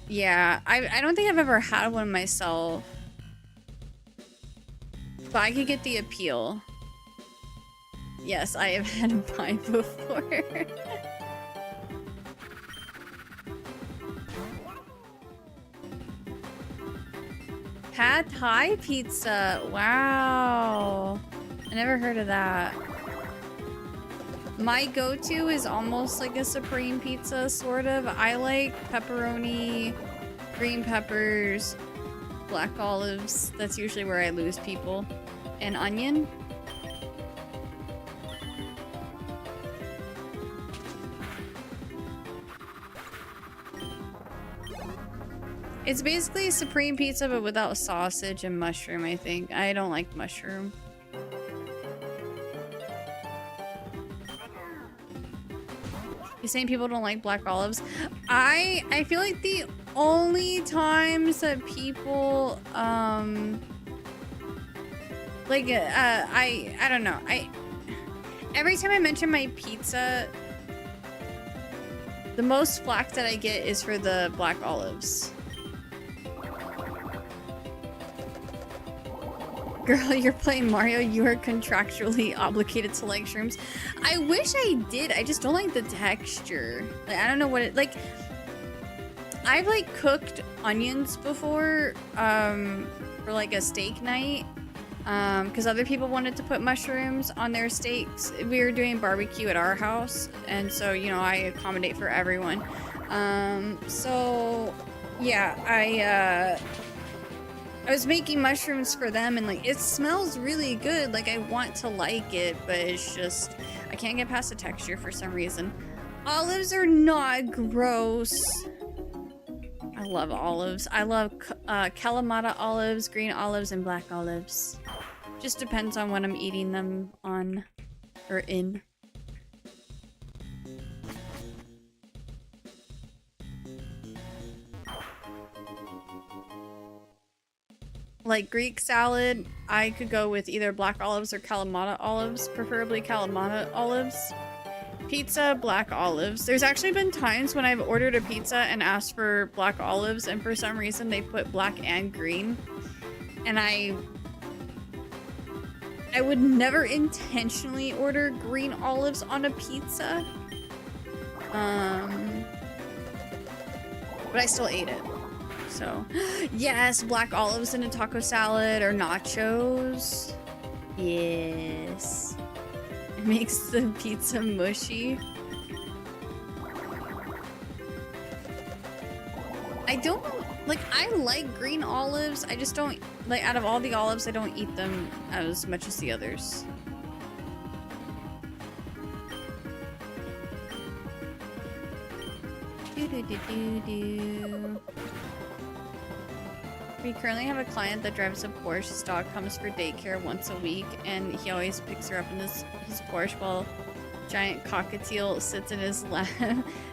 Yeah, I don't think I've ever had one myself, but I could get the appeal. Yes, I have had pie before. Pad Thai pizza. Wow. I never heard of that. My go-to is almost like a supreme pizza, sort of. I like pepperoni, green peppers, black olives. That's usually where I lose people. And onion. It's basically supreme pizza, but without sausage and mushroom, I think. I don't like mushroom. You saying people don't like black olives? I feel like the only times that people, like, I don't know. Every time I mention my pizza, the most flack that I get is for the black olives. Girl, you're playing Mario, you are contractually obligated to like shrooms. I wish I did, I just don't like the texture. Like, I don't know what it, like, I've, like, cooked onions before, for, like, a steak night, because other people wanted to put mushrooms on their steaks. We were doing barbecue at our house, and so, you know, I accommodate for everyone. So, yeah, I was making mushrooms for them, and, like, it smells really good. Like, I want to like it, but it's just, I can't get past the texture for some reason. Olives are not gross. I love olives. I love Kalamata olives, green olives, and black olives. Just depends on what I'm eating them on or in. Like Greek salad, I could go with either black olives or Kalamata olives, preferably Kalamata olives. Pizza, black olives. There's actually been times when I've ordered a pizza and asked for black olives, and for some reason they put black and green. And I would never intentionally order green olives on a pizza. But I still ate it. So, yes, black olives in a taco salad or nachos. Yes. It makes the pizza mushy. I don't like, I like green olives. I just don't like, out of all the olives, I don't eat them as much as the others. We currently have a client that drives a Porsche. His dog comes for daycare once a week, and he always picks her up in his Porsche while giant cockatiel sits in his lap.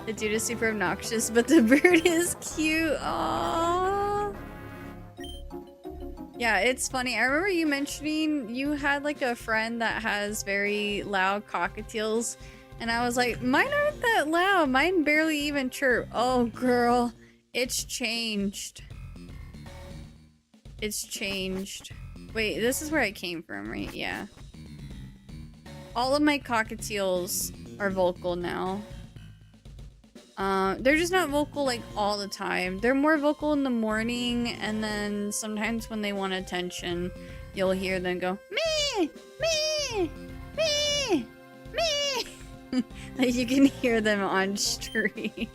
The dude is super obnoxious, but the bird is cute. Aww. Yeah, it's funny. I remember you mentioning you had like a friend that has very loud cockatiels, and I was like, mine aren't that loud. Mine barely even chirp. Oh, girl, it's changed. It's changed. Wait, this is where I came from, right? Yeah. All of my cockatiels are vocal now. They're just not vocal like all the time. They're more vocal in the morning, and then sometimes when they want attention, you'll hear them go, meh, meh, meh, meh. Like you can hear them on stream.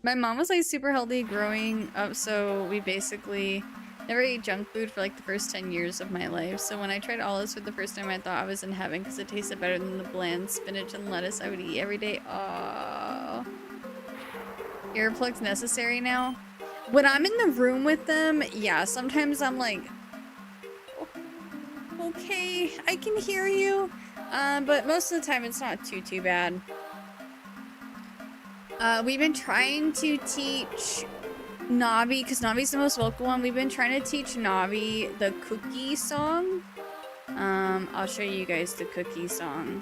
My mom was like super healthy growing up, so we basically never ate junk food for like the first 10 years of my life. So when I tried olives for the first time, I thought I was in heaven because it tasted better than the bland spinach and lettuce I would eat every day. Oh, earplugs necessary now? When I'm in the room with them, yeah, sometimes I'm like, okay, I can hear you. But most of the time it's not too bad. We've been trying to teach Navi, because Navi's the most vocal one. We've been trying to teach Navi the cookie song. I'll show you guys the cookie song.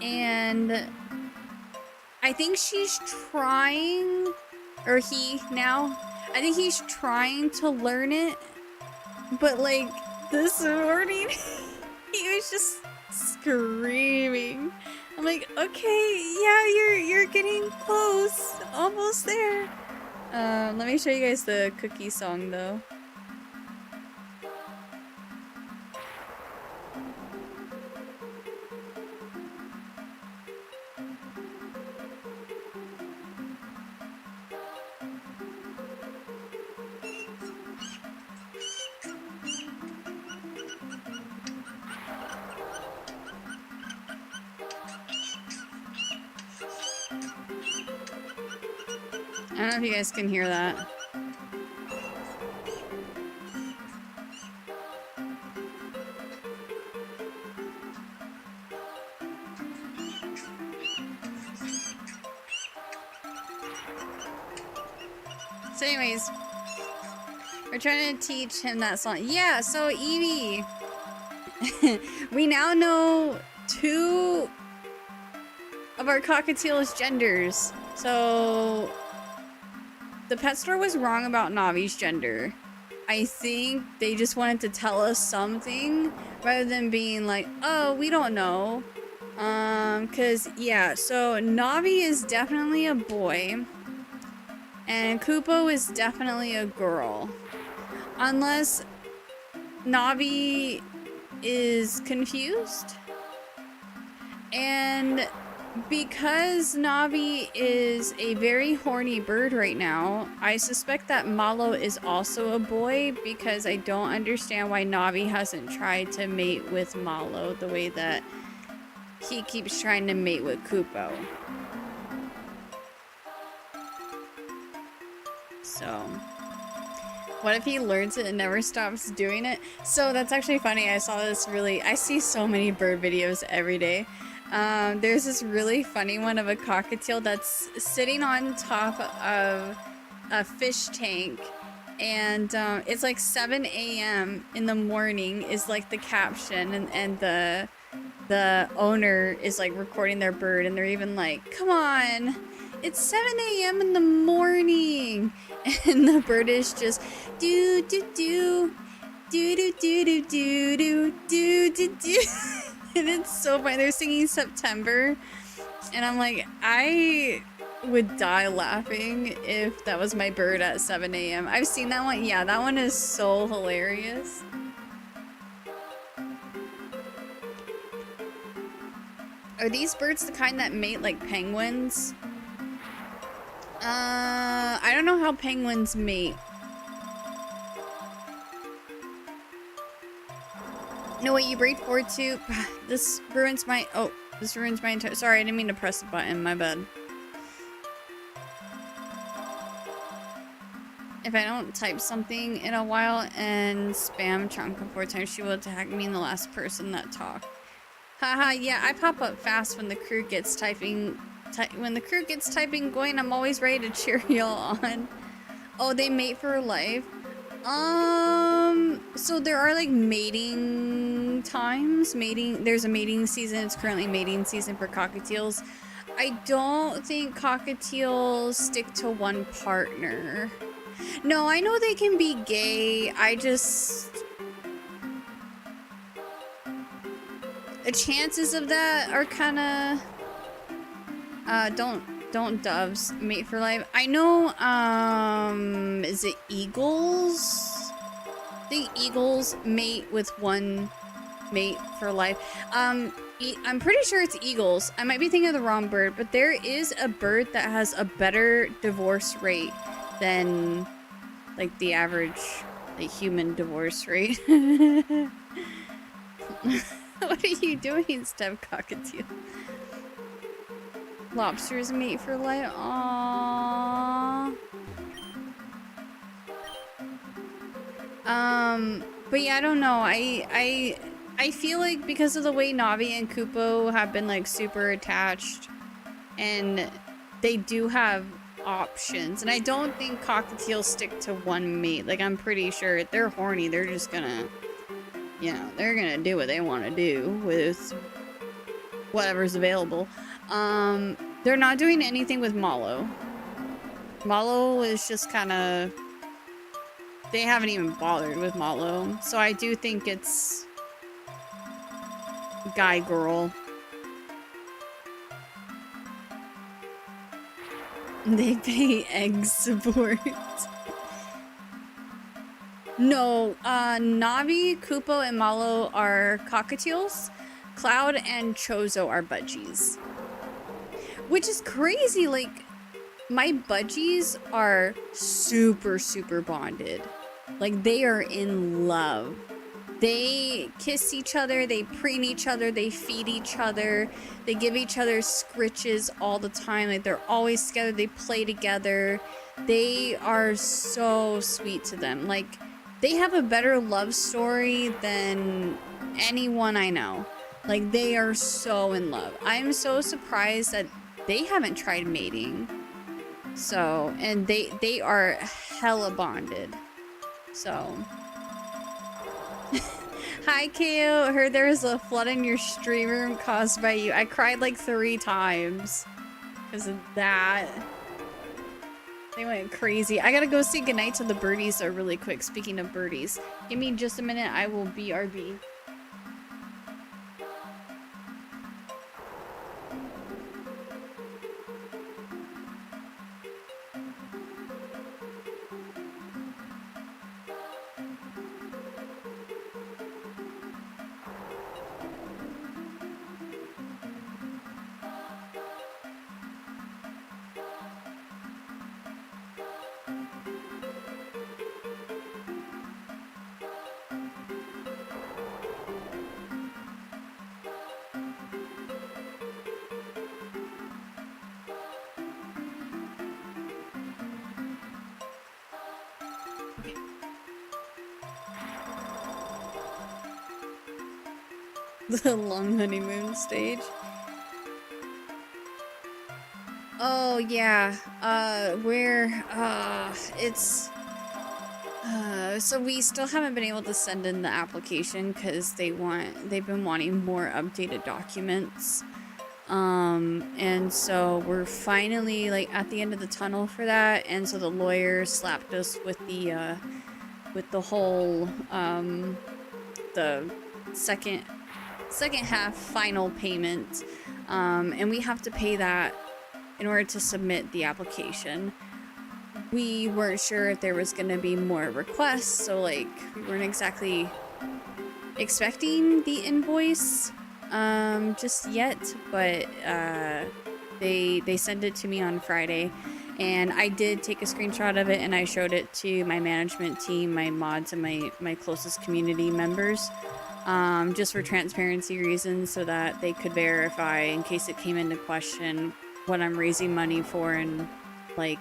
And I think she's trying, or he now, I think he's trying to learn it. But like this morning, he was just screaming. I'm like, okay, yeah, you're getting close, almost there. Let me show you guys the cookie song though. I don't know if you guys can hear that. So anyways, we're trying to teach him that song. Yeah, so Evie, we now know 2 of our cockatiel's genders. So the pet store was wrong about Navi's gender. I think they just wanted to tell us something rather than being like, oh, we don't know. Cause yeah, so Navi is definitely a boy and Kupo is definitely a girl. Unless Navi is confused. And because Navi is a very horny bird right now, I suspect that Malo is also a boy because I don't understand why Navi hasn't tried to mate with Malo the way that he keeps trying to mate with Kupo. So, what if he learns it and never stops doing it? So that's actually funny. I see so many bird videos every day. There's this really funny one of a cockatiel that's sitting on top of a fish tank, and it's like 7 a.m. in the morning is like the caption, and the owner is like recording their bird, and they're even like, come on, it's 7 a.m. in the morning. And the bird is just do do do do do do do do do do do do. And it's so funny. They're singing September, and I'm like, I would die laughing if that was my bird at 7 a.m. I've seen that one. Yeah, that one is so hilarious. Are these birds the kind that mate like penguins? I don't know how penguins mate. No, wait, you breed forward too? This ruins my entire, sorry, I didn't mean to press the button, my bad. If I don't type something in a while and spam Chanka 4 times, she will attack me and the last person that talked. Haha, yeah, I pop up fast when the crew gets typing. When the crew gets typing going, I'm always ready to cheer y'all on. Oh, they mate for life. So there are like mating times. There's a mating season. It's currently mating season for cockatiels. I don't think cockatiels stick to one partner. No, I know they can be gay. The chances of that are kind of don't doves mate for life. I know is it eagles? I think eagles mate with one mate for life. I'm pretty sure it's eagles. I might be thinking of the wrong bird, but there is a bird that has a better divorce rate than like the average like human divorce rate. What are you doing, Steph Cockatiel? Lobsters mate for life. Aww. But yeah, I don't know. I feel like because of the way Navi and Kupo have been like super attached, and they do have options, and I don't think cockatiels stick to one mate. Like, I'm pretty sure if they're horny, they're just gonna, you know, they're gonna do what they want to do with whatever's available. They're not doing anything with Malo. Malo is just kind of, they haven't even bothered with Malo. So I do think it's guy girl. They pay egg support. No, Navi, Kupo, and Malo are cockatiels. Cloud and Chozo are budgies. Which is crazy, like, my budgies are super, super bonded. Like, they are in love. They kiss each other, they preen each other, they feed each other, they give each other scritches all the time. Like, they're always together, they play together. They are so sweet to them. Like, they have a better love story than anyone I know. Like, they are so in love. I'm so surprised that they haven't tried mating. So, and they are hella bonded. So. Hi, Kale. Heard there was a flood in your stream room caused by you. I cried like 3 times because of that. They went crazy. I gotta go say goodnight to the birdies though really quick. Speaking of birdies. Give me just a minute. I will BRB. The long honeymoon stage. Oh yeah, it's So we still haven't been able to send in the application because they've been wanting more updated documents. And so we're finally like at the end of the tunnel for that, and so the lawyer slapped us with the whole the second half final payment, and we have to pay that in order to submit the application. We weren't sure if there was going to be more requests, so like we weren't exactly expecting the invoice just yet, but they sent it to me on Friday, and I did take a screenshot of it and I showed it to my management team, my mods, and my closest community members, just for transparency reasons, so that they could verify in case it came into question what I'm raising money for and like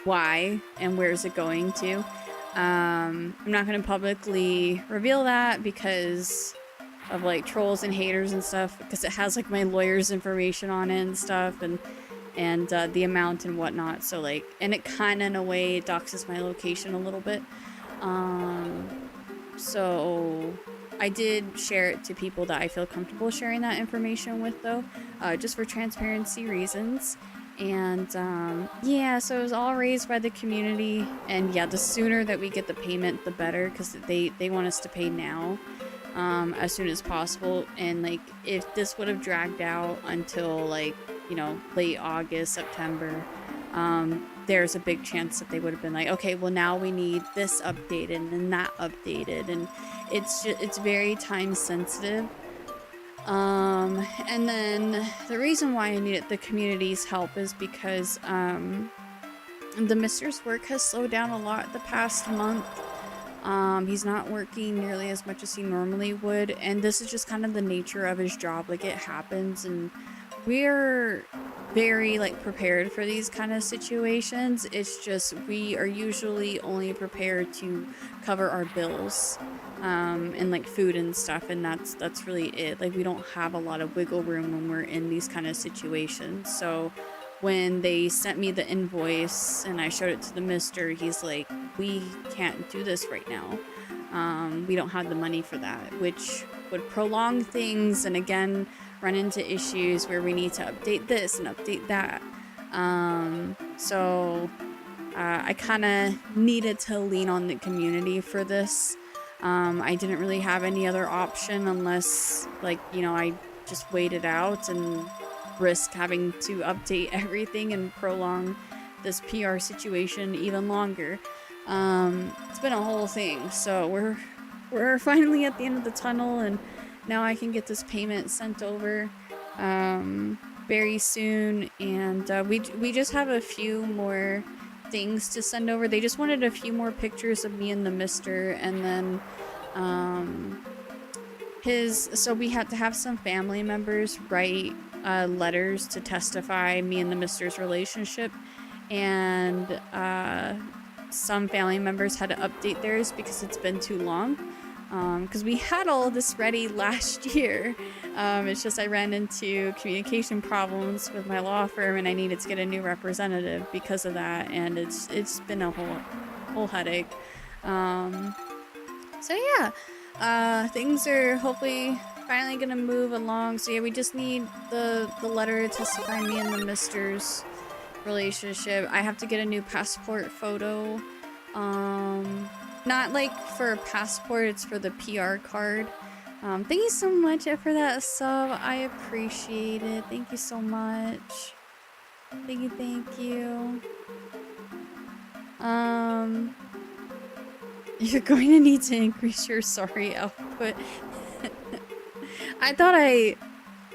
why and where is it going to. I'm not going to publicly reveal that because of like trolls and haters and stuff, because it has like my lawyer's information on it and stuff, and the amount and whatnot. So like, and it kind of in a way doxes my location a little bit. So I did share it to people that I feel comfortable sharing that information with, though, just for transparency reasons. And yeah, so it was all raised by the community, and yeah, the sooner that we get the payment the better, because they want us to pay now, as soon as possible. And like, if this would have dragged out until like, you know, late August, September, there's a big chance that they would have been like, okay, well now we need this updated and that updated, and it's very time sensitive. And then the reason why I needed the community's help is because the mister's work has slowed down a lot the past month. He's not working nearly as much as he normally would, and this is just kind of the nature of his job. Like, it happens, and we're very like prepared for these kind of situations. It's just we are usually only prepared to cover our bills, and like food and stuff, and that's really it. Like, we don't have a lot of wiggle room when we're in these kind of situations. So when they sent me the invoice and I showed it to the mister, he's like, we can't do this right now. We don't have the money for that, which would prolong things, and again run into issues where we need to update this and update that. So I kind of needed to lean on the community for this. I didn't really have any other option unless, like, you know, I just wait it out and risk having to update everything and prolong this PR situation even longer. It's been a whole thing, so we're finally at the end of the tunnel, and now I can get this payment sent over very soon. And we just have a few more things to send over. They just wanted a few more pictures of me and the mister, and then so we had to have some family members write letters to testify me and the mister's relationship, and some family members had to update theirs because it's been too long, because we had all of this ready last year. It's just I ran into communication problems with my law firm, and I needed to get a new representative because of that, and it's been a whole headache. So yeah, things are hopefully finally gonna move along. So yeah, we just need the letter to testify me and the mister's relationship. I have to get a new passport photo. Not like for a passport, it's for the PR card. Thank you so much for that sub. I appreciate it. Thank you so much. Thank you. You're going to need to increase your sorry output. I thought I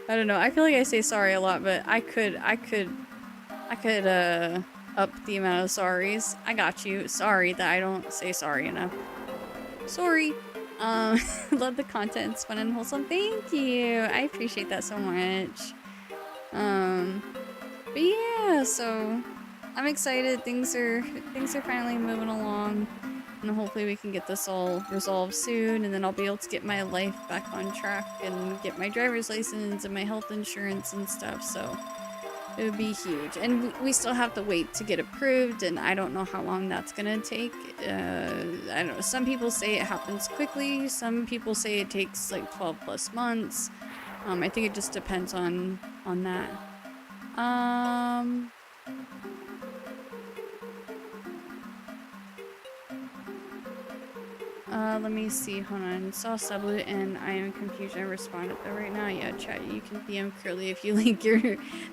don't know. I feel like I say sorry a lot, but I could up the amount of sorries. I got you. Sorry that I don't say sorry enough. Sorry. Love the content. It's fun and wholesome. Thank you. I appreciate that so much. But yeah, so I'm excited. Things are finally moving along, and hopefully we can get this all resolved soon, and then I'll be able to get my life back on track and get my driver's license and my health insurance and stuff. So It would be huge. And we still have to wait to get approved, and I don't know how long that's gonna take. I don't know. Some people say it happens quickly. Some people say it takes like 12 plus months. I think it just depends on that. Let me see. Hold on. Saw subloot and I am confused. I responded though right now. Yeah, chat. You can DM Curly if you link your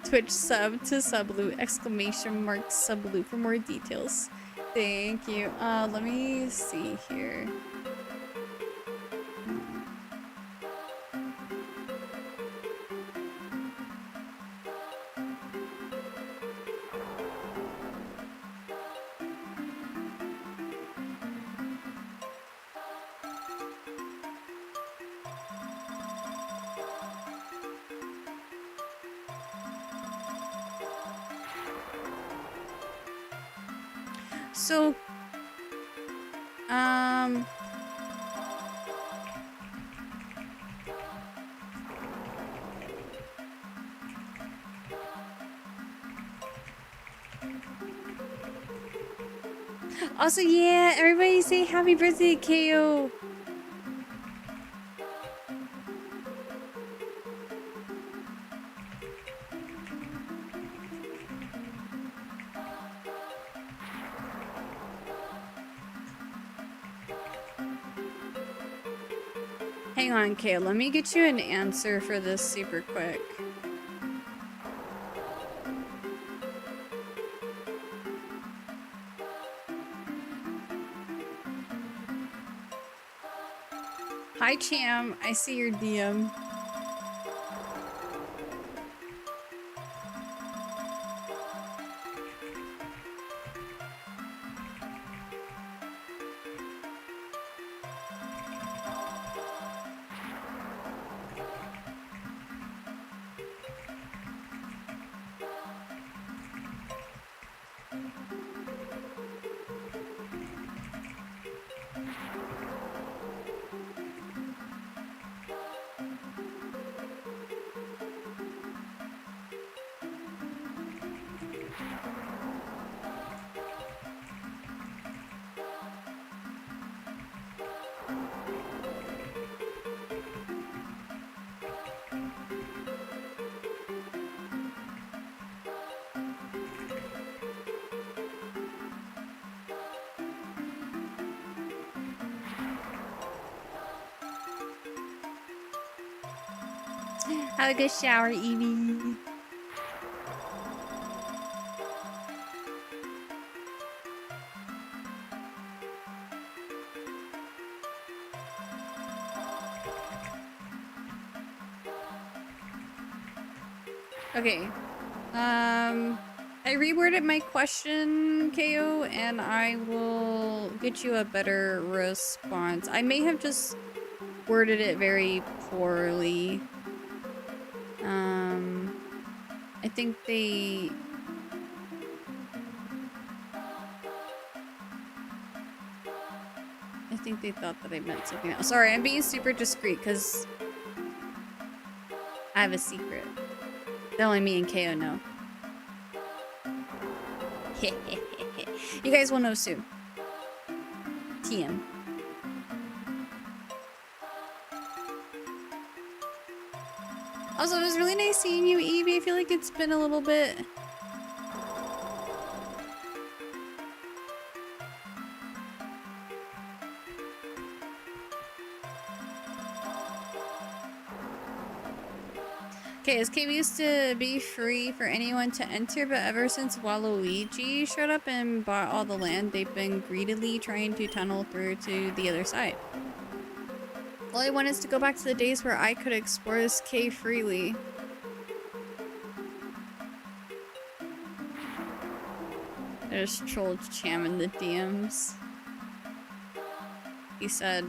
Twitch sub to subloot !! Subloot for more details. Thank you. Let me see here. So, also, yeah, everybody say happy birthday, KO. Hang on, KO. Let me get you an answer for this super quick. Hi, Cham. I see your DM. Have a good shower, Evie. Okay. I reworded my question, KO, and I will get you a better response. I may have just worded it very poorly. I think they... thought that I meant something else. Sorry, I'm being super discreet because I have a secret that only me and KO know. You guys will know soon. TM. Also, it was really nice seeing you, Evie. I feel like it's been a little bit. Okay, as KB used to be free for anyone to enter, but ever since Waluigi showed up and bought all the land, they've been greedily trying to tunnel through to the other side. All I want is to go back to the days where I could explore this cave freely. I just trolled Cham in the DMs. He said,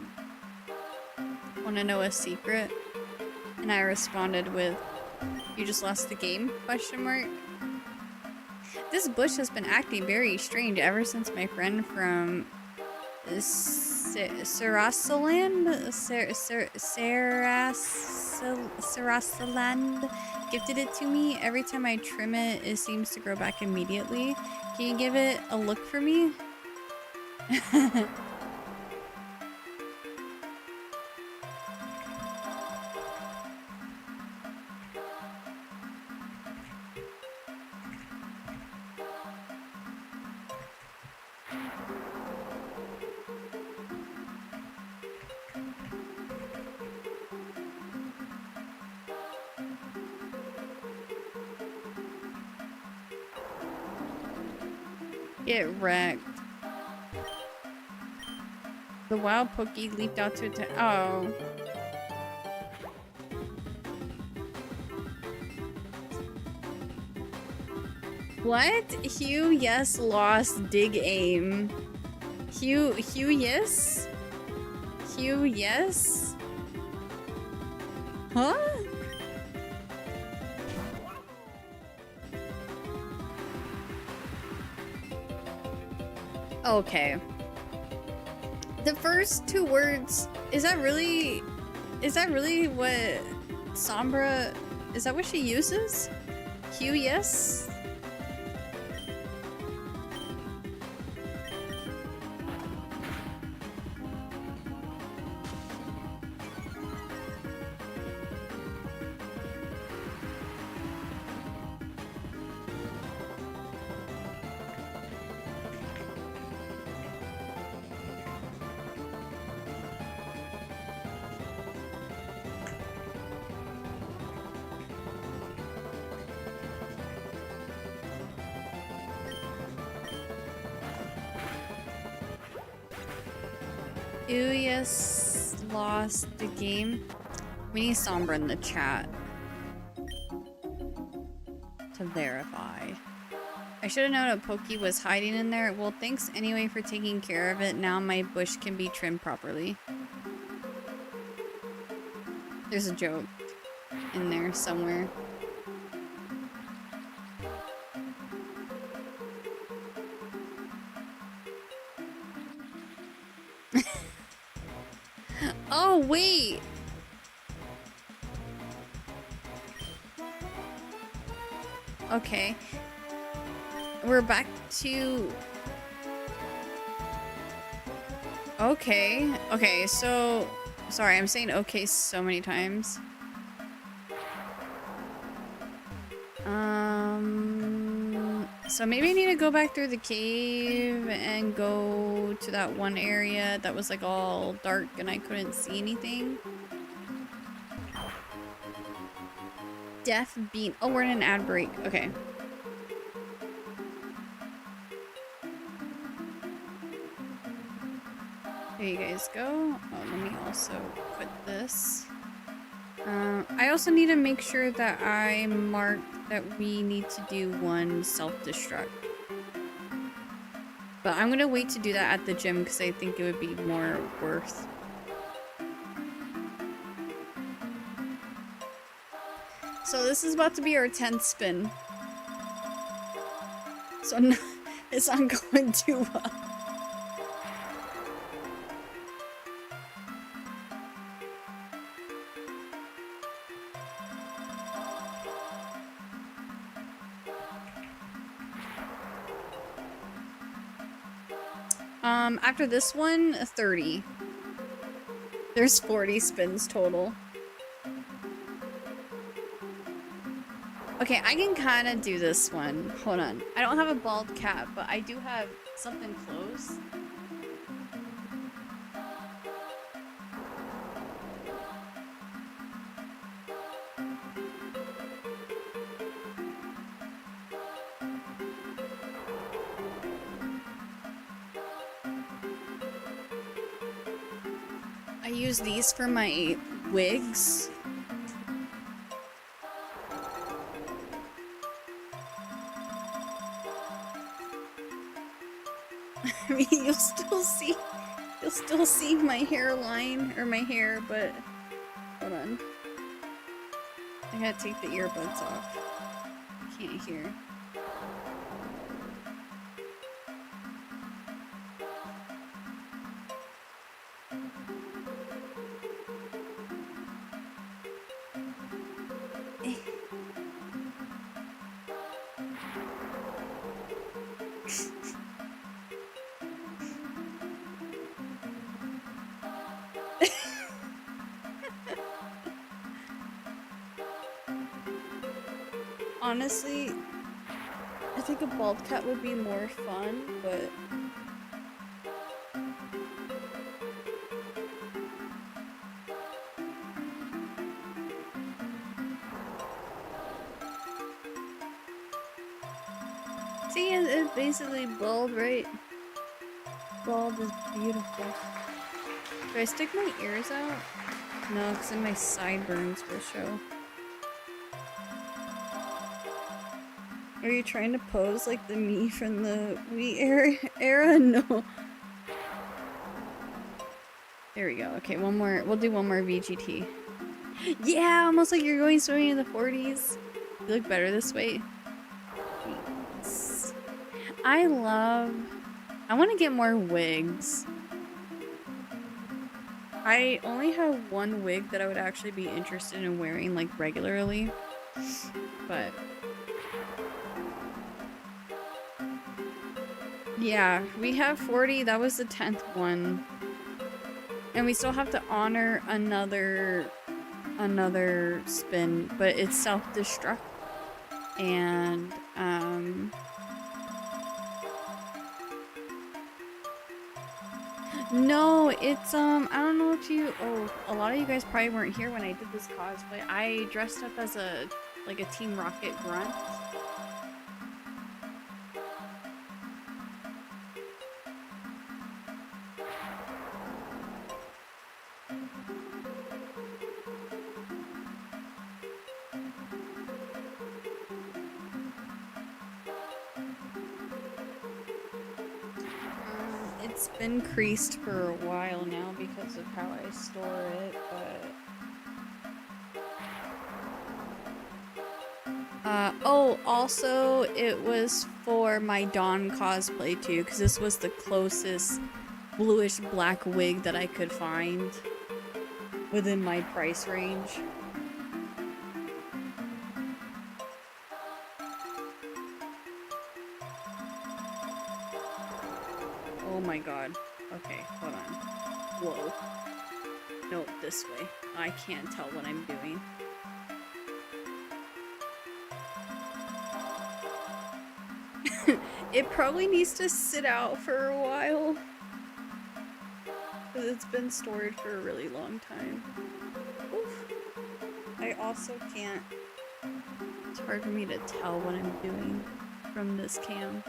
"Wanna know a secret?" And I responded with, "You just lost the game? Question mark. This bush has been acting very strange ever since my friend from Sarasaland? Sarasaland gifted it to me. Every time I trim it, it seems to grow back immediately. Can you give it a look for me? Get wrecked. The wild Pokey leaped out to attack. Oh. What? Hugh, yes, lost, dig aim. Hugh, yes? Hugh, yes? Huh? Okay. The first two words, is that really what Sombra, is that what she uses? Hugh, yes? Uyas lost the game. We need Sombra in the chat to verify. I should have known a Pokey was hiding in there. Well, thanks anyway for taking care of it. Now my bush can be trimmed properly. There's a joke in there somewhere. Oh, wait. Okay. We're back to... Okay. Okay, so... Sorry, I'm saying okay so many times. So maybe I need to go back through the cave and go to that one area that was like all dark and I couldn't see anything. Death bean. Oh, we're in an ad break. Okay. There you guys go. Oh, let me also put this. I also need to make sure that I mark that we need to do one self-destruct. But I'm gonna wait to do that at the gym because I think it would be more worth. So this is about to be our 10th spin. So no, it's not going too well. After this one, 30. There's 40 spins total. Okay, I can kind of do this one. Hold on. I don't have a bald cap, but I do have something close. I use these for my wigs. I mean, you'll still see my hairline or my hair, but hold on. I gotta take the earbuds off. I can't hear. Honestly, I think a bald cat would be more fun, but see, it's basically bald, right? Bald is beautiful. Do I stick my ears out? No, because then my sideburns will show. Are you trying to pose like the me from the Wii era? No. There we go. Okay, one more. We'll do one more VGT. Yeah, almost like you're going swimming in the 40s. You look better this way. Thanks. I want to get more wigs. I only have one wig that I would actually be interested in wearing like regularly. But yeah, we have 40. That was the 10th one. And we still have to honor another spin, but it's self-destruct. And no, it's I don't know if you a lot of you guys probably weren't here when I did this cosplay. I dressed up as a Team Rocket grunt. It's been creased for a while now because of how I store it, but oh, also it was for my Dawn cosplay too, because this was the closest bluish black wig that I could find within my price range. Oh my god. Okay, hold on. Whoa. No, this way. I can't tell what I'm doing. It probably needs to sit out for a while. Because it's been stored for a really long time. Oof. I also can't... It's hard for me to tell what I'm doing from this cam.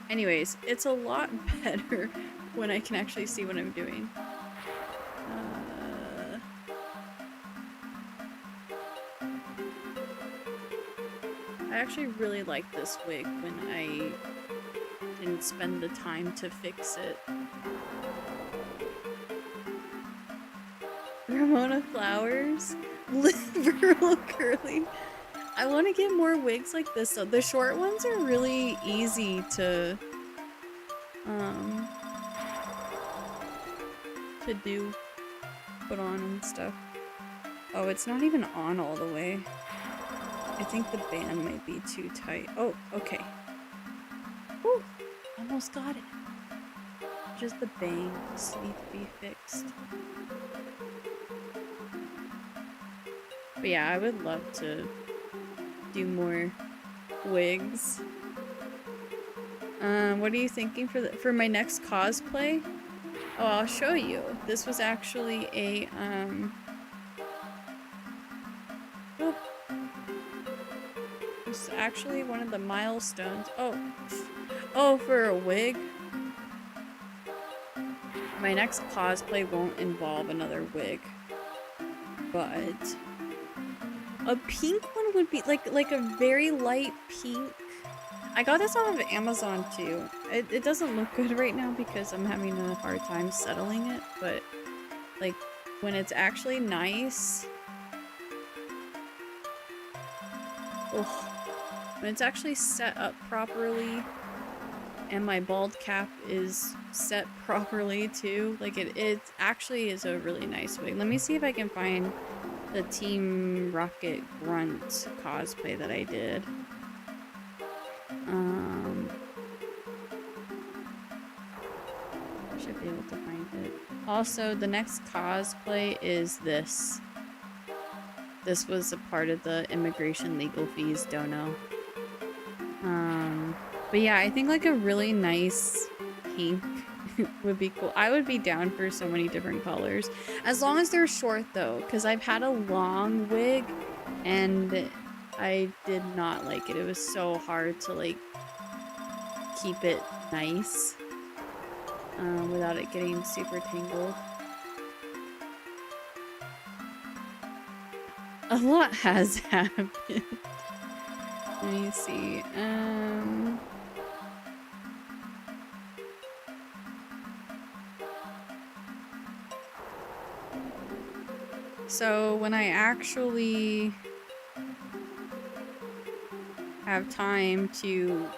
Anyways, it's a lot better when I can actually see what I'm doing. I actually really like this wig when I didn't spend the time to fix it. Ramona Flowers? Liberal curly. I want to get more wigs like this though. The short ones are really easy to do, put on and stuff. Oh, it's not even on all the way. I think the band might be too tight. Oh, okay. Whew, almost got it. Just the bangs need to be fixed. But yeah, I would love to do more wigs. What are you thinking for my next cosplay? Oh, I'll show you. This was actually a this is actually one of the milestones. Oh, for a wig. My next cosplay won't involve another wig, but a pink one would be like a very light pink. I got this off of Amazon too. It doesn't look good right now because I'm having a hard time settling it, but like when it's actually nice, when it's actually set up properly and my bald cap is set properly too, like it actually is a really nice wig. Let me see if I can find the Team Rocket Grunt cosplay that I did. Should be able to find it. Also, the next cosplay is this. This was a part of the immigration legal fees dono. But yeah, I think like a really nice pink would be cool. I would be down for so many different colors. As long as they're short though, because I've had a long wig and I did not like it. It was so hard to like keep it nice without it getting super tangled. A lot has happened. Let me see. So when I actually have time to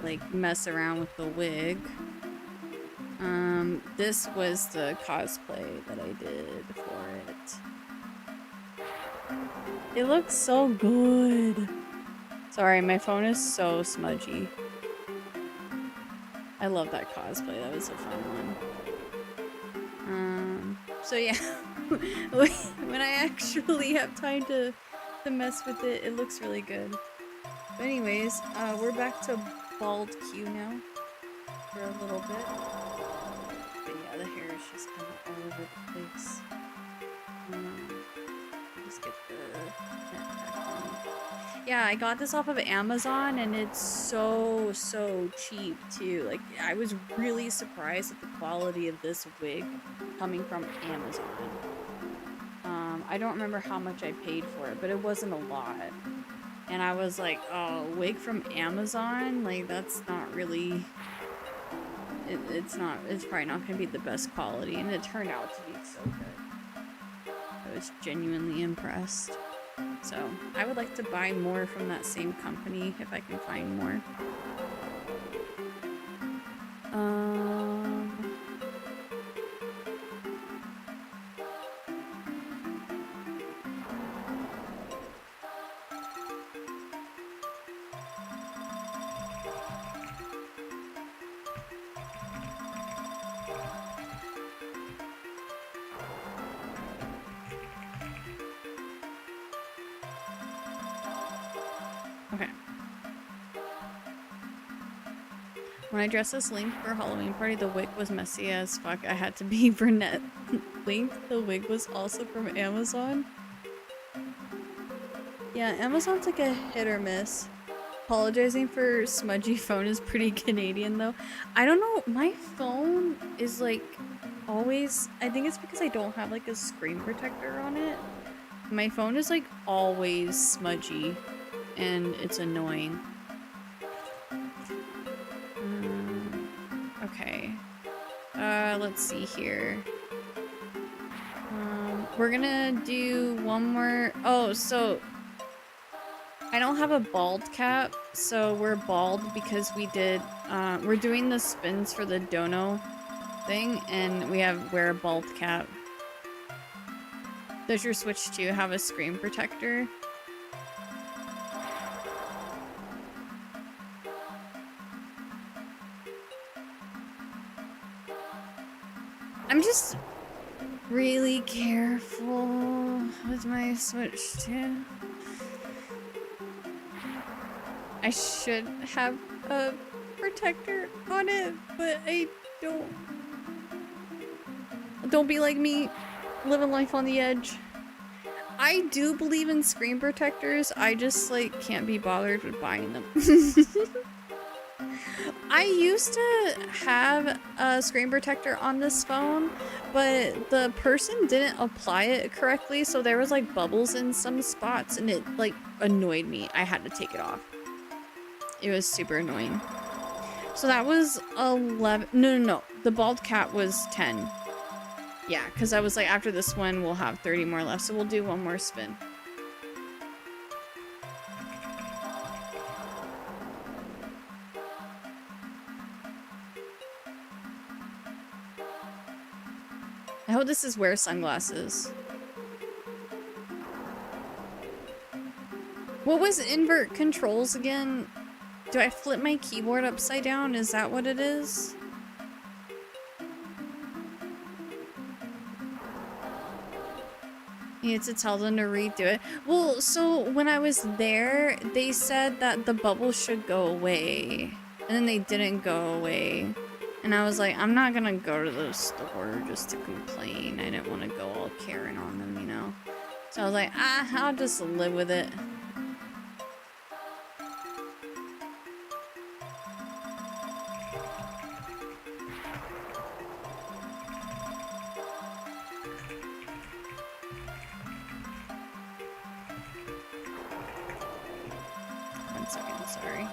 like mess around with the wig, this was the cosplay that I did for it. It looks so good. Sorry, my phone is so smudgy. I love that cosplay. That was a fun one. So yeah, when I actually have time to mess with it, it looks really good. But anyways, we're back to bald Q now for a little bit. But yeah, the hair is just kind of all over the place. Just get the net back on. Yeah, I got this off of Amazon and it's so cheap too. Like, I was really surprised at the quality of this wig coming from Amazon. I don't remember how much I paid for it, but it wasn't a lot. And I was like, oh, wig from Amazon? Like, that's not really... It's probably not going to be the best quality. And it turned out to be so good. I was genuinely impressed. So, I would like to buy more from that same company if I can find more. Okay. When I dressed as Link for a Halloween party, the wig was messy as fuck. I had to be brunette. Link, the wig was also from Amazon. Yeah, Amazon's like a hit or miss. Apologizing for smudgy phone is pretty Canadian though. I don't know, my phone is like always, I think it's because I don't have like a screen protector on it. My phone is like always smudgy and it's annoying. Okay. Let's see here. We're gonna do one more. Oh, so I don't have a bald cap, so we're bald because we did, we're doing the spins for the dono thing, and we wear a bald cap. Does your Switch 2 have a screen protector? I'm just really careful with my Switch 2. I should have a protector on it, but I don't. Don't be like me, living life on the edge. I do believe in screen protectors, I just like can't be bothered with buying them. I used to have a screen protector on this phone, but the person didn't apply it correctly, so there was like bubbles in some spots and it like annoyed me. I had to take it off. It was super annoying. So that was 11. No. The bald cat was 10. Yeah, because I was like, after this one, we'll have 30 more left, so we'll do one more spin. I hope this is wear sunglasses. What was invert controls again? Do I flip my keyboard upside down? Is that what it is? You had to tell them to redo it. Well, so when I was there, they said that the bubbles should go away. And then they didn't go away. And I was like, I'm not gonna go to the store just to complain. I didn't want to go all Karen on them, you know? So I was like, I'll just live with it. One second, sorry.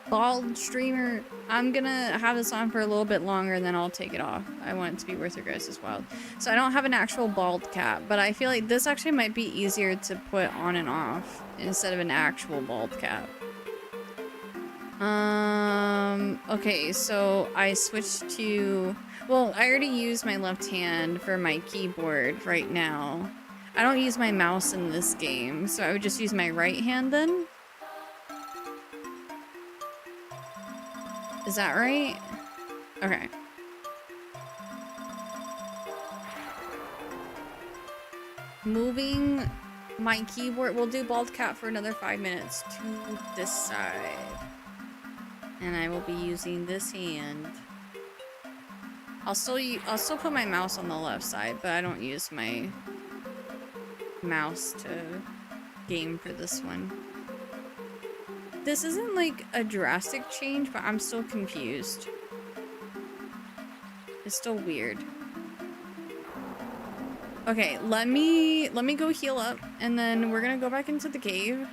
Bald streamer, I'm gonna have this on for a little bit longer and then I'll take it off. I want it to be worth your guys' while. So I don't have an actual bald cap, but I feel like this actually might be easier to put on and off instead of an actual bald cap. Okay, so I switched to, well, I already used my left hand for my keyboard right now. I don't use my mouse in this game, so I would just use my right hand then. Is that right? Okay. Moving my keyboard. We'll do bald cap for another 5 minutes to this side. And I will be using this hand. I'll still put my mouse on the left side, but I don't use my mouse to game for this one. This isn't like a drastic change, but I'm still confused. It's still weird. Okay, let me go heal up, and then we're gonna go back into the cave.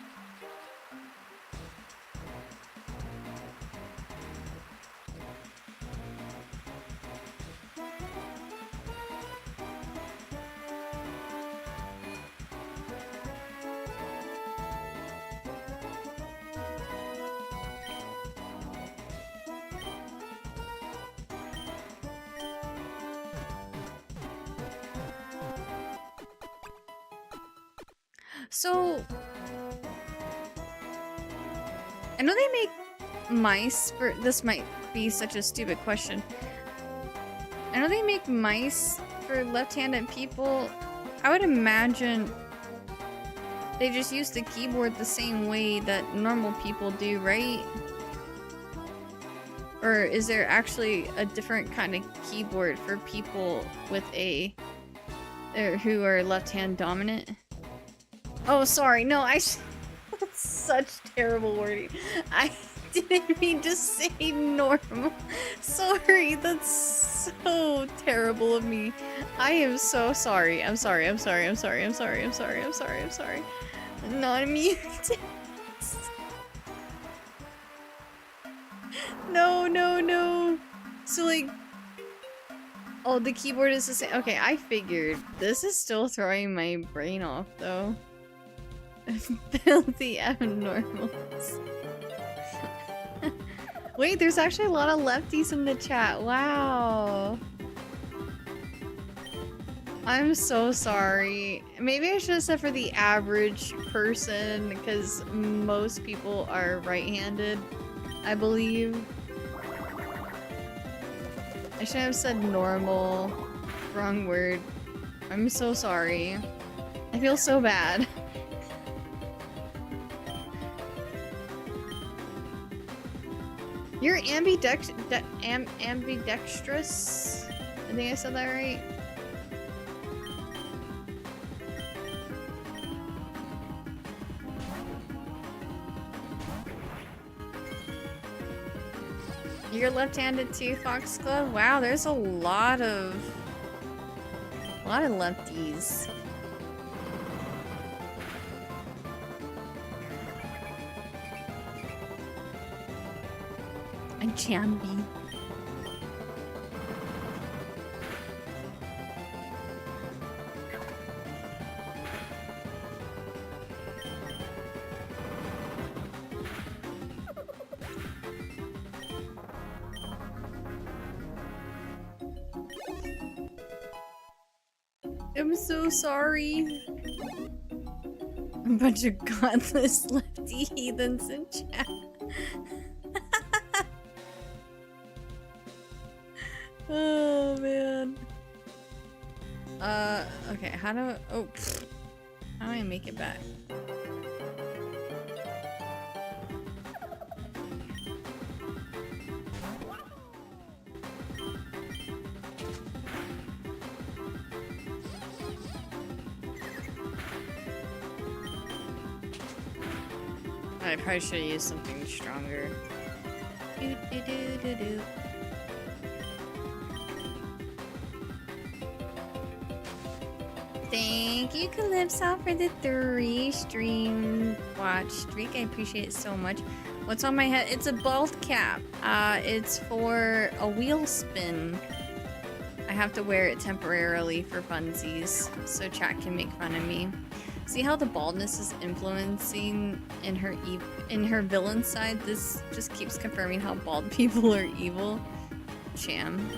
So, I know they make mice for, this might be such a stupid question. I know they make mice for left-handed people. I would imagine they just use the keyboard the same way that normal people do, right? Or is there actually a different kind of keyboard for people with a, or who are left-hand dominant? Oh, sorry. No, that's such terrible wording. I didn't mean to say normal. Sorry, that's so terrible of me. I am so sorry. I'm sorry. I'm sorry. I'm sorry. I'm sorry. I'm sorry. I'm sorry. I'm sorry. Not mutant. No, no, no. So, like, oh, the keyboard is the same. Okay, I figured. This is still throwing my brain off, though. Filthy abnormals. Wait, there's actually a lot of lefties in the chat. Wow. I'm so sorry. Maybe I should have said for the average person, because most people are right-handed, I believe. I should have said normal. Wrong word. I'm so sorry. I feel so bad. You're ambidextrous? I think I said that right. You're left-handed too, Foxglove? Wow, there's a lot of lefties. A Jambi. I'm so sorry. A bunch of godless lefty heathens in chat. Oh man. Okay, how do I make it back? I probably should have used something stronger. Thank you, Calypso, for the 3 stream watch streak. I appreciate it so much. What's on my head? It's a bald cap. It's for a wheel spin. I have to wear it temporarily for funsies, so chat can make fun of me. See how the baldness is influencing in her villain side? This just keeps confirming how bald people are evil. Sham.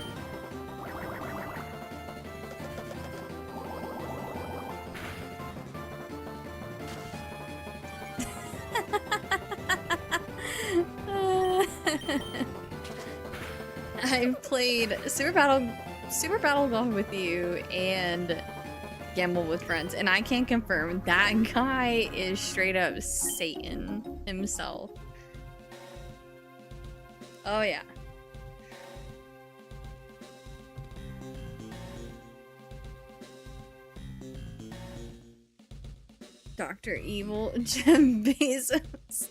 I've played Super Battle Golf with you and Gamble with Friends, and I can confirm that guy is straight up Satan himself. Oh yeah. Dr. Evil, Jeff Bezos.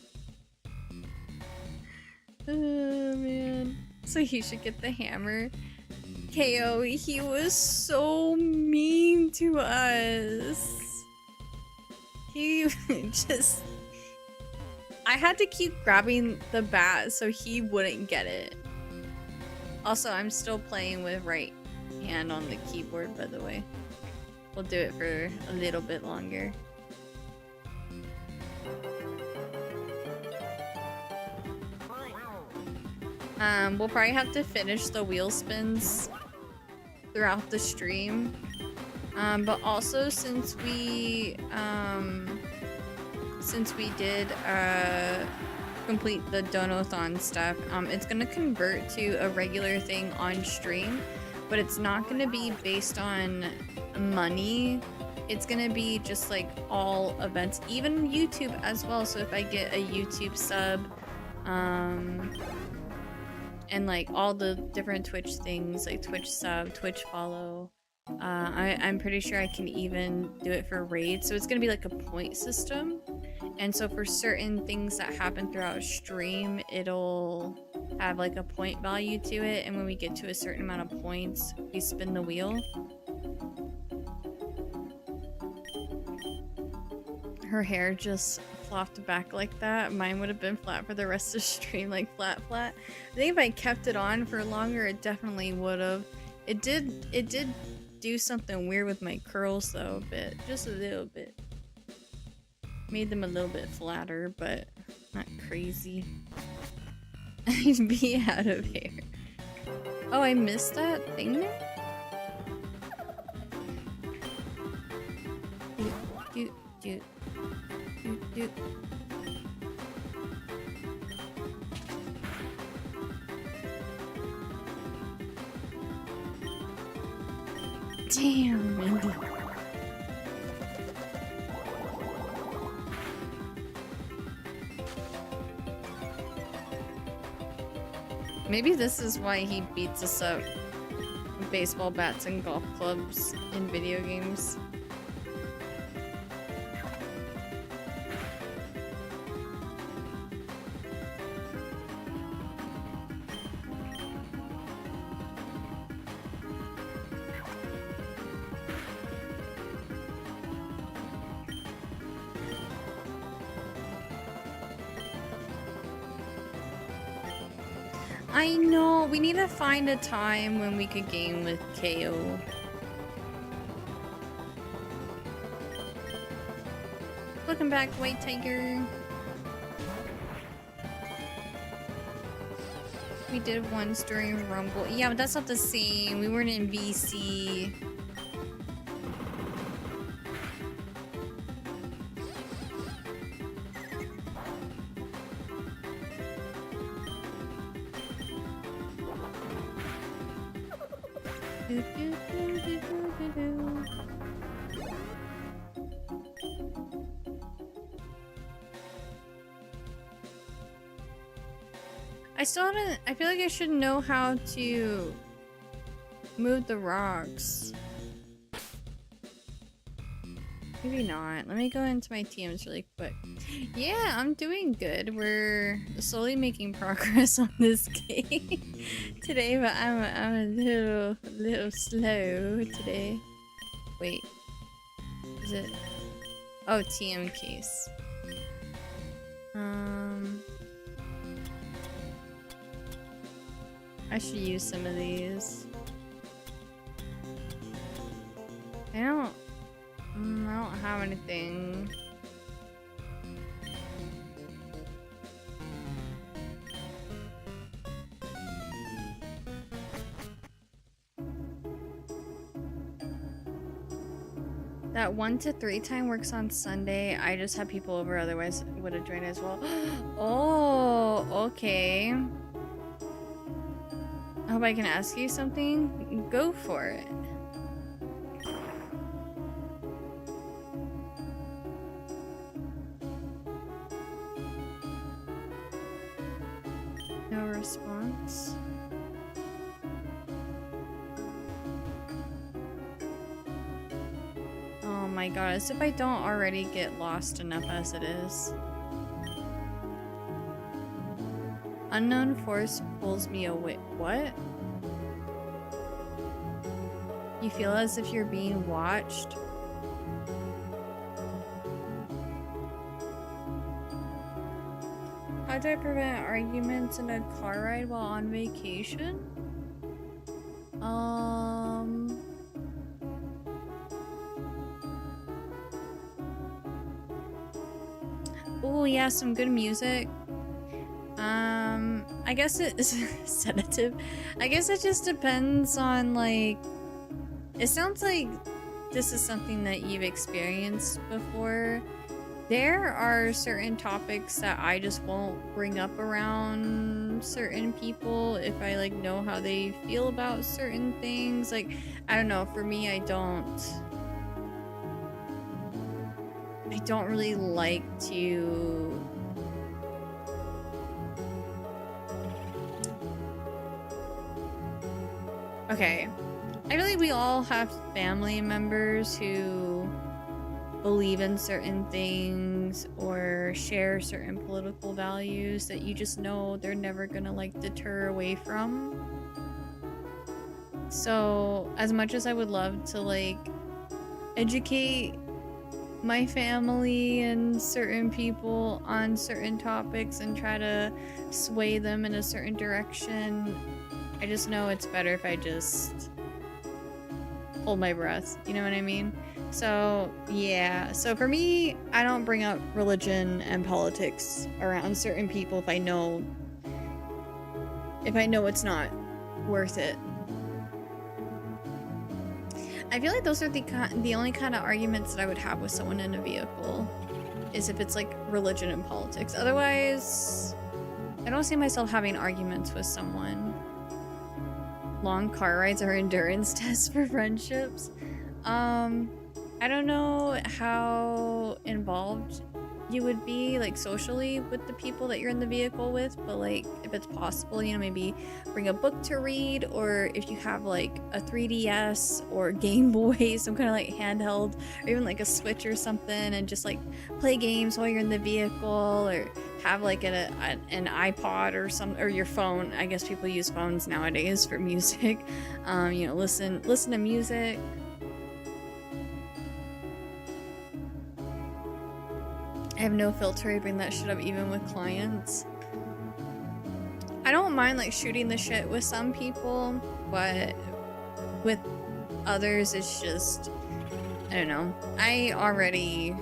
Oh man. So he should get the hammer. KO, he was so mean to us. He just... I had to keep grabbing the bat so he wouldn't get it. Also, I'm still playing with right hand on the keyboard, by the way. We'll do it for a little bit longer. We'll probably have to finish the wheel spins throughout the stream. But also since we did complete the Donathon stuff, it's gonna convert to a regular thing on stream, but it's not gonna be based on money. It's gonna be just like all events, even YouTube as well. So if I get a YouTube sub, and like all the different Twitch things, like Twitch sub, Twitch follow, I'm pretty sure I can even do it for raids. So it's gonna be like a point system, and so for certain things that happen throughout stream, it'll have like a point value to it, and when we get to a certain amount of points, we spin the wheel. Her hair just flopped back like that. Mine would have been flat for the rest of the stream, like flat. I think if I kept it on for longer, it definitely would have. It did do something weird with my curls though, a bit, just a little bit. Made them a little bit flatter, but not crazy. I'd be out of hair. Oh, I missed that thing there? Do. Damn, Mindy. Maybe this is why he beats us up with baseball bats and golf clubs in video games. I know, we need to find a time when we could game with KO. Welcome back, White Tiger. We did once during Rumble. Yeah, but that's not the same. We weren't in VC. Do, do, do, do, do, do. I still haven't. I feel like I should know how to move the rocks. Maybe not. Let me go into my TMs really quick. Yeah, I'm doing good. We're slowly making progress on this game today, but I'm a little slow today. Wait, is it? Oh, TM case. I should use some of these. I don't have anything. That 1 to 3 time works on Sunday. I just have people over, otherwise would have joined as well. Oh, okay. I hope I can ask you something. Go for it. No response. Oh my god, as if I don't already get lost enough as it is. Unknown force pulls me away. What? You feel as if you're being watched? How do I prevent arguments in a car ride while on vacation? Oh yeah, some good music. I guess it is sedative. I guess it just depends on, like, it sounds like this is something that you've experienced before. There are certain topics that I just won't bring up around certain people if I, like, know how they feel about certain things. Like, I don't know, for me, I don't really like to okay. I feel like we all have family members who believe in certain things or share certain political values that you just know they're never gonna, like, deter away from. So as much as I would love to, like, educate my family and certain people on certain topics and try to sway them in a certain direction, I just know it's better if I just hold my breath, you know what I mean? So yeah, so for me, I don't bring up religion and politics around certain people if I know it's not worth it. I feel like those are the only kind of arguments that I would have with someone in a vehicle, is if it's like religion and politics. Otherwise, I don't see myself having arguments with someone. Long car rides are endurance tests for friendships. I don't know how involved you would be, like, socially with the people that you're in the vehicle with, but, like, if it's possible, you know, maybe bring a book to read, or if you have, like, a 3DS or Game Boy, some kind of, like, handheld, or even, like, a Switch or something, and just, like, play games while you're in the vehicle, or have, like, an iPod or your phone. I guess people use phones nowadays for music. You know, listen to music. I have no filter. I bring that shit up even with clients. I don't mind, like, shooting the shit with some people, but with others, it's just, I don't know. I already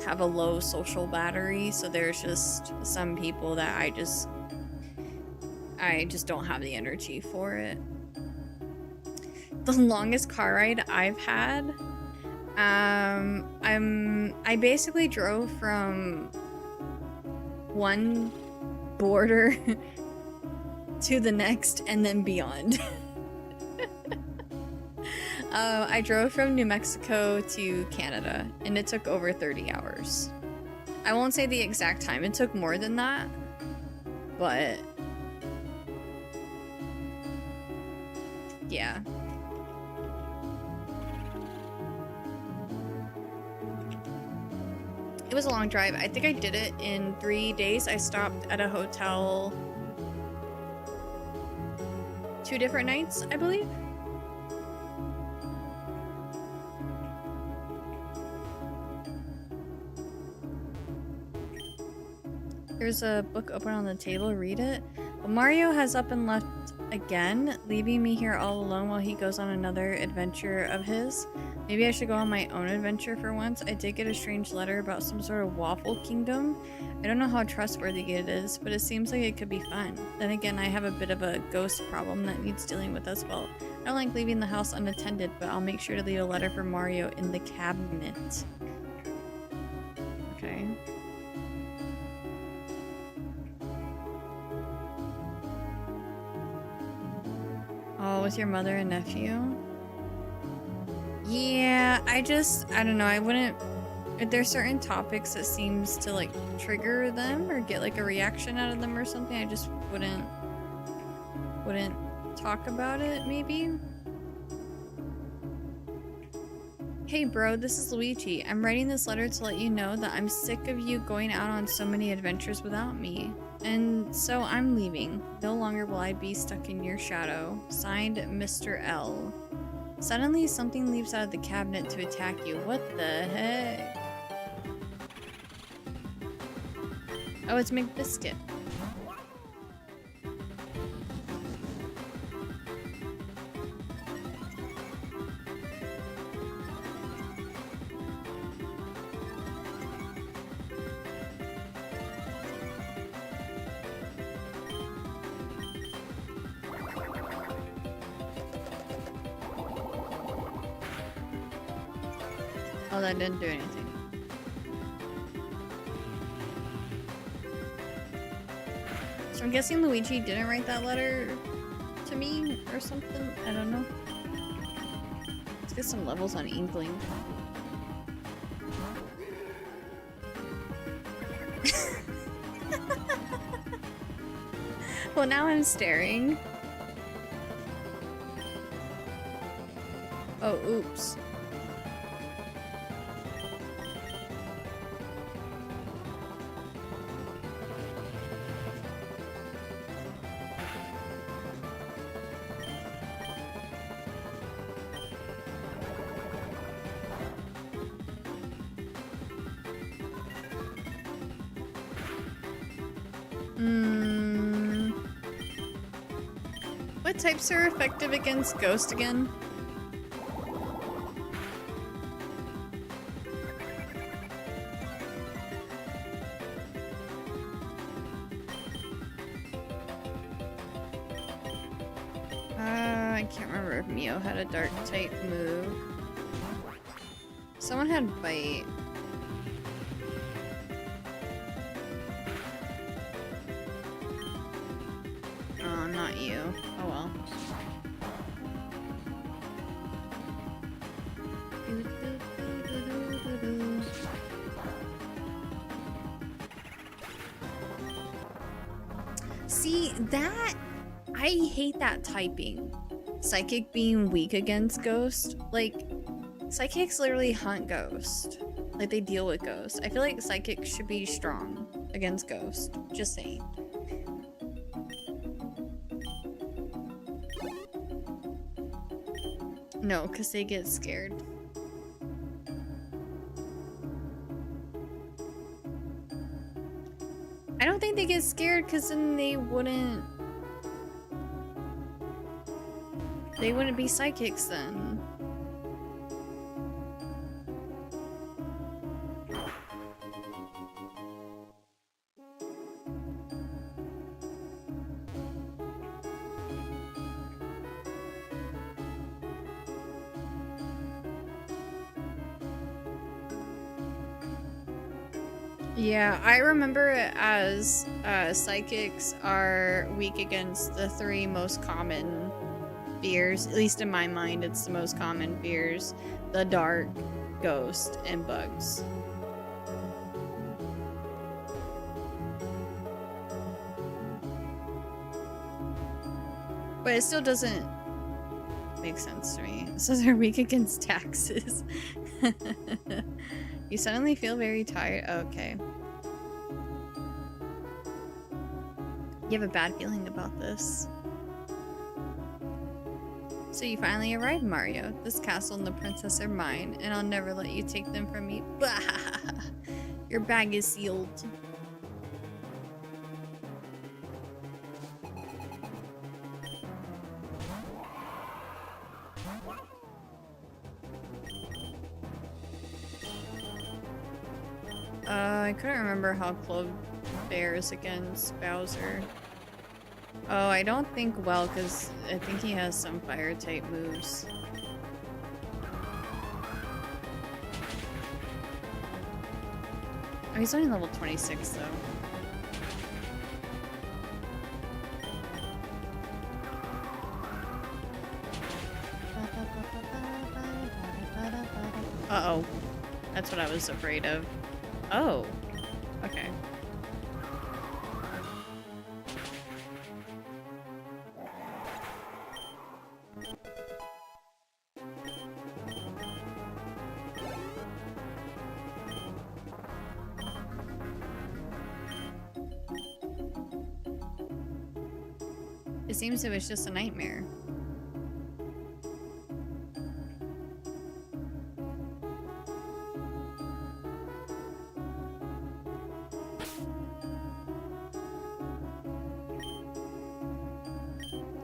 have a low social battery, so there's just some people that I just don't have the energy for it. The longest car ride I've had, I basically drove from one border to the next and then beyond. I drove from New Mexico to Canada, and it took over 30 hours. I won't say the exact time. It took more than that, but yeah. It was a long drive. I think I did it in 3 days. I stopped at a hotel 2 different nights, I believe. There's a book open on the table. Read it. Well, Mario has up and left again, leaving me here all alone while he goes on another adventure of his. Maybe I should go on my own adventure for once. I did get a strange letter about some sort of waffle kingdom. I don't know how trustworthy it is, but it seems like it could be fun. Then again, I have a bit of a ghost problem that needs dealing with as well. I don't like leaving the house unattended, but I'll make sure to leave a letter for Mario in the cabinet. Okay. Oh, with your mother and nephew? Yeah, I don't know, I wouldn't, if there's certain topics that seems to like trigger them or get like a reaction out of them or something, I just wouldn't talk about it, maybe. Hey bro, this is Luigi. I'm writing this letter to let you know that I'm sick of you going out on so many adventures without me. And so I'm leaving. No longer will I be stuck in your shadow. Signed, Mr. L. Suddenly, something leaps out of the cabinet to attack you. What the heck? Oh, it's McBiscuit. Oh, that didn't do anything. So I'm guessing Luigi didn't write that letter to me or something. I don't know. Let's get some levels on Inkling. Well, now I'm staring. Oh, oops. What types are effective against Ghost again? I can't remember if Mio had a dark type move. Someone had Bite. Oh, not you. Oh well. See, that... I hate that typing. Psychic being weak against Ghost. Like, Psychics literally hunt Ghost. Like, they deal with Ghost. I feel like Psychic should be strong against Ghost. Just saying. No, because they get scared. I don't think they get scared because then they wouldn't be psychics then. Yeah, I remember it as psychics are weak against the 3 most common fears. At least in my mind, it's the most common fears. The dark, ghost, and bugs. But it still doesn't make sense to me. It says they're weak against taxes. You suddenly feel very tired. Okay. You have a bad feeling about this. So you finally arrived, Mario. This castle and the princess are mine, and I'll never let you take them from me. Bah! Your bag is sealed. I couldn't remember how Clove fares against Bowser. Oh, I don't think well, because I think he has some fire type moves. Oh, he's only level 26 though. Uh-oh. That's what I was afraid of. Oh. Okay. It seems it was just a nightmare.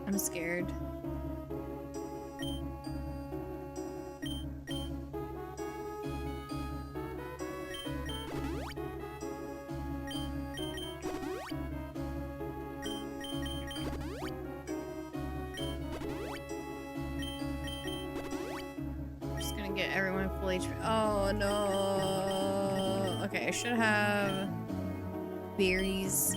I'm scared. Just gonna get everyone full HP. Oh no. Okay, I should have berries.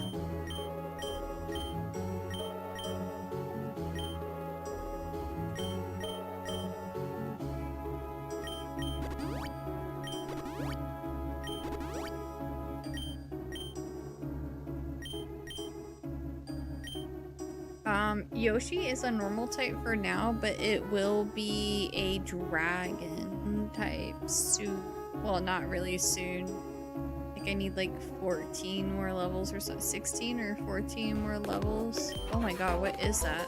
Yoshi is a normal type for now, but it will be a dragon type soon. Well, not really soon. Like I need like 14 more levels or so, 16 or 14 more levels. Oh my god, what is that?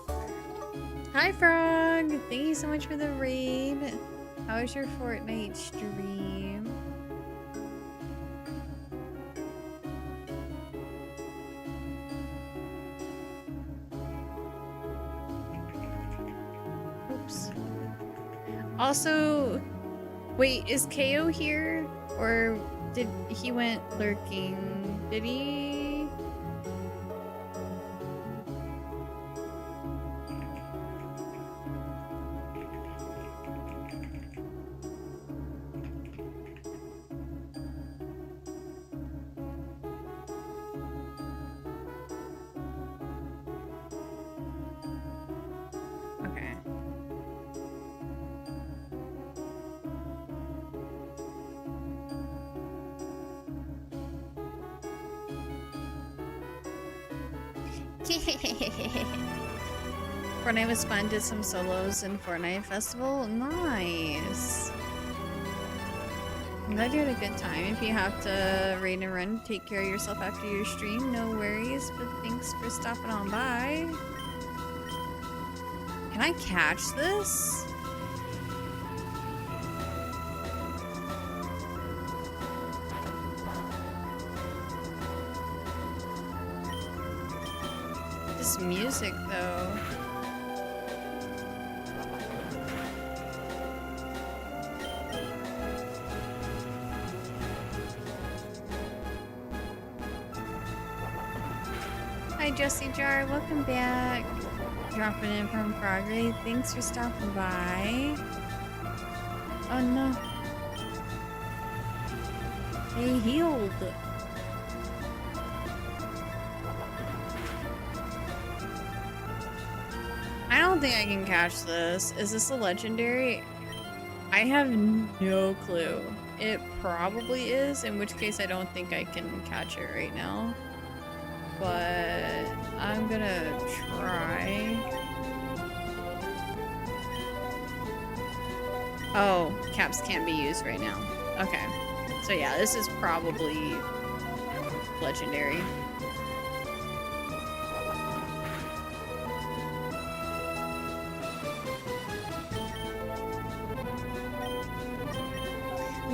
Hi Frog! Thank you so much for the raid. How was your Fortnite stream? Also, wait, is KO here? Or did he went lurking? Did he? Okay. Fortnite was fun, did some solos in Fortnite Festival. Nice. I'm glad you had a good time. If you have to raid and run, take care of yourself after your stream. No worries, but thanks for stopping on by. Can I catch this? This music, though. Hi, Jesse Jar. Welcome back. Dropping in from Froggy. Thanks for stopping by. Oh, no. They healed. I don't don't think I can catch this. Is this a legendary? I have no clue. It probably is, in which case I don't think I can catch it right now. But I'm gonna try. Oh, caps can't be used right now. Okay. So yeah, this is probably legendary.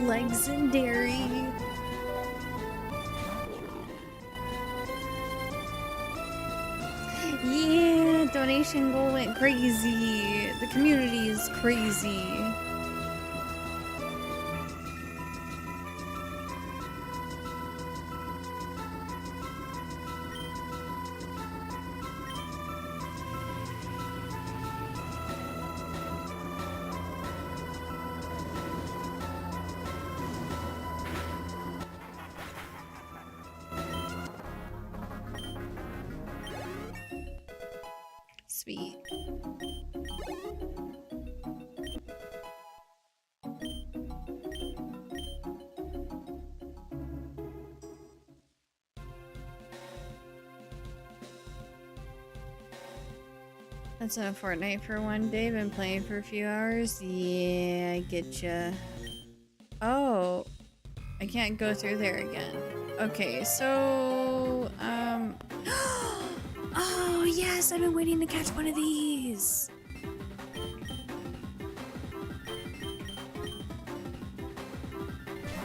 Legendary. Yeah, donation goal went crazy. The community is crazy. Sweet. That's a Fortnite for one day. Been playing for a few hours. Yeah, I get ya. Oh, I can't go through there again. Okay, so oh yes, I've been waiting to catch one of these.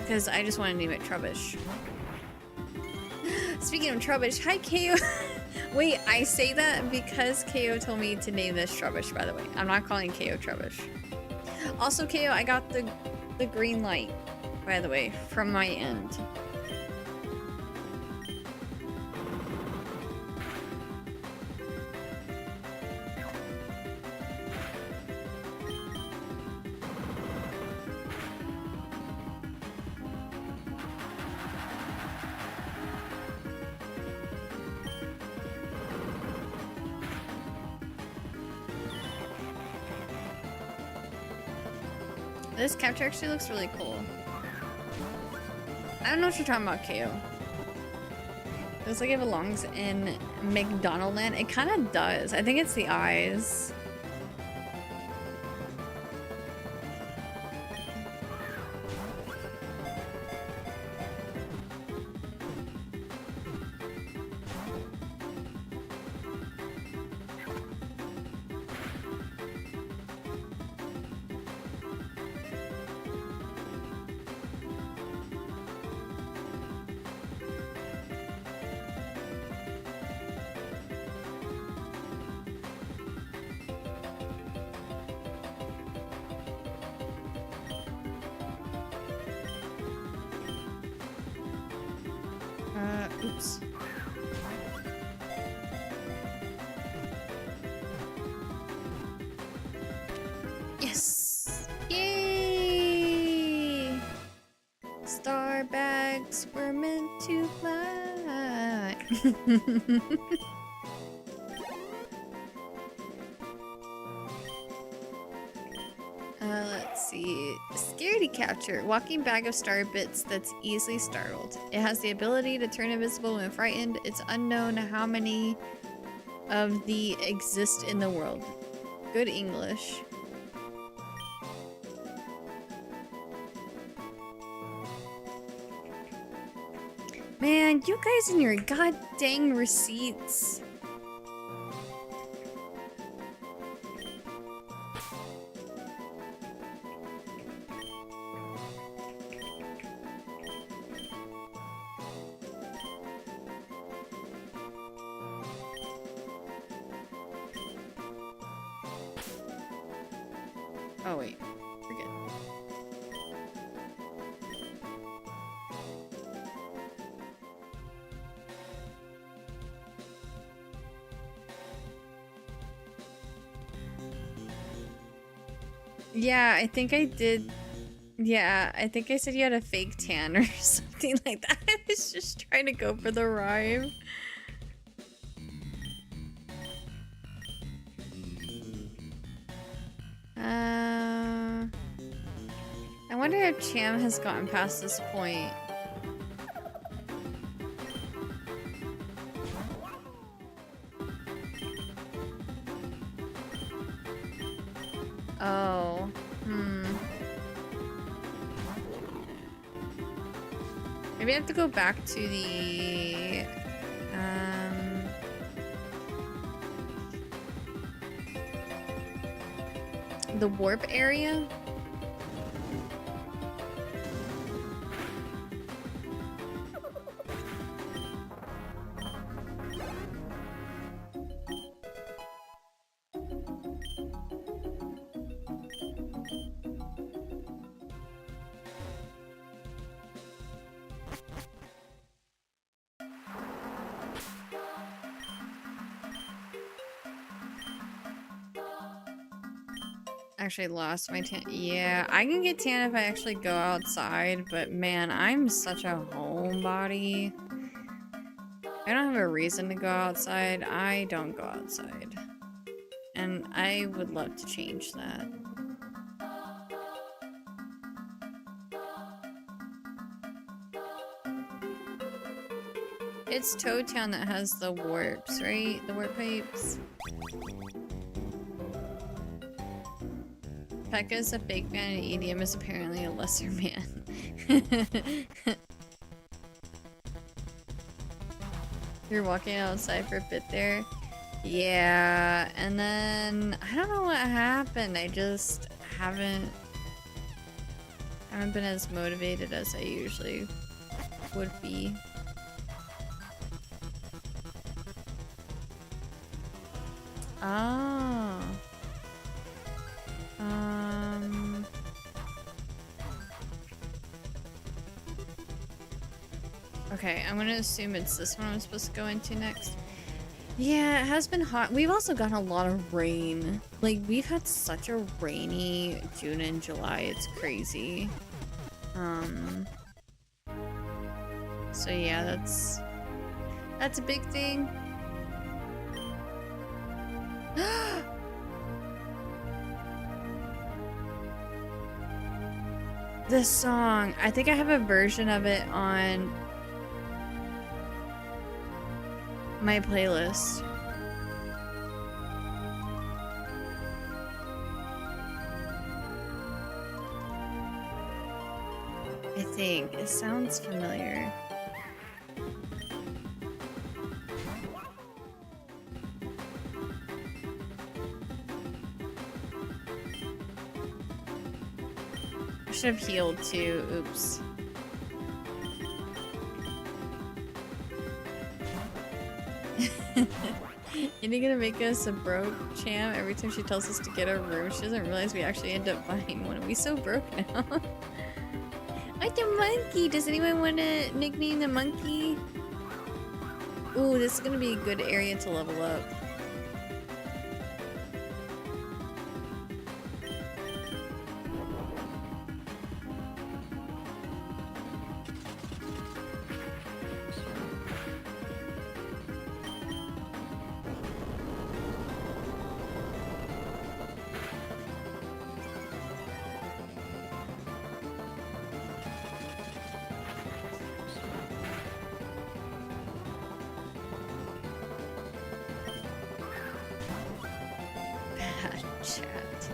Because I just want to name it Trubbish. Speaking of Trubbish, hi KO. Wait, I say that because KO told me to name this Trubbish, by the way. I'm not calling KO Trubbish. Also, KO, I got the green light, by the way, from my end. This capture actually looks really cool. I don't know what you're talking about, KO. It looks like it belongs in McDonaldland. It kind of does. I think it's the eyes. Oops. Yes! Yay! Star bags were meant to fly. Let's see. Scaredy capture. Walking bag of star bits that's easily startled. It has the ability to turn invisible when frightened. It's unknown how many of the exist in the world. Good English. Man, you guys and your god dang receipts. Oh wait, forget. Yeah, I think I did. Yeah, I think I said you had a fake tan or something like that. I was just trying to go for the rhyme. wonder if Cham has gotten past this point. Oh, maybe I have to go back to the warp area. Actually lost my tan. Yeah, I can get tan if I actually go outside, but man, I'm such a homebody. I don't have a reason to go outside. I don't go outside. And I would love to change that. It's Toad Town that has the warps, right? The warp pipes. Pekka is a fake man and EDM is apparently a lesser man. You're walking outside for a bit there. Yeah, and then I don't know what happened. I just haven't been as motivated as I usually would be. Oh. Okay, I'm gonna assume it's this one I'm supposed to go into next. Yeah, it has been hot. We've also gotten a lot of rain. Like, we've had such a rainy June and July. It's crazy. So yeah, that's a big thing. This song, I think I have a version of it on my playlist. I think it sounds familiar. I should have healed too. Oops. You're gonna make us a broke Cham every time she tells us to get a room. She doesn't realize we actually end up buying one. Are we so broke now? Like the monkey. Does anyone want to nickname the monkey? Ooh, this is gonna be a good area to level up. Chat.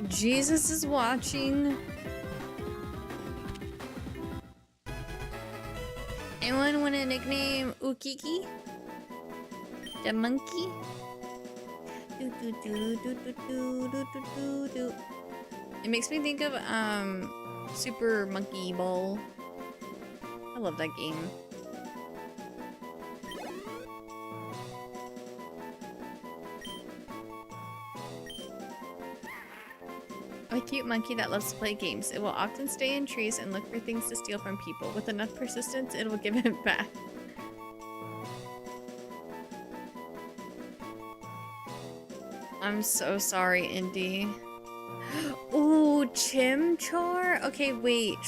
Jesus is watching. Anyone want to nickname Ukiki? The monkey? It makes me think of Super Monkey Ball. I love that game. A cute monkey that loves to play games. It will often stay in trees and look for things to steal from people. With enough persistence, it will give it back. I'm so sorry, Indy. Ooh, Chimchar? Okay, wait.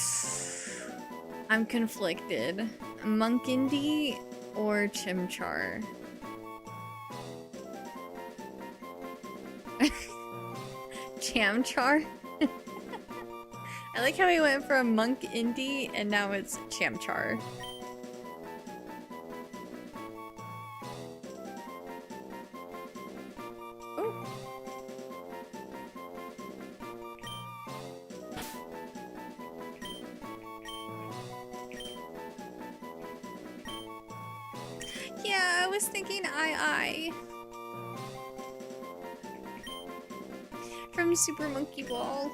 I'm conflicted. Munkindi or Chimchar? Chamchar? I like how we went from Munkindi and now it's Chamchar. Oh. Yeah, I was thinking I. From Super Monkey Ball.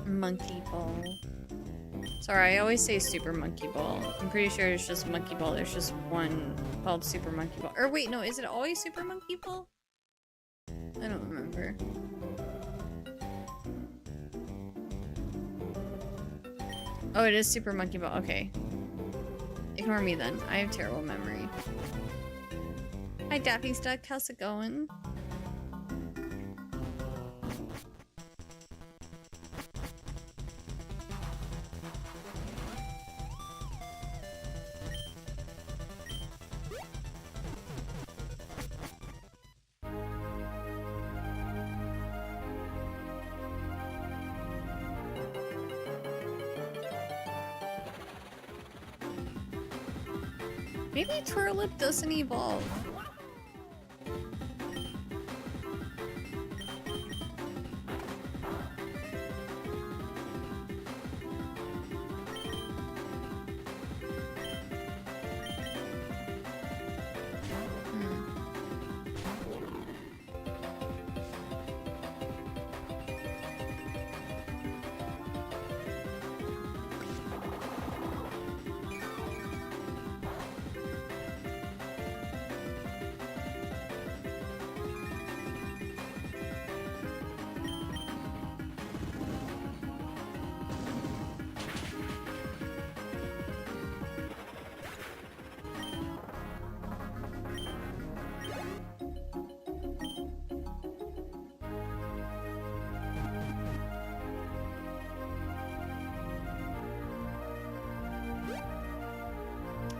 Monkey Ball. Sorry, I always say Super Monkey Ball. I'm pretty sure it's just Monkey Ball. There's just one called Super Monkey Ball. Or wait, no, is it always Super Monkey Ball? I don't remember. Oh, it is Super Monkey Ball. Okay. Ignore me then. I have terrible memory. Hi, Daffy Stuck. How's it going? Maybe Twirlip doesn't evolve.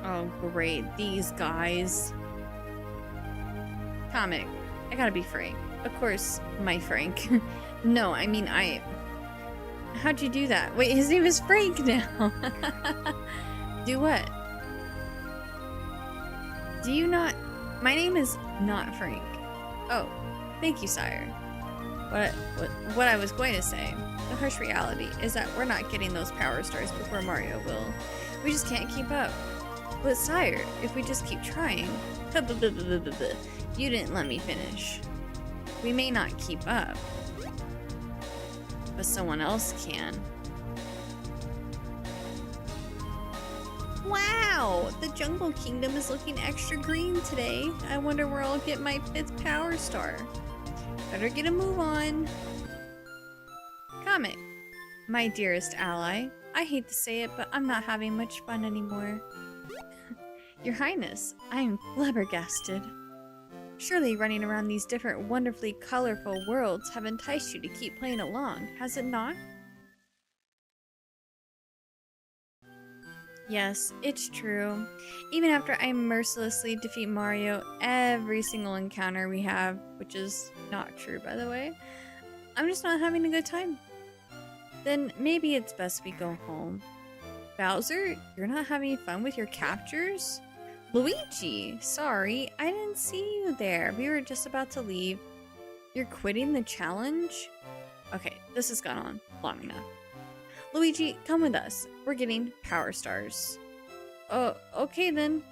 Oh, great. These guys. Comic. I gotta be Frank. Of course, my Frank. No, I mean, How'd you do that? Wait, his name is Frank now. Do what? Do you not... My name is not Frank. Oh, thank you, sire. What I was going to say, the harsh reality is that we're not getting those power stars before Mario will. We just can't keep up. But sire, if we just keep trying... You didn't let me finish. We may not keep up, but someone else can. Wow! The Jungle Kingdom is looking extra green today. I wonder where I'll get my 5th power star. Better get a move on. Comet. My dearest ally, I hate to say it, but I'm not having much fun anymore. Your Highness, I am flabbergasted. Surely running around these different wonderfully colorful worlds have enticed you to keep playing along, has it not? Yes, it's true. Even after I mercilessly defeat Mario every single encounter we have, which is not true by the way, I'm just not having a good time. Then maybe it's best we go home. Bowser, you're not having fun with your captures? Luigi, sorry, I didn't see you there. We were just about to leave. You're quitting the challenge? Okay, this has gone on long enough. Luigi, come with us. We're getting power stars. Oh, okay then.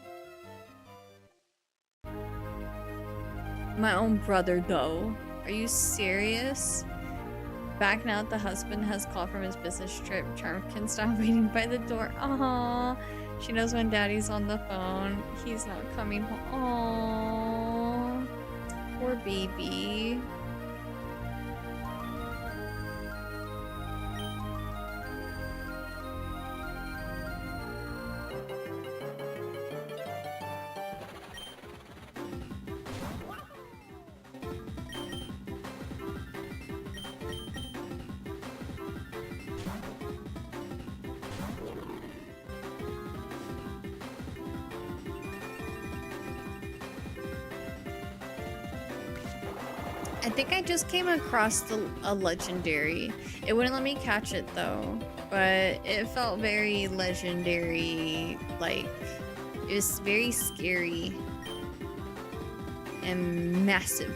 My own brother, though. Are you serious? Back now that the husband has called from his business trip, Charm can stop waiting by the door. Aww. She knows when daddy's on the phone, he's not coming home. Aww. Poor baby. I think I just came across a legendary. It wouldn't let me catch it though, but it felt very legendary, like it was very scary and massive.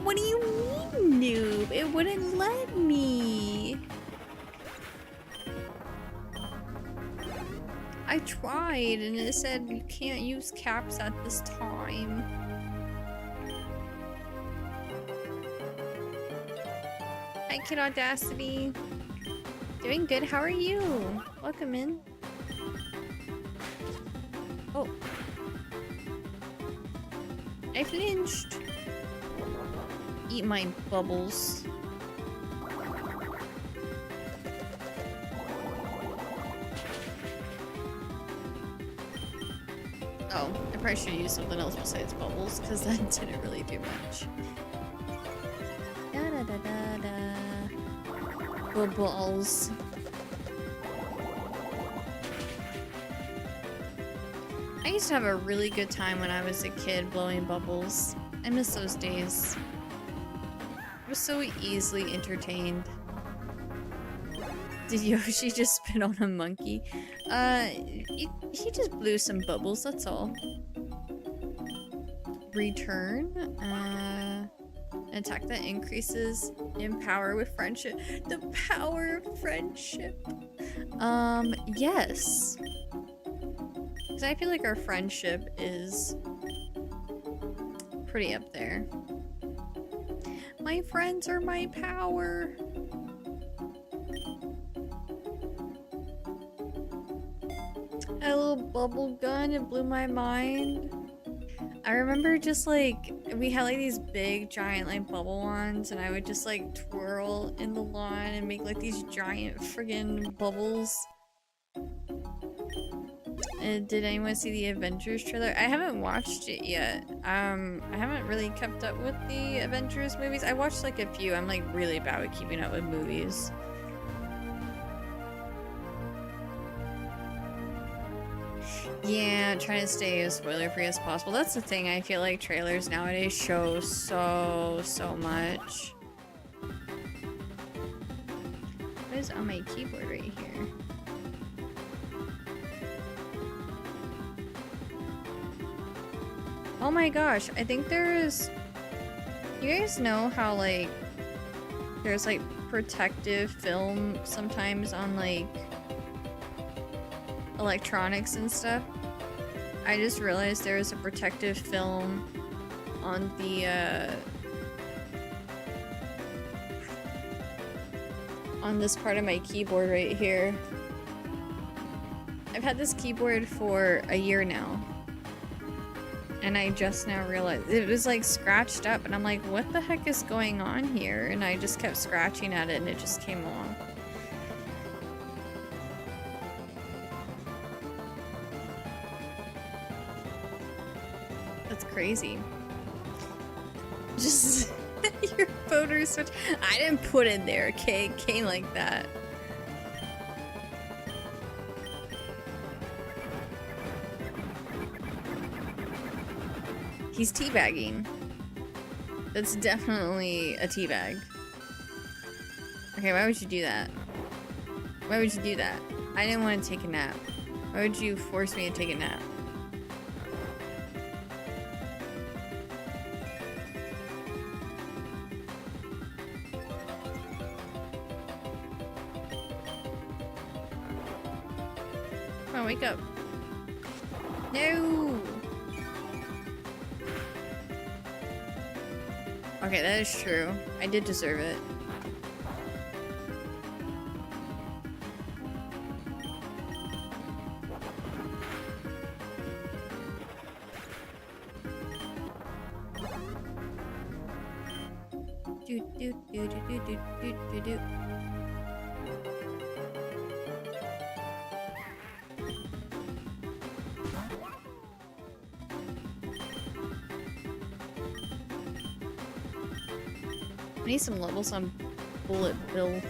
What do you mean, noob? It wouldn't let me. I tried and it said you can't use caps at this time. Hi Kid Audacity. Doing good, how are you? Welcome in. Oh. I flinched. Eat my bubbles. Oh, I probably should use something else besides bubbles, because that didn't really do much. Da da da da da. Bubbles. I used to have a really good time when I was a kid blowing bubbles. I miss those days. I was so easily entertained. Did Yoshi just spit on a monkey? He just blew some bubbles, that's all. Return. An attack that increases in power with friendship. The power of friendship. Yes. Because I feel like our friendship is pretty up there. My friends are my power. A little bubble gun, it blew my mind. I remember just like, we had like these big giant like bubble wands and I would just like twirl in the lawn and make like these giant friggin' bubbles. Did anyone see the Avengers trailer? I haven't watched it yet. I haven't really kept up with the Avengers movies. I watched like a few. I'm like really bad with keeping up with movies. Yeah, trying to stay as spoiler free as possible. That's the thing. I feel like trailers nowadays show so much. What is on my keyboard right here? Oh my gosh, I think there's... You guys know how like there's like protective film sometimes on like electronics and stuff? I just realized there is a protective film on the on this part of my keyboard right here. I've had this keyboard for a year now. And I just now realized it was like scratched up and I'm like, what the heck is going on here? And I just kept scratching at it and it just came off. That's crazy. Just your photo switch. I didn't put it there, okay? It came like that. He's teabagging. That's definitely a teabag. Okay, why would you do that? Why would you do that? I didn't want to take a nap. Why would you force me to take a nap? Come on, wake up. No! Okay, that is true. I did deserve it. Do do do do do do do do do. I need some levels on Bullet Bill.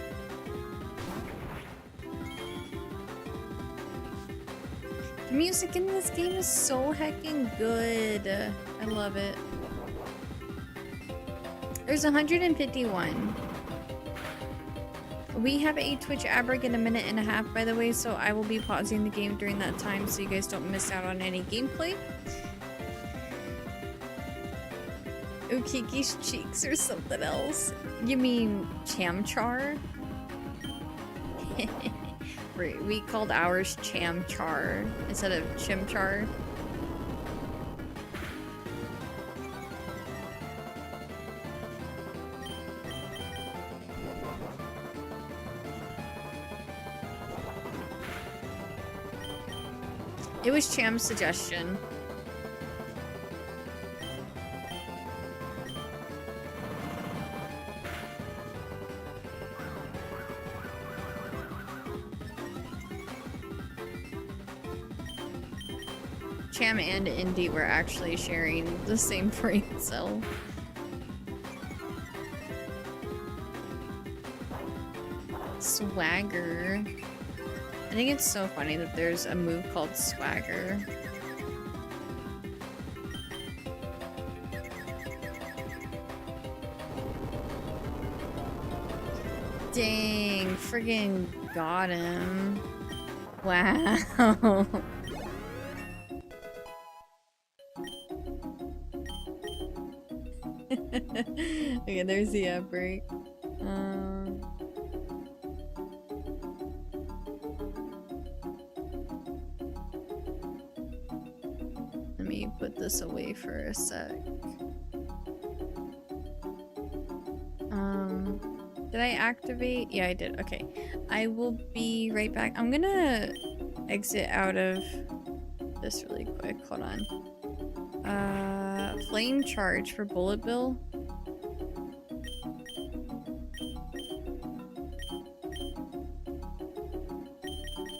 The music in this game is so heckin' good. I love it. There's 151. We have a Twitch ad break in a minute and a half, by the way, so I will be pausing the game during that time so you guys don't miss out on any gameplay. Ukiki's cheeks or something else. You mean Chamchar? We called ours Chamchar instead of Chimchar. It was Cham's suggestion. Cham and Indy were actually sharing the same brain cell. Swagger. I think it's so funny that there's a move called Swagger. Dang, friggin' got him. Wow. Okay, there's the outbreak. Let me put this away for a sec. Did I activate? Yeah, I did. Okay. I will be right back. I'm gonna exit out of this really quick. Hold on. Flame charge for Bullet Bill.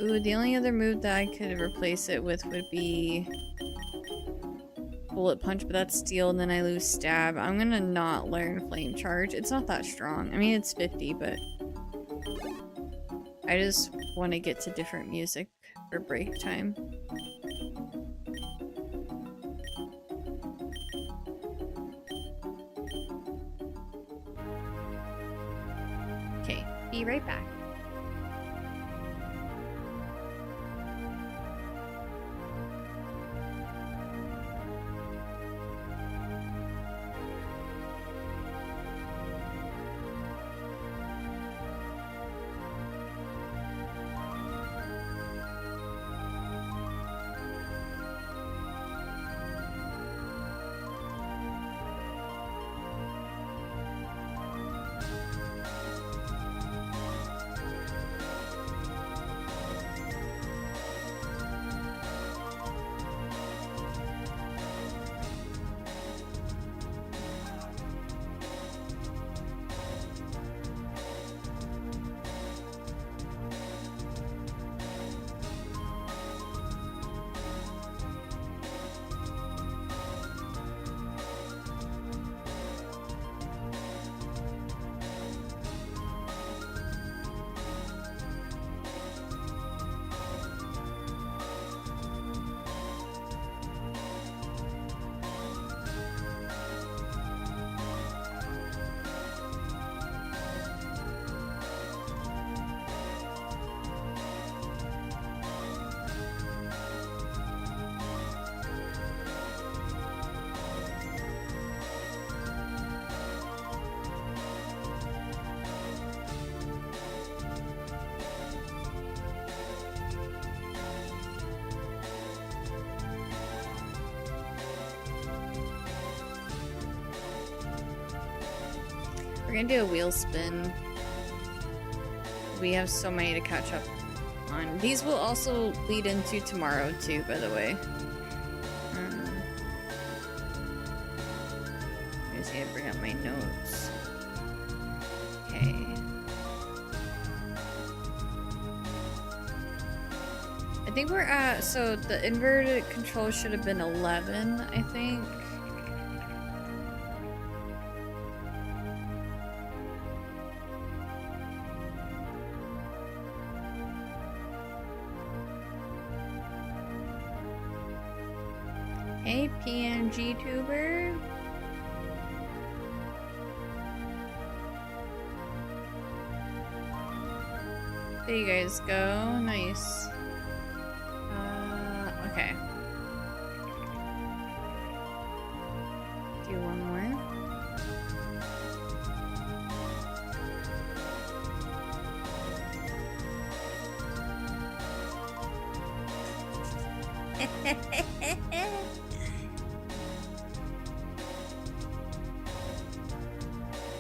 Ooh, the only other move that I could replace it with would be Bullet Punch, but that's steel, and then I lose stab. I'm gonna not learn Flame Charge. It's not that strong. I mean, it's 50, but I just want to get to different music for break time. Okay, be right back. We're gonna do a wheel spin. We have so many to catch up on. These will also lead into tomorrow too, by the way. I just need to bring up my notes. Okay. I think we're at, so the inverted control should have been 11, I think. Hey, PNG tuber. There you guys go. Nice. Okay. Do one more.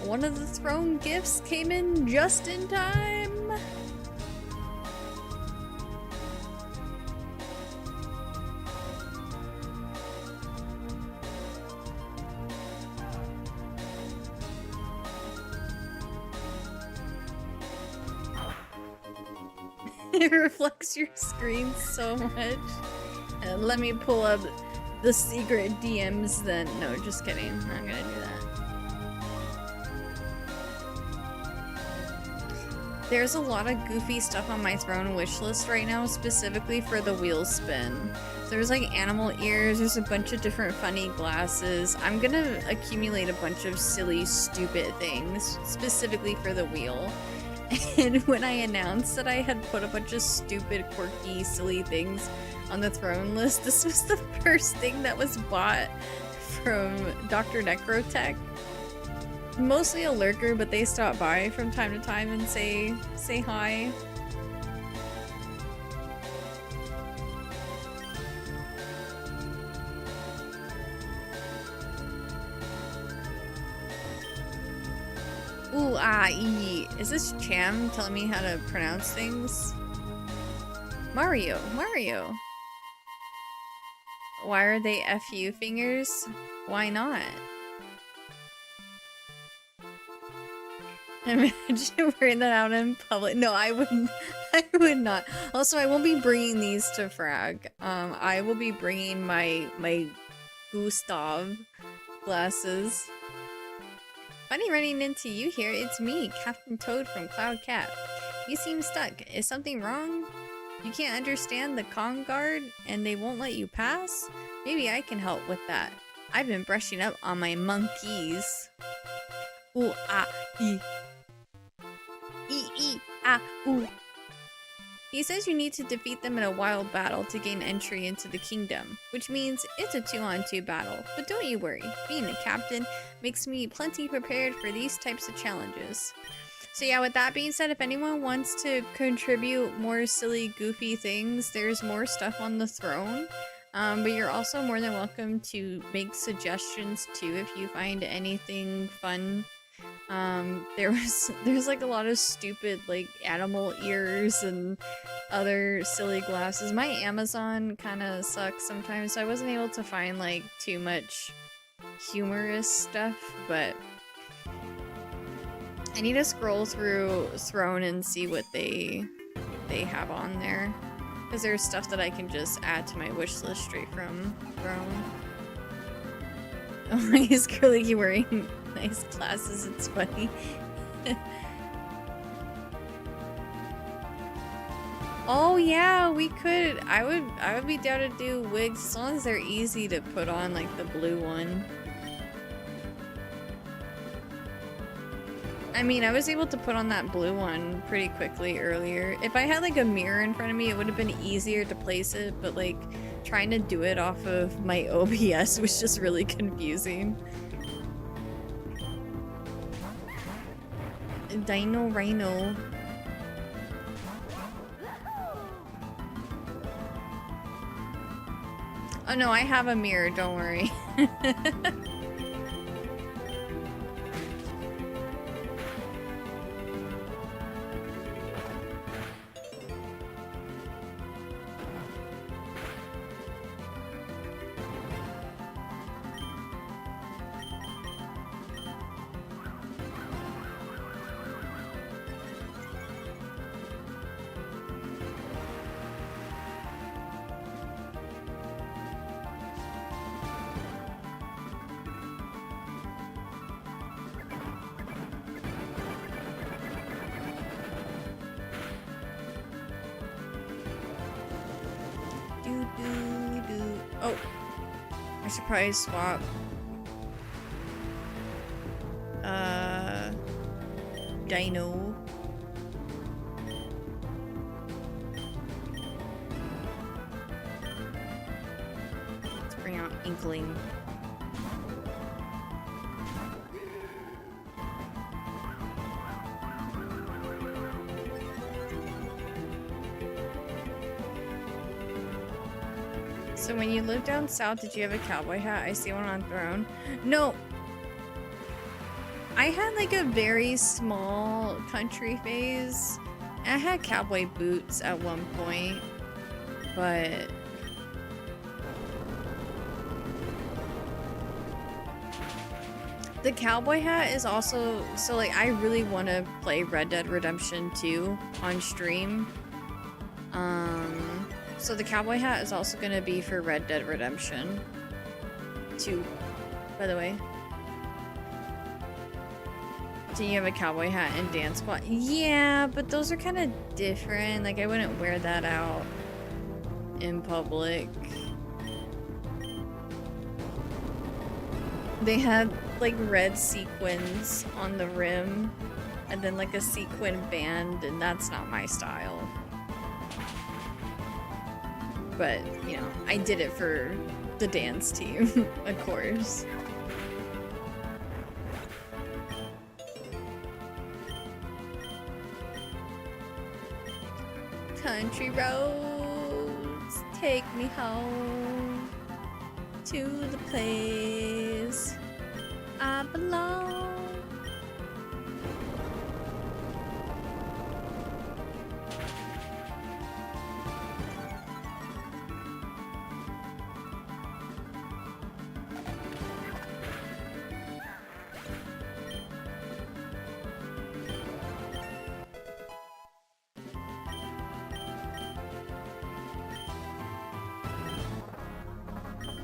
One of the throne gifts came in just in time. It reflects your screen so much. Let me pull up the secret DMs then. No, just kidding. I'm not gonna do that. There's a lot of goofy stuff on my throne wish list right now, specifically for the wheel spin. There's like animal ears, there's a bunch of different funny glasses. I'm gonna accumulate a bunch of silly, stupid things, specifically for the wheel. And when I announced that I had put a bunch of stupid, quirky, silly things on the throne list, this was the first thing that was bought from Dr. Necrotech. Mostly a lurker, but they stop by from time to time and say hi. Ooh, E. Is this Cham telling me how to pronounce things? Mario. Why are they FU fingers? Why not? Imagine wearing that out in public. No, I wouldn't. I would not. Also, I won't be bringing these to Frag. I will be bringing my Gustav glasses. Funny running into you here. It's me, Captain Toad from Cloud Cat. You seem stuck. Is something wrong? You can't understand the Kong Guard and they won't let you pass? Maybe I can help with that. I've been brushing up on my monkeys. Ooh, E. Ooh. He says you need to defeat them in a wild battle to gain entry into the kingdom, which means it's a 2-on-2 battle. But don't you worry, being a captain makes me plenty prepared for these types of challenges. So yeah, with that being said, if anyone wants to contribute more silly, goofy things, there's more stuff on the throne. But you're also more than welcome to make suggestions too if you find anything fun. There's like a lot of stupid like animal ears and other silly glasses. My Amazon kind of sucks sometimes, so I wasn't able to find like too much humorous stuff, but I need to scroll through Throne and see what they have on there, because there's stuff that I can just add to my wish list straight from Throne. Oh, he's curly wearing nice glasses, it's funny. Oh yeah, we could. I would be down to do wigs as long as they're easy to put on, like the blue one. I mean, I was able to put on that blue one pretty quickly earlier. If I had like a mirror in front of me, it would have been easier to place it, but like trying to do it off of my OBS was just really confusing. Dino Rhino. Oh no, I have a mirror, don't worry. Oh, I should probably swap. Dino. Let's bring out Inkling. So when you lived down south, did you have a cowboy hat? I see one on Throne. No. I had like a very small country phase. I had cowboy boots at one point, but the cowboy hat is also, so like I really want to play Red Dead Redemption 2 on stream. So the cowboy hat is also going to be for Red Dead Redemption 2, by the way. Do you have a cowboy hat and dance squad? Yeah, but those are kind of different. Like, I wouldn't wear that out in public. They had, like, red sequins on the rim, and then, like, a sequin band, and that's not my style. But, you know, I did it for the dance team, of course. Country roads, take me home to the place I belong.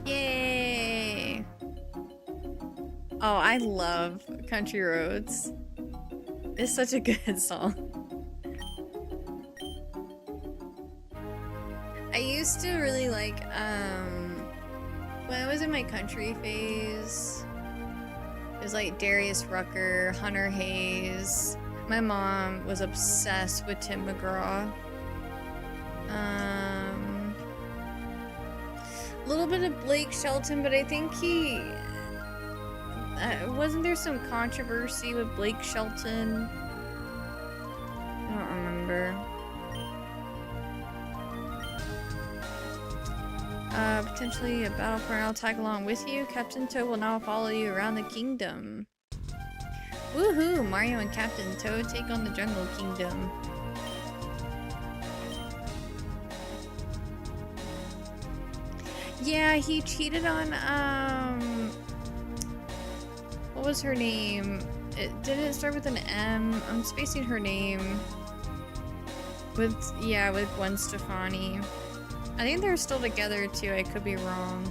Yay! Oh, I love Country Roads. It's such a good song. I used to really like, when I was in my country phase, it was like Darius Rucker, Hunter Hayes. My mom was obsessed with Tim McGraw. A little bit of Blake Shelton, but I think he... wasn't there some controversy with Blake Shelton? I don't remember. Potentially a battle for I'll tag along with you. Captain Toad will now follow you around the kingdom. Woohoo! Mario and Captain Toad take on the Jungle Kingdom. Yeah, he cheated on, what was her name? Didn't it start with an M? I'm spacing her name. With Gwen Stefani. I think they're still together too, I could be wrong.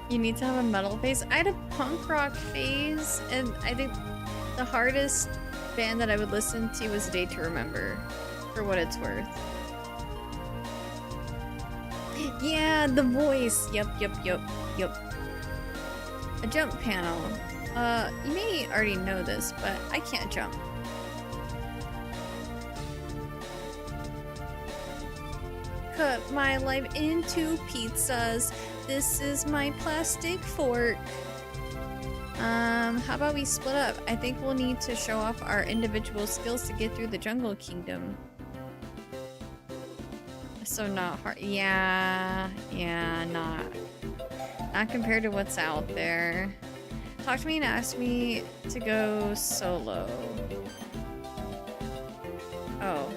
You need to have a metal phase. I had a punk rock phase, and I think the hardest band that I would listen to was Day to Remember, for what it's worth. Yeah, the voice. Yep. A jump panel. You may already know this, but I can't jump. Cut my life into pizzas. This is my plastic fork. How about we split up? I think we'll need to show off our individual skills to get through the Jungle Kingdom. So not hard. Yeah, not compared to what's out there. Talk to me and ask me to go solo. Oh.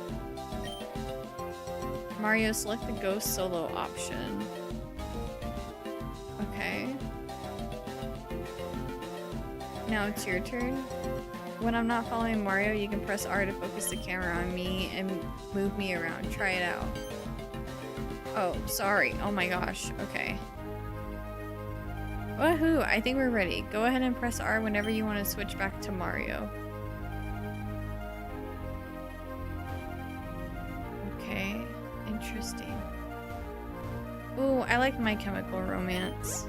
Mario, select the go solo option. Okay. Now it's your turn. When I'm not following Mario, you can press R to focus the camera on me and move me around. Try it out. Oh, sorry. Oh my gosh. Okay. Woohoo! I think we're ready. Go ahead and press R whenever you want to switch back to Mario. Interesting. Ooh, I like My Chemical Romance.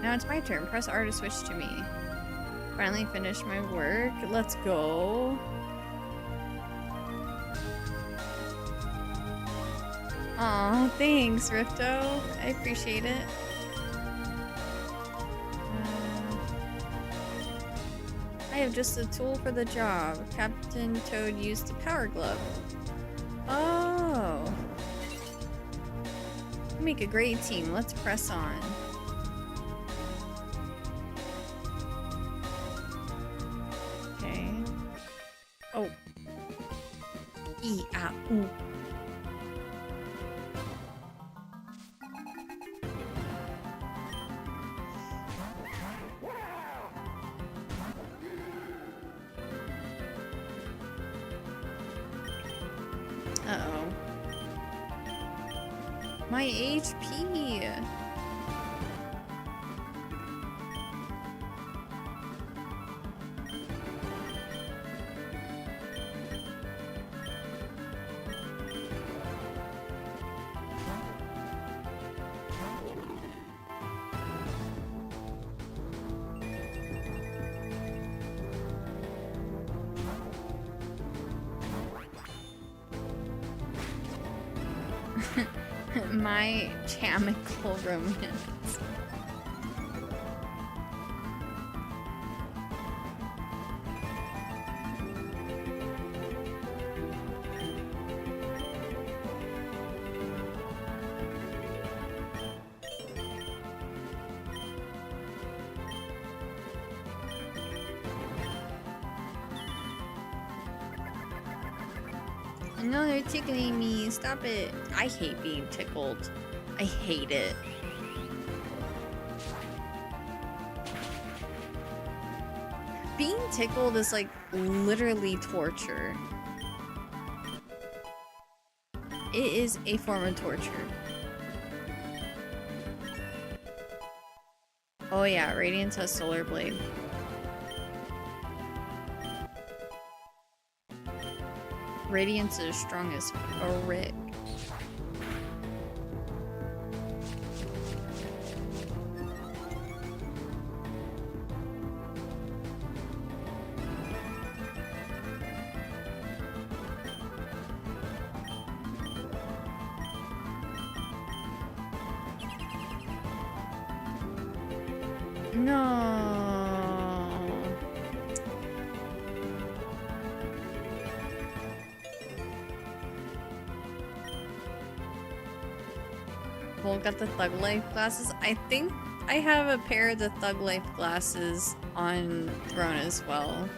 Now it's my turn. Press R to switch to me. Finally finished my work. Let's go. Aw, thanks, Rifto. I appreciate it. I have just a tool for the job. Captain Toad used the power glove. Oh. We make a great team. Let's press on. Okay. Oh. Ooh. Uh-oh. My HP! My chemical romance. No, they're tickling me. Stop it. I hate being tickled. I hate it. Being tickled is like literally torture. It is a form of torture. Oh yeah, Radiance has Solar Blade. Radiance is strong as frick. No. Cole got the Thug Life glasses. I think I have a pair of the Thug Life glasses on Throne as well.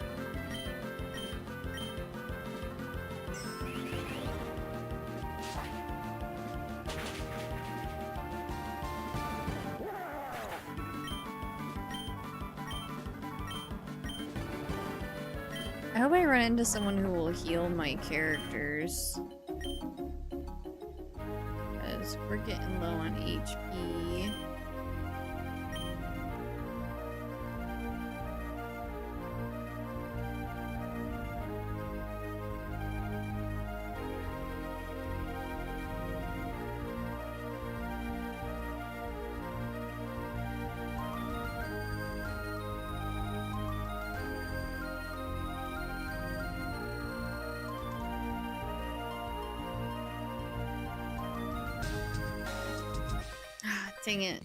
I hope I run into someone who will heal my characters. Because we're getting low on HP. Dang it.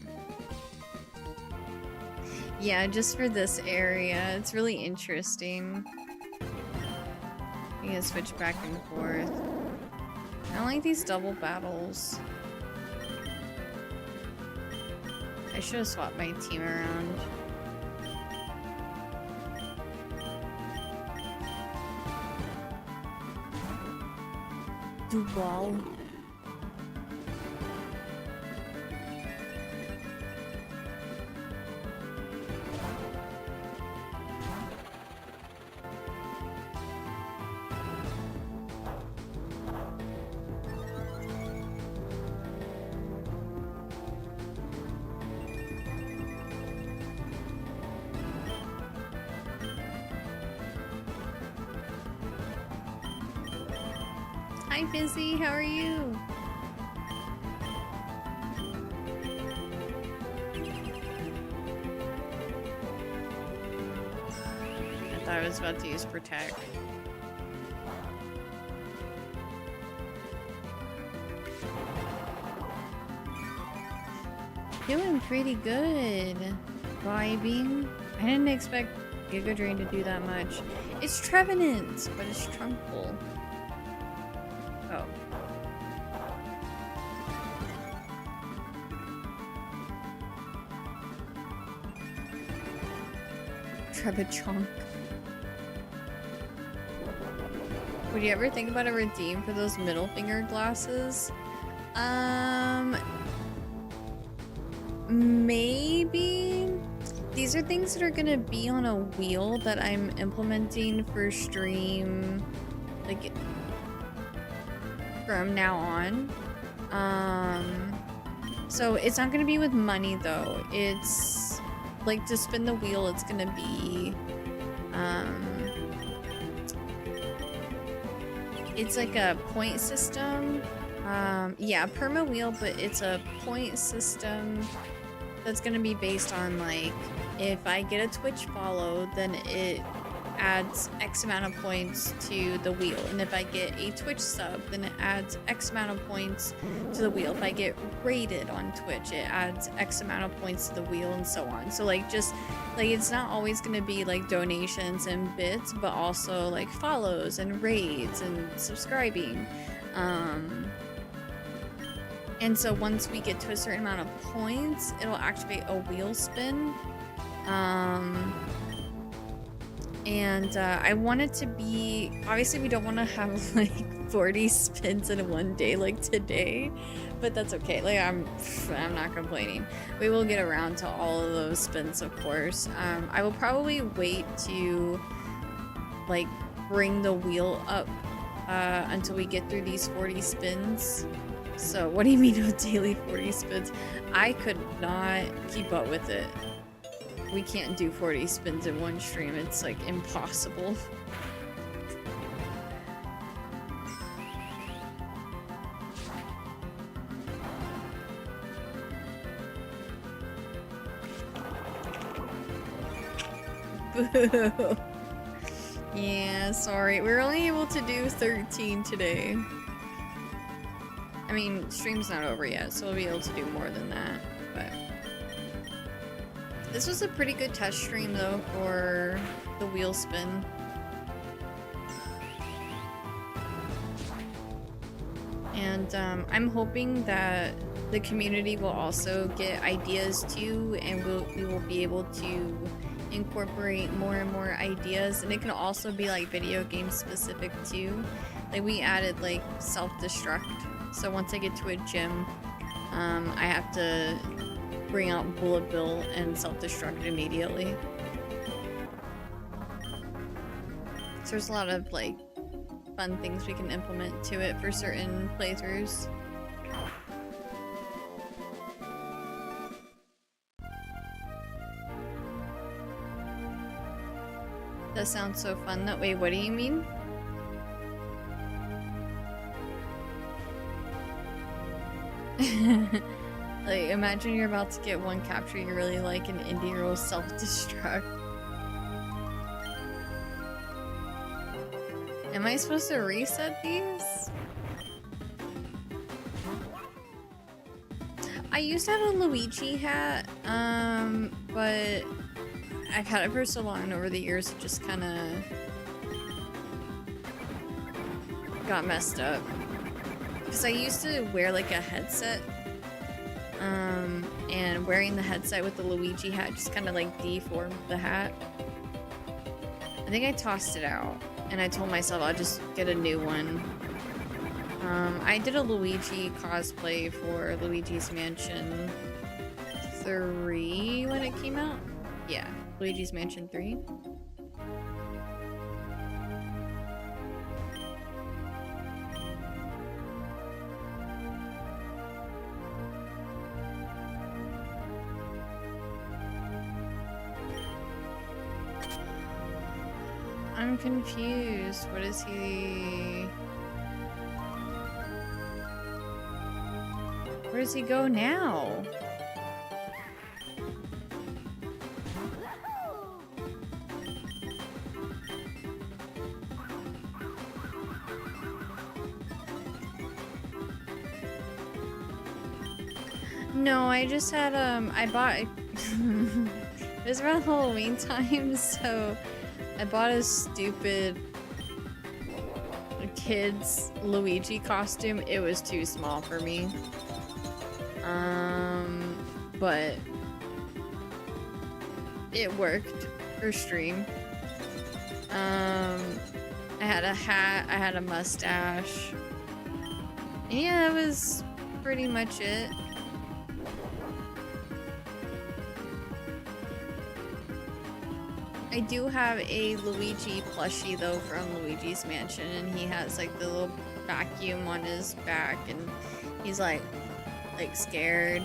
Yeah, just for this area. It's really interesting. You can switch back and forth. I don't like these double battles. I should have swapped my team around. Duval. Hi, Fizzy. How are you? I thought I was about to use Protect. Doing pretty good. Vibing. I didn't expect Giga Drain to do that much. It's Trevenant, but it's Trunkful. Oh. Trebachonk. Would you ever think about a redeem for those middle finger glasses? Maybe. These are things that are gonna be on a wheel that I'm implementing for stream, like, from now on. So it's not gonna be with money though. It's like to spin the wheel, it's gonna be, it's like a point system. Yeah, perma wheel, but it's a point system that's gonna be based on, like, if I get a Twitch follow, then it adds X amount of points to the wheel. And if I get a Twitch sub, then it adds X amount of points to the wheel. If I get rated on Twitch, it adds X amount of points to the wheel, and so on. So, like, just, like, it's not always gonna be, like, donations and bits, but also, like, follows and raids and subscribing. And so once we get to a certain amount of points, it'll activate a wheel spin. I want it to be, obviously we don't want to have like 40 spins in one day like today, but that's okay. Like, I'm not complaining. We will get around to all of those spins, of course. I will probably wait to like bring the wheel up until we get through these 40 spins. So what do you mean no daily 40 spins? I could not keep up with it. We can't do 40 spins in one stream. It's like impossible. Boo. Yeah, sorry. We're only able to do 13 today. I mean, stream's not over yet, so we'll be able to do more than that, but... This was a pretty good test stream, though, for the wheel spin. And, I'm hoping that the community will also get ideas, too, and we will be able to incorporate more and more ideas, and it can also be, like, video game specific, too. Like, we added, like, self-destruct. So once I get to a gym, I have to bring out Bullet Bill and self-destruct immediately. So there's a lot of, like, fun things we can implement to it for certain playthroughs. That sounds so fun. That way, what do you mean? Like, imagine you're about to get one capture you really like and indie roll self-destruct. Am I supposed to reset these? I used to have a Luigi hat, but I've had it for so long, and over the years it just kind of got messed up. Because I used to wear like a headset, and wearing the headset with the Luigi hat just kind of like deformed the hat. I think I tossed it out, and I told myself I'll just get a new one. I did a Luigi cosplay for Luigi's Mansion 3 when it came out. Yeah, Luigi's Mansion 3. I'm confused. What is he? Where does he go now? No, I just had, I bought, it was around Halloween time, so I bought a stupid kid's Luigi costume. It was too small for me. But it worked for stream. I had a hat, I had a mustache. And yeah, that was pretty much it. I do have a Luigi plushie though from Luigi's Mansion, and he has like the little vacuum on his back, and he's like scared.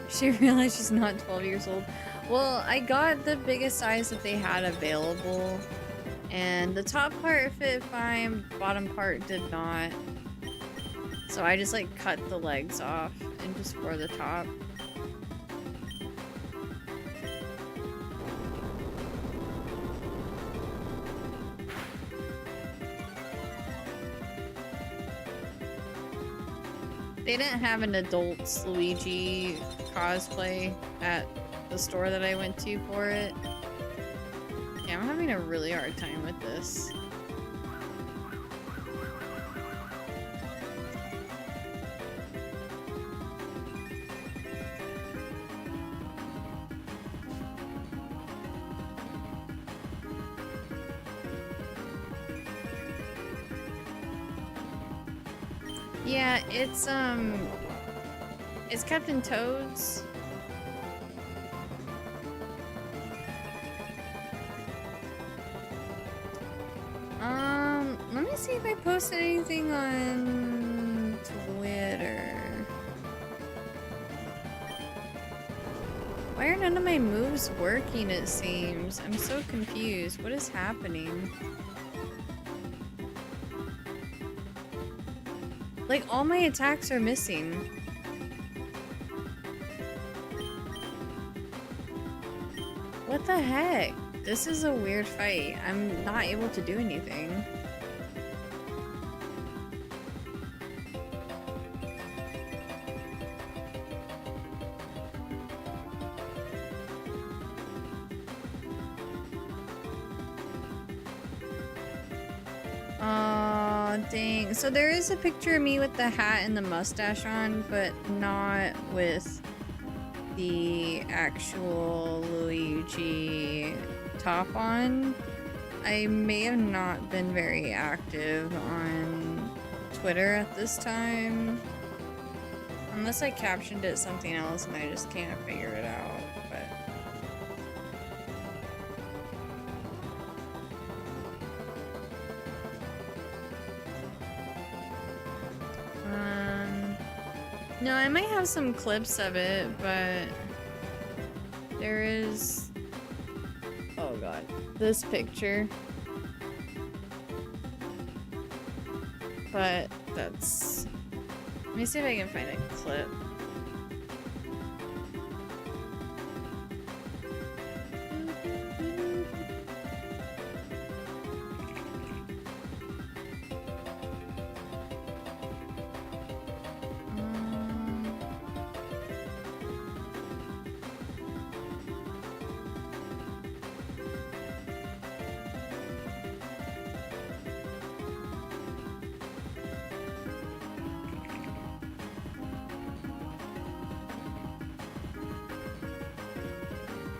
She realized she's not 12 years old. Well, I got the biggest size that they had available, and the top part fit fine, bottom part did not. So I just like cut the legs off and just wore the top. They didn't have an adults Luigi cosplay at the store that I went to for it. Yeah, I'm having a really hard time with this. Yeah, it's Captain Toad's. Let me see if I posted anything on Twitter. Why are none of my moves working, it seems? I'm so confused. What is happening? Like, all my attacks are missing. What the heck? This is a weird fight. I'm not able to do anything. Aw, dang. So there is a picture of me with the hat and the mustache on, but not with the actual Luigi top on. I may have not been very active on Twitter at this time. Unless I captioned it something else and I just can't figure it out. But no, I might have some clips of it, but there is, oh god, this picture. But that's, let me see if I can find a clip.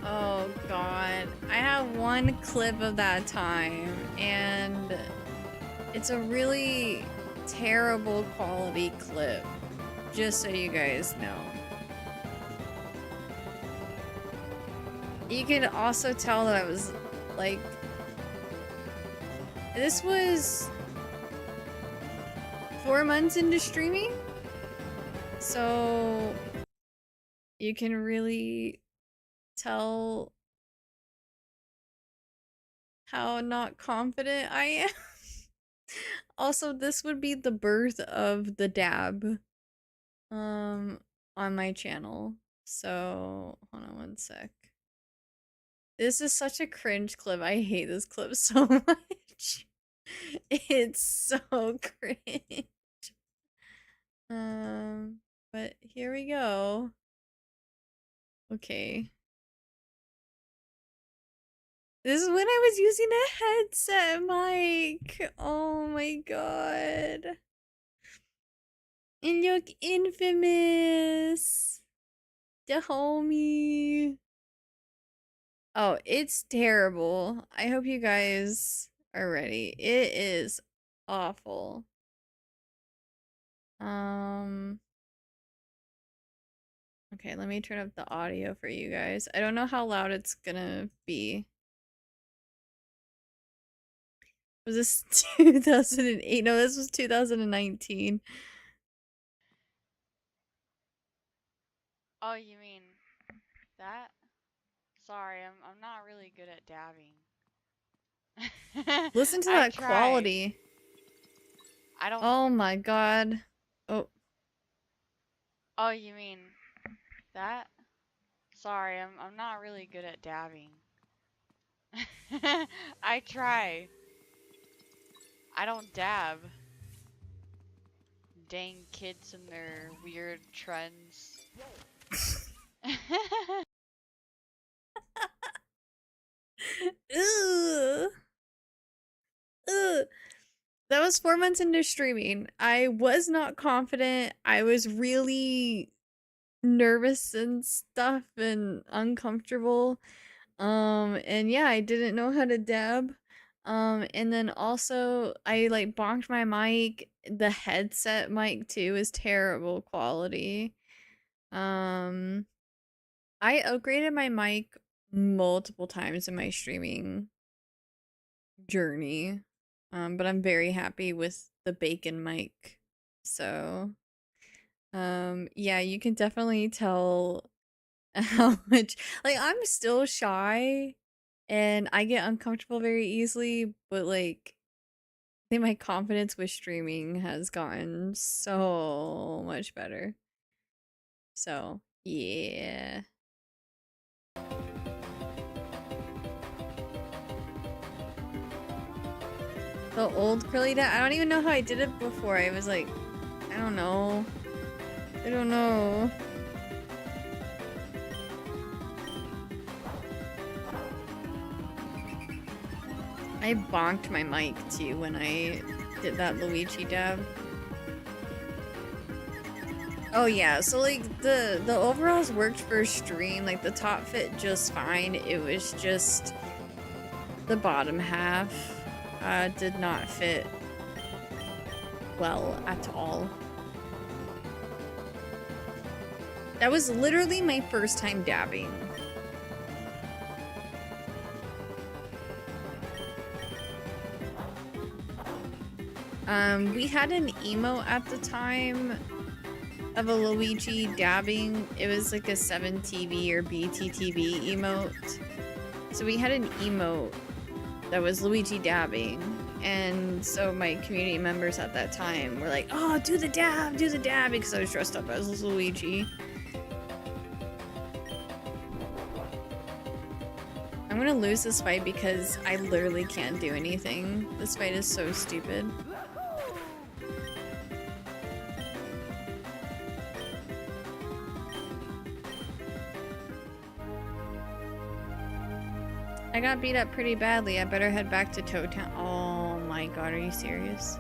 Oh god, I have one clip of that time, and it's a really terrible quality clip, just so you guys know. You can also tell that I was like, this was 4 months into streaming, so you can really tell how not confident I am. Also, this would be the birth of the dab on my channel. So, hold on one sec. This is such a cringe clip. I hate this clip so much. It's so cringe. But here we go. Okay. This is when I was using a headset mic. Oh my god. And you look infamous. The homie. Oh, it's terrible. I hope you guys are ready. It is awful. Okay, let me turn up the audio for you guys. I don't know how loud it's gonna be. Was this 2008? No, this was 2019. Oh, you mean that? Sorry, I'm not really good at dabbing. Listen to I that try. quality. I don't. Oh my god. Oh. Oh, you mean that? Sorry, I'm not really good at dabbing. I try. I don't dab. Dang kids and their weird trends. Ugh. Ugh. That was 4 months into streaming. I was not confident. I was really nervous and stuff and uncomfortable. And yeah, I didn't know how to dab. And then also I like bonked my mic. The headset mic too is terrible quality. I upgraded my mic multiple times in my streaming journey. But I'm very happy with the bacon mic. So, yeah, you can definitely tell how much like I'm still shy and I get uncomfortable very easily, but like I think my confidence with streaming has gotten so much better. So, yeah. The old curly dad. I don't even know how I did it before. I was like, I don't know. I don't know. I bonked my mic too when I did that Luigi dab. Oh yeah, so like the overalls worked for stream. Like the top fit just fine. It was just the bottom half did not fit well at all. That was literally my first time dabbing. We had an emote at the time of a Luigi dabbing. It was like a 7TV or BTTV emote. So we had an emote that was Luigi dabbing. And so my community members at that time were like, oh, do the dab, because I was dressed up as Luigi. I'm gonna lose this fight because I literally can't do anything. This fight is so stupid. I got beat up pretty badly. I better head back to Toad Town. Oh my god, are you serious?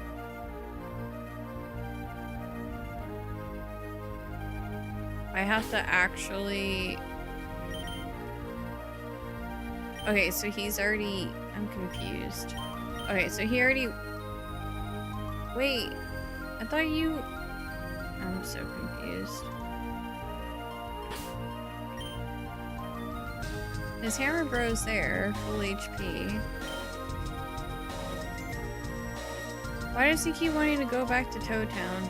I have to actually... Okay, so he's already... I'm confused. Okay, so he already... Wait, I thought you... I'm so confused. His hammer bro's there, full HP. Why does he keep wanting to go back to Toad Town?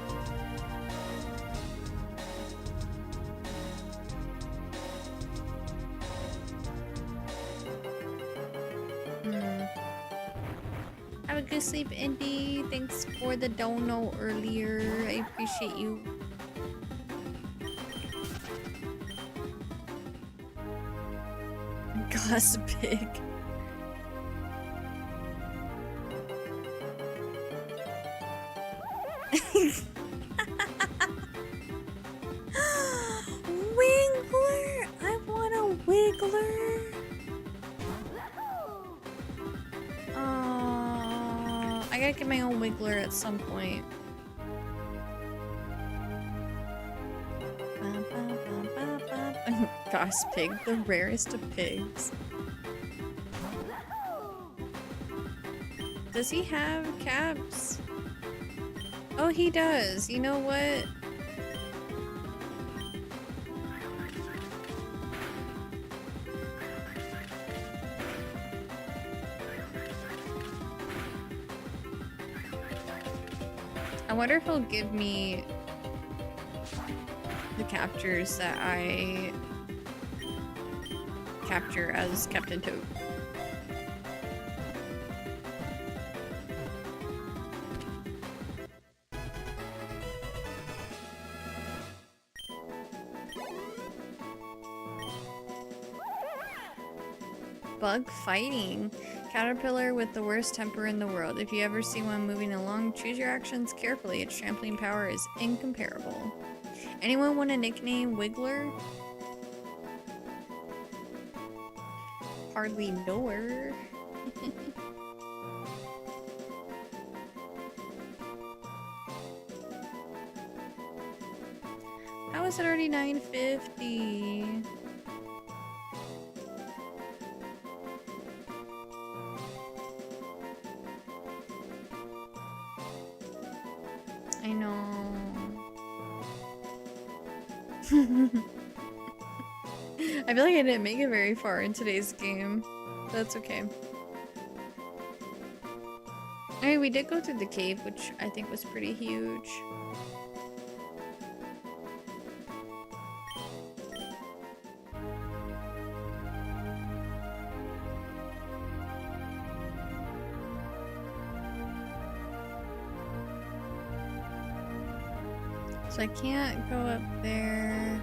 good sleep, Indy. Thanks for the dono earlier. I appreciate you. Glass pig. Wiggler! I want a Wiggler! I gotta get my own Wiggler at some point. Gosh, pig, the rarest of pigs. Does he have caps? Oh, he does. You know what? I wonder if he'll give me the captures that I capture as Captain Toad. Bug fighting. Caterpillar with the worst temper in the world. If you ever see one moving along, choose your actions carefully. Its trampling power is incomparable. Anyone want a nickname Wiggler? Hardly know her. How is it already 9:50? I know. I feel like I didn't make it very far in today's game. That's okay. Alright, we did go through the cave, which I think was pretty huge. So I can't go up there.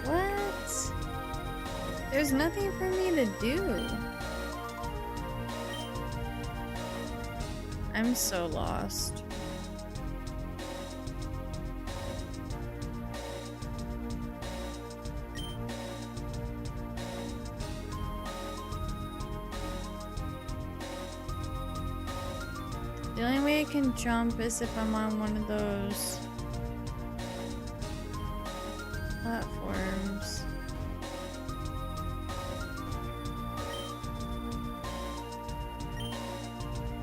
What? There's nothing for me to do. I'm so lost. The only way I can jump is if I'm on one of those platforms.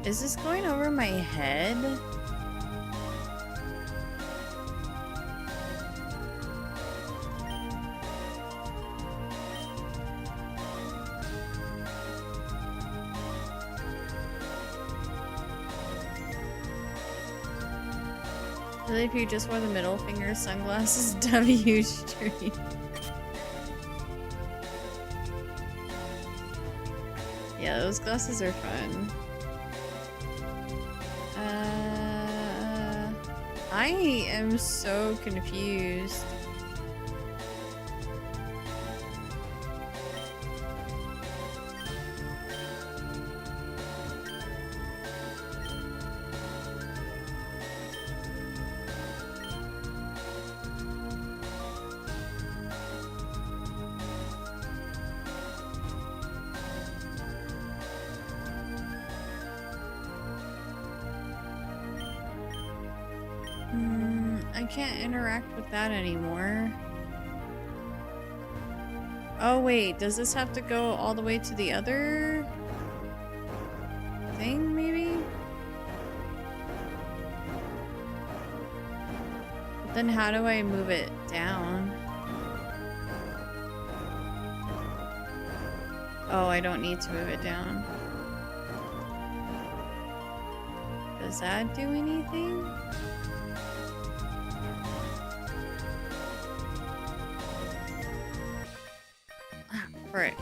Is this going over my head? Really, if you just wore the middle finger sunglasses, W stream. Yeah, those glasses are fun. I am so confused. I can't interact with that anymore. Oh wait, does this have to go all the way to the other thing, maybe? Then how do I move it down? Oh, I don't need to move it down. Does that do anything? Ah, frick.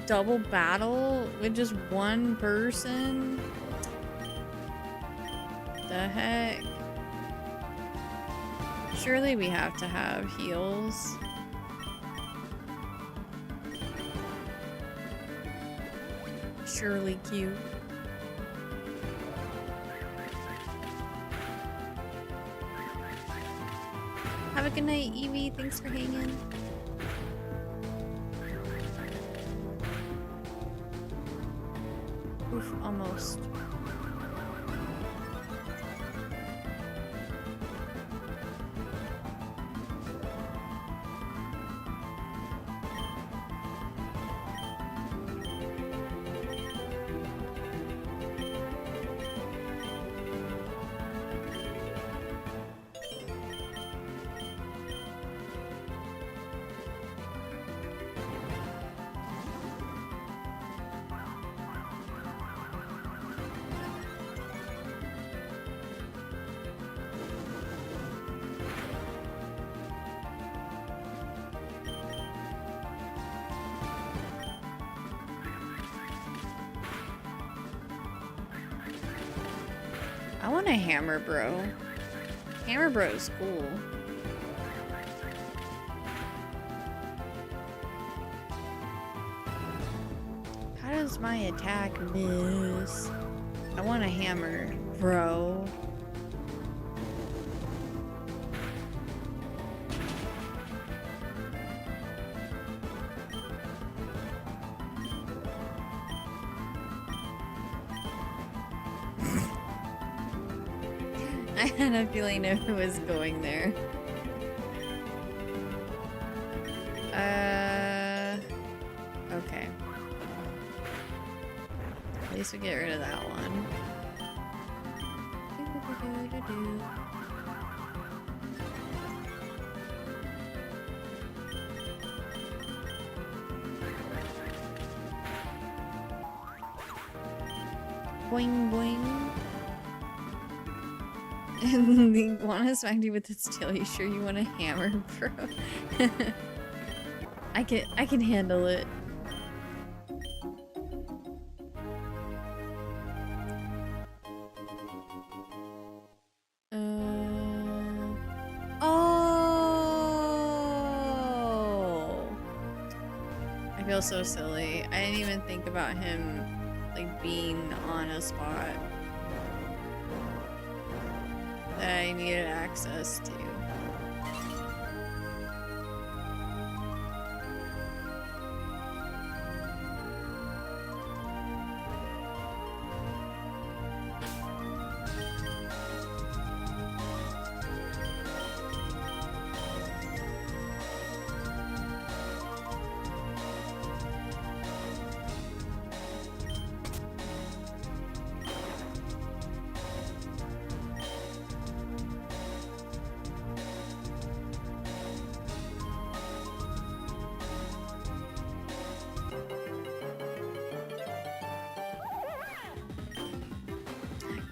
Double battle with just one person? The heck? Surely we have to have heals. Surely cute. Have a good night, Evie. Thanks for hanging. Oof, almost. I want a hammer bro. Hammer bro is cool. How does my attack miss? I want a hammer bro. I had a feeling it was going there. Okay. At least we get rid of that one. Boing boing. And the iguana smacked you with its tail. You sure you want a hammer, bro? I can handle it. Oh! I feel so silly. I didn't even think about him like being on a spot that I needed access to.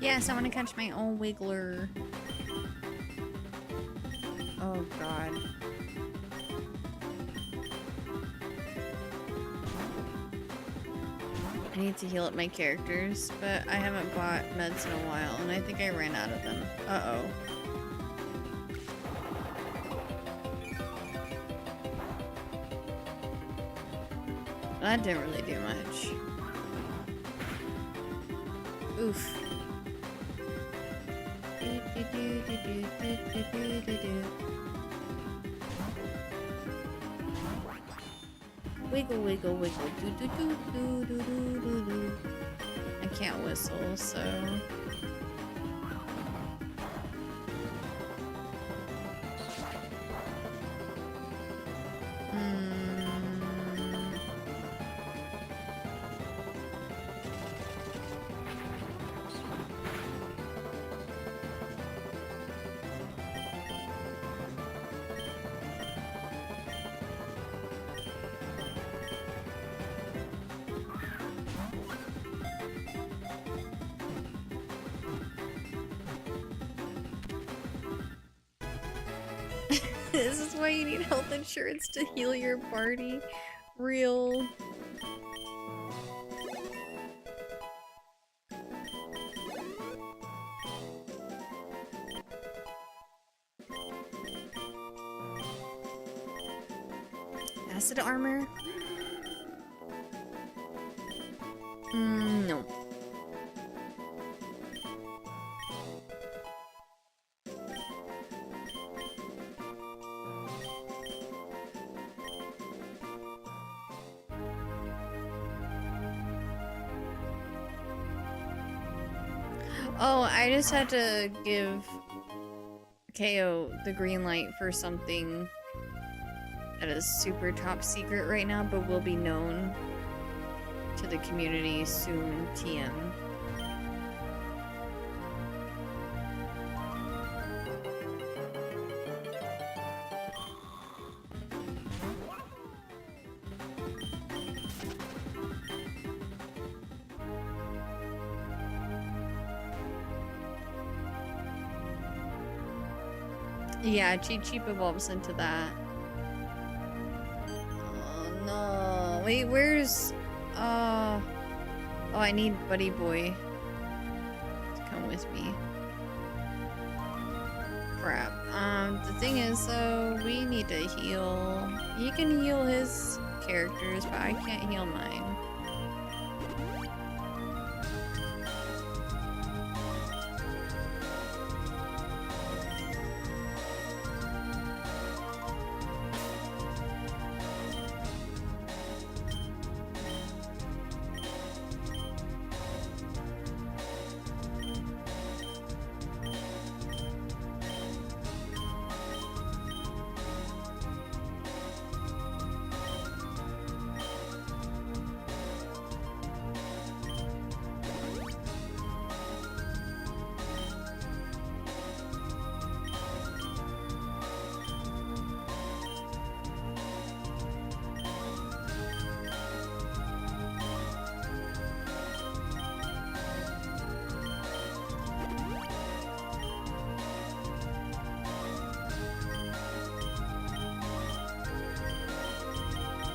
Yes, I want to catch my own wiggler. Oh god. I need to heal up my characters, but I haven't bought meds in a while, and I think I ran out of them. Uh-oh. That didn't really do much. Oof. Wiggle, wiggle, wiggle, do do do do do do do do. I can't whistle, so. This is why you need health insurance to heal your party. Real. Acid armor? No. Oh, I just had to give KO the green light for something that is super top secret right now, but will be known to the community soon, TM. Yeah, Cheap evolves into that. Oh no. Wait, where's... Oh, I need Buddy Boy to come with me. Crap. The thing is, though, we need to heal. He can heal his characters, but I can't heal mine.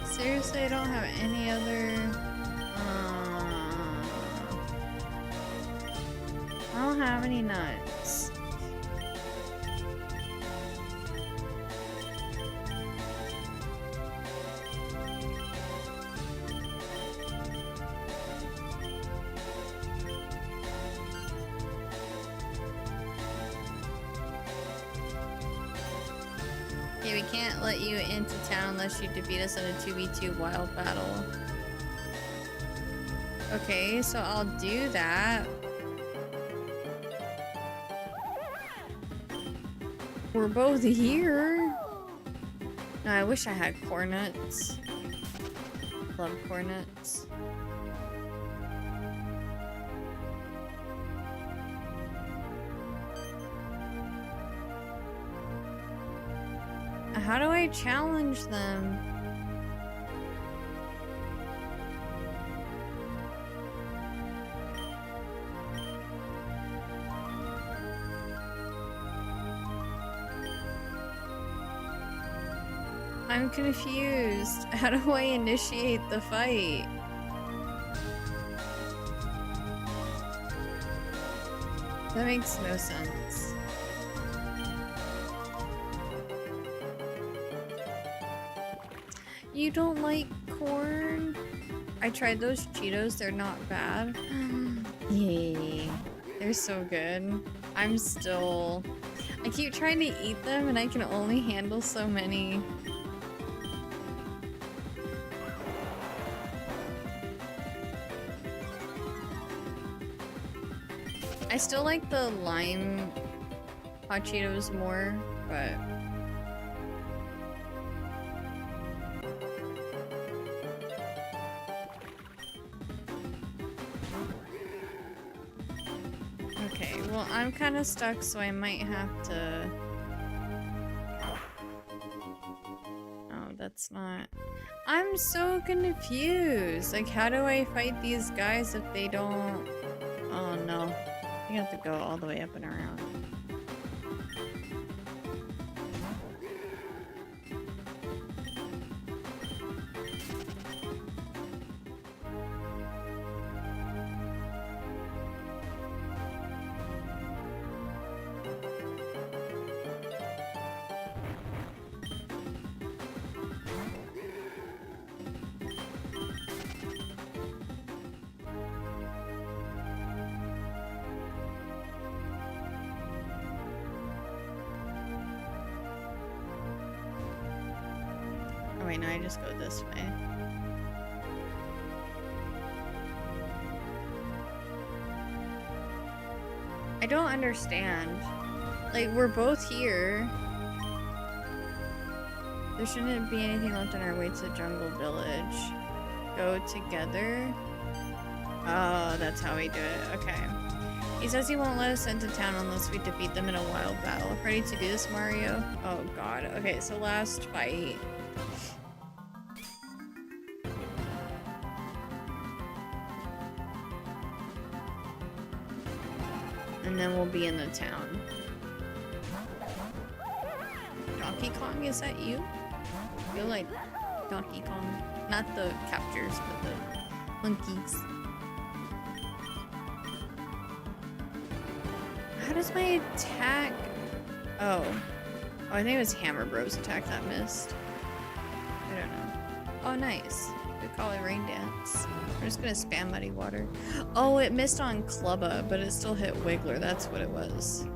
Seriously, I don't have any other... I don't have any nuts. Okay, we can't let you into town unless you defeat us in a 2v2 wild battle. Okay, so I'll do that. We're both here. No, I wish I had cornuts. Love cornuts. How do I challenge them? I'm confused. How do I initiate the fight? That makes no sense. You don't like corn? I tried those Cheetos, they're not bad. Yay. They're so good. I'm still... I keep trying to eat them and I can only handle so many. I still like the lime hot Cheetos more, but... Okay, well, I'm kind of stuck, so I might have to... Oh, that's not... I'm so confused! Like, how do I fight these guys if they don't... Oh, no. You have to go all the way up and around. wait, no, I just go this way. I don't understand. Like, we're both here. There shouldn't be anything left on our way to Jungle Village. Go together? Oh, that's how we do it. Okay. He says he won't let us into town unless we defeat them in a wild battle. Ready to do this, Mario? Oh god. Okay, so last fight. And then we'll be in the town. Donkey Kong, is that you? I feel like Donkey Kong. Not the captures, but the monkeys. How does my attack... Oh, I think it was Hammer Bros attack that missed. I don't know. Oh, nice. We call it Rain Dance. We're just gonna spam Muddy Water. Oh, it missed on Clubba, but it still hit Wiggler. That's what it was.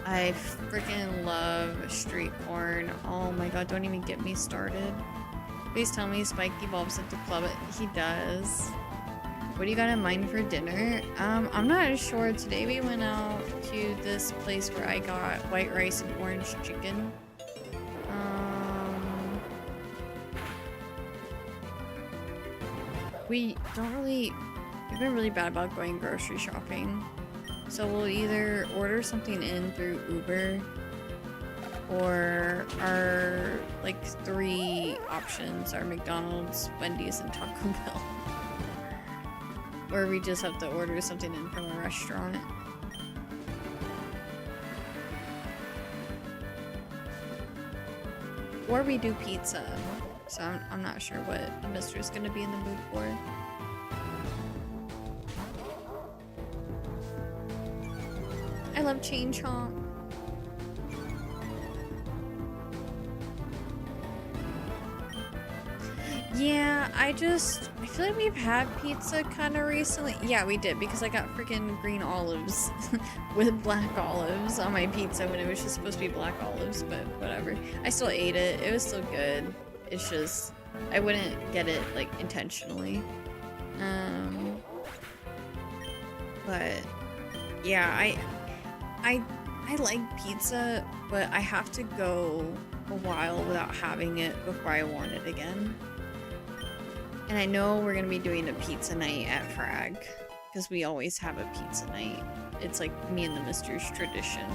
I freaking love Street Corn. Oh my god, don't even get me started. Please tell me Spike evolves into Clubba. He does. What do you got in mind for dinner? I'm not sure. Today we went out to this place where I got white rice and orange chicken. We've been really bad about going grocery shopping. So we'll either order something in through Uber, or our, like, 3 options are McDonald's, Wendy's, and Taco Bell. Or we just have to order something in from a restaurant. Or we do pizza. So I'm not sure what the mister's gonna be in the mood for. I love Chain Chomp. Yeah, I feel like we've had pizza kind of recently. Yeah, we did, because I got freaking green olives with black olives on my pizza when it was just supposed to be black olives, but whatever. I still ate it. It was still good. It's just, I wouldn't get it, like, intentionally. But, yeah, I like pizza, but I have to go a while without having it before I want it again. And I know we're gonna be doing a pizza night at Frag, because we always have a pizza night. It's like me and the Mister's tradition,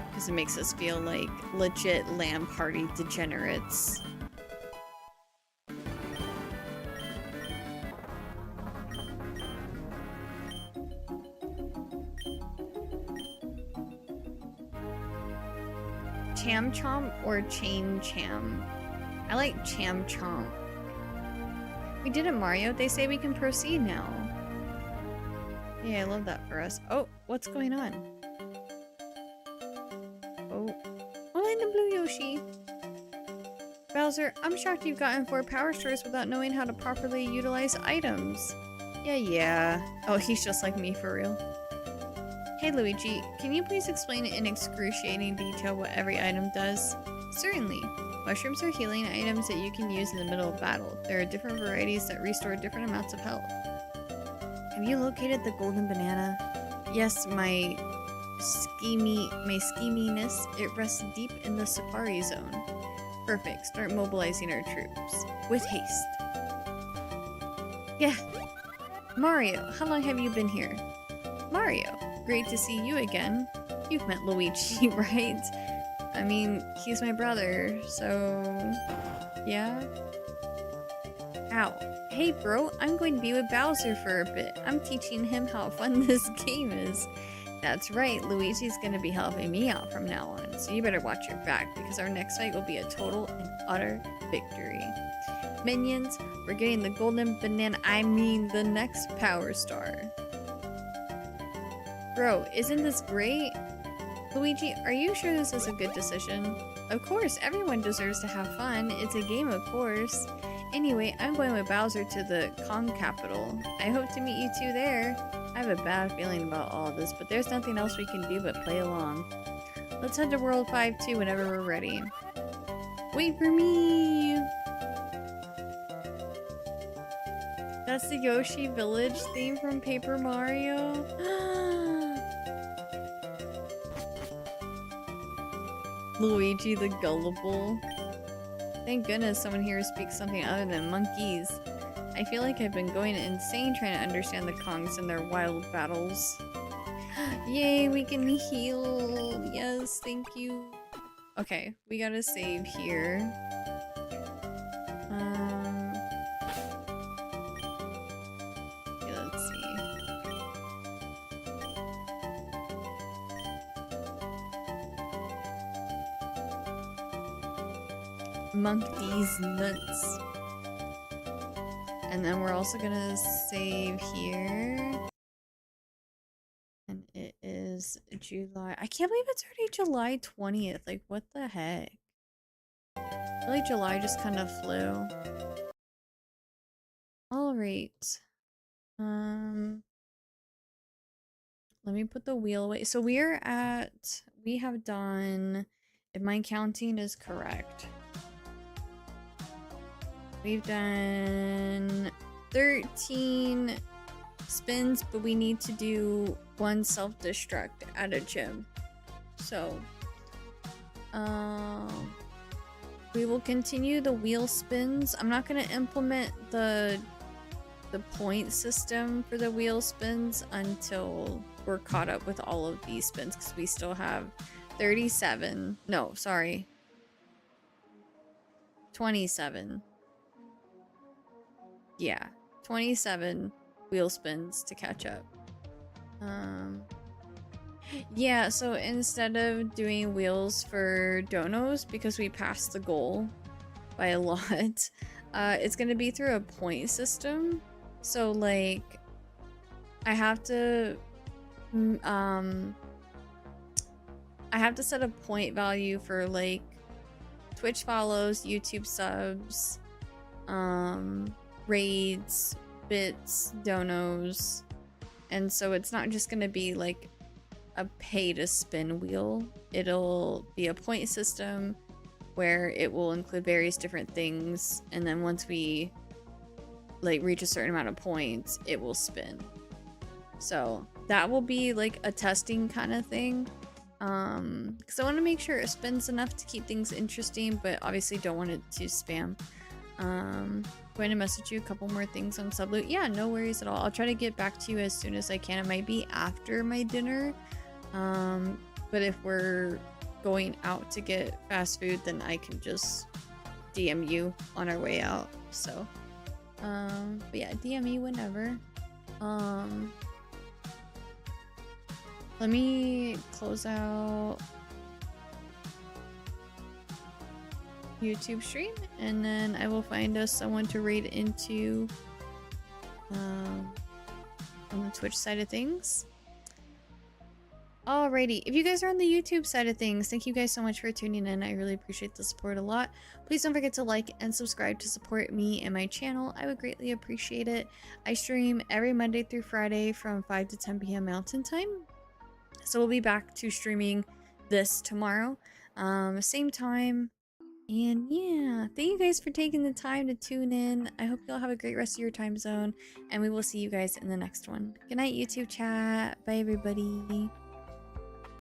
because it makes us feel like legit LAN party degenerates. Cham Chomp or Chain Cham? I like Cham Chomp. We did it, Mario. They say we can proceed now. Yeah, I love that for us. Oh, what's going on? Oh. Orlando Blue Yoshi. Bowser, I'm shocked you've gotten 4 power stores without knowing how to properly utilize items. Yeah. Oh, he's just like me for real. Hey Luigi, can you please explain in excruciating detail what every item does? Certainly. Mushrooms are healing items that you can use in the middle of battle. There are different varieties that restore different amounts of health. Have you located the golden banana? Yes, my scheminess, it rests deep in the safari zone. Perfect. Start mobilizing our troops. With haste. Yeah. Mario, how long have you been here? Mario, great to see you again. You've met Luigi, right? I mean, he's my brother, so... yeah? Ow. Hey bro, I'm going to be with Bowser for a bit. I'm teaching him how fun this game is. That's right, Luigi's gonna be helping me out from now on, so you better watch your back, because our next fight will be a total and utter victory. Minions, we're getting the golden banana, I mean the next power star. Bro, isn't this great? Luigi, are you sure this is a good decision? Of course, everyone deserves to have fun. It's a game, of course. Anyway, I'm going with Bowser to the Kong capital. I hope to meet you two there. I have a bad feeling about all this, but there's nothing else we can do but play along. Let's head to World 5 too whenever we're ready. Wait for me! That's the Yoshi Village theme from Paper Mario. Luigi the Gullible. Thank goodness someone here speaks something other than monkeys. I feel like I've been going insane trying to understand the Kongs and their wild battles. Yay, we can heal. Yes, thank you. Okay, we gotta save here. Okay, let's see. Monk these nuts. And then we're also gonna save here. And it is July. I can't believe it's already July 20th. Like, what the heck? I feel like July just kind of flew. Alright. Let me put the wheel away. So we have done, if my counting is correct, we've done 13 spins, but we need to do 1 self-destruct at a gym. So, we will continue the wheel spins. I'm not going to implement the point system for the wheel spins until we're caught up with all of these spins, because we still have 27. No, sorry. 27. Yeah, 27 wheel spins to catch up. Yeah, so instead of doing wheels for donos, because we passed the goal by a lot, it's gonna be through a point system. So like, I have to set a point value for like Twitch follows, YouTube subs, raids, bits, donos, and so it's not just gonna be like a pay to spin wheel. It'll be a point system where it will include various different things, and then once we like reach a certain amount of points, it will spin. So that will be like a testing kind of thing, because I want to make sure it spins enough to keep things interesting, but obviously don't want it to spam. Going to message you a couple more things on Subloot. Yeah, no worries at all. I'll try to get back to you as soon as I can. It might be after my dinner, but if we're going out to get fast food, then I can just DM you on our way out. So but yeah, DM me whenever. Let me close out YouTube stream, and then I will find us someone to raid into on the Twitch side of things. Alrighty, if you guys are on the YouTube side of things, thank you guys so much for tuning in. I really appreciate the support a lot. Please don't forget to like and subscribe to support me and my channel. I would greatly appreciate it. I stream every Monday through Friday from 5 to 10 p.m. Mountain Time. So we'll be back to streaming this tomorrow, same time. And yeah, thank you guys for taking the time to tune in. I hope you all have a great rest of your time zone, and we will see you guys in the next one. Good night, YouTube chat. Bye, everybody.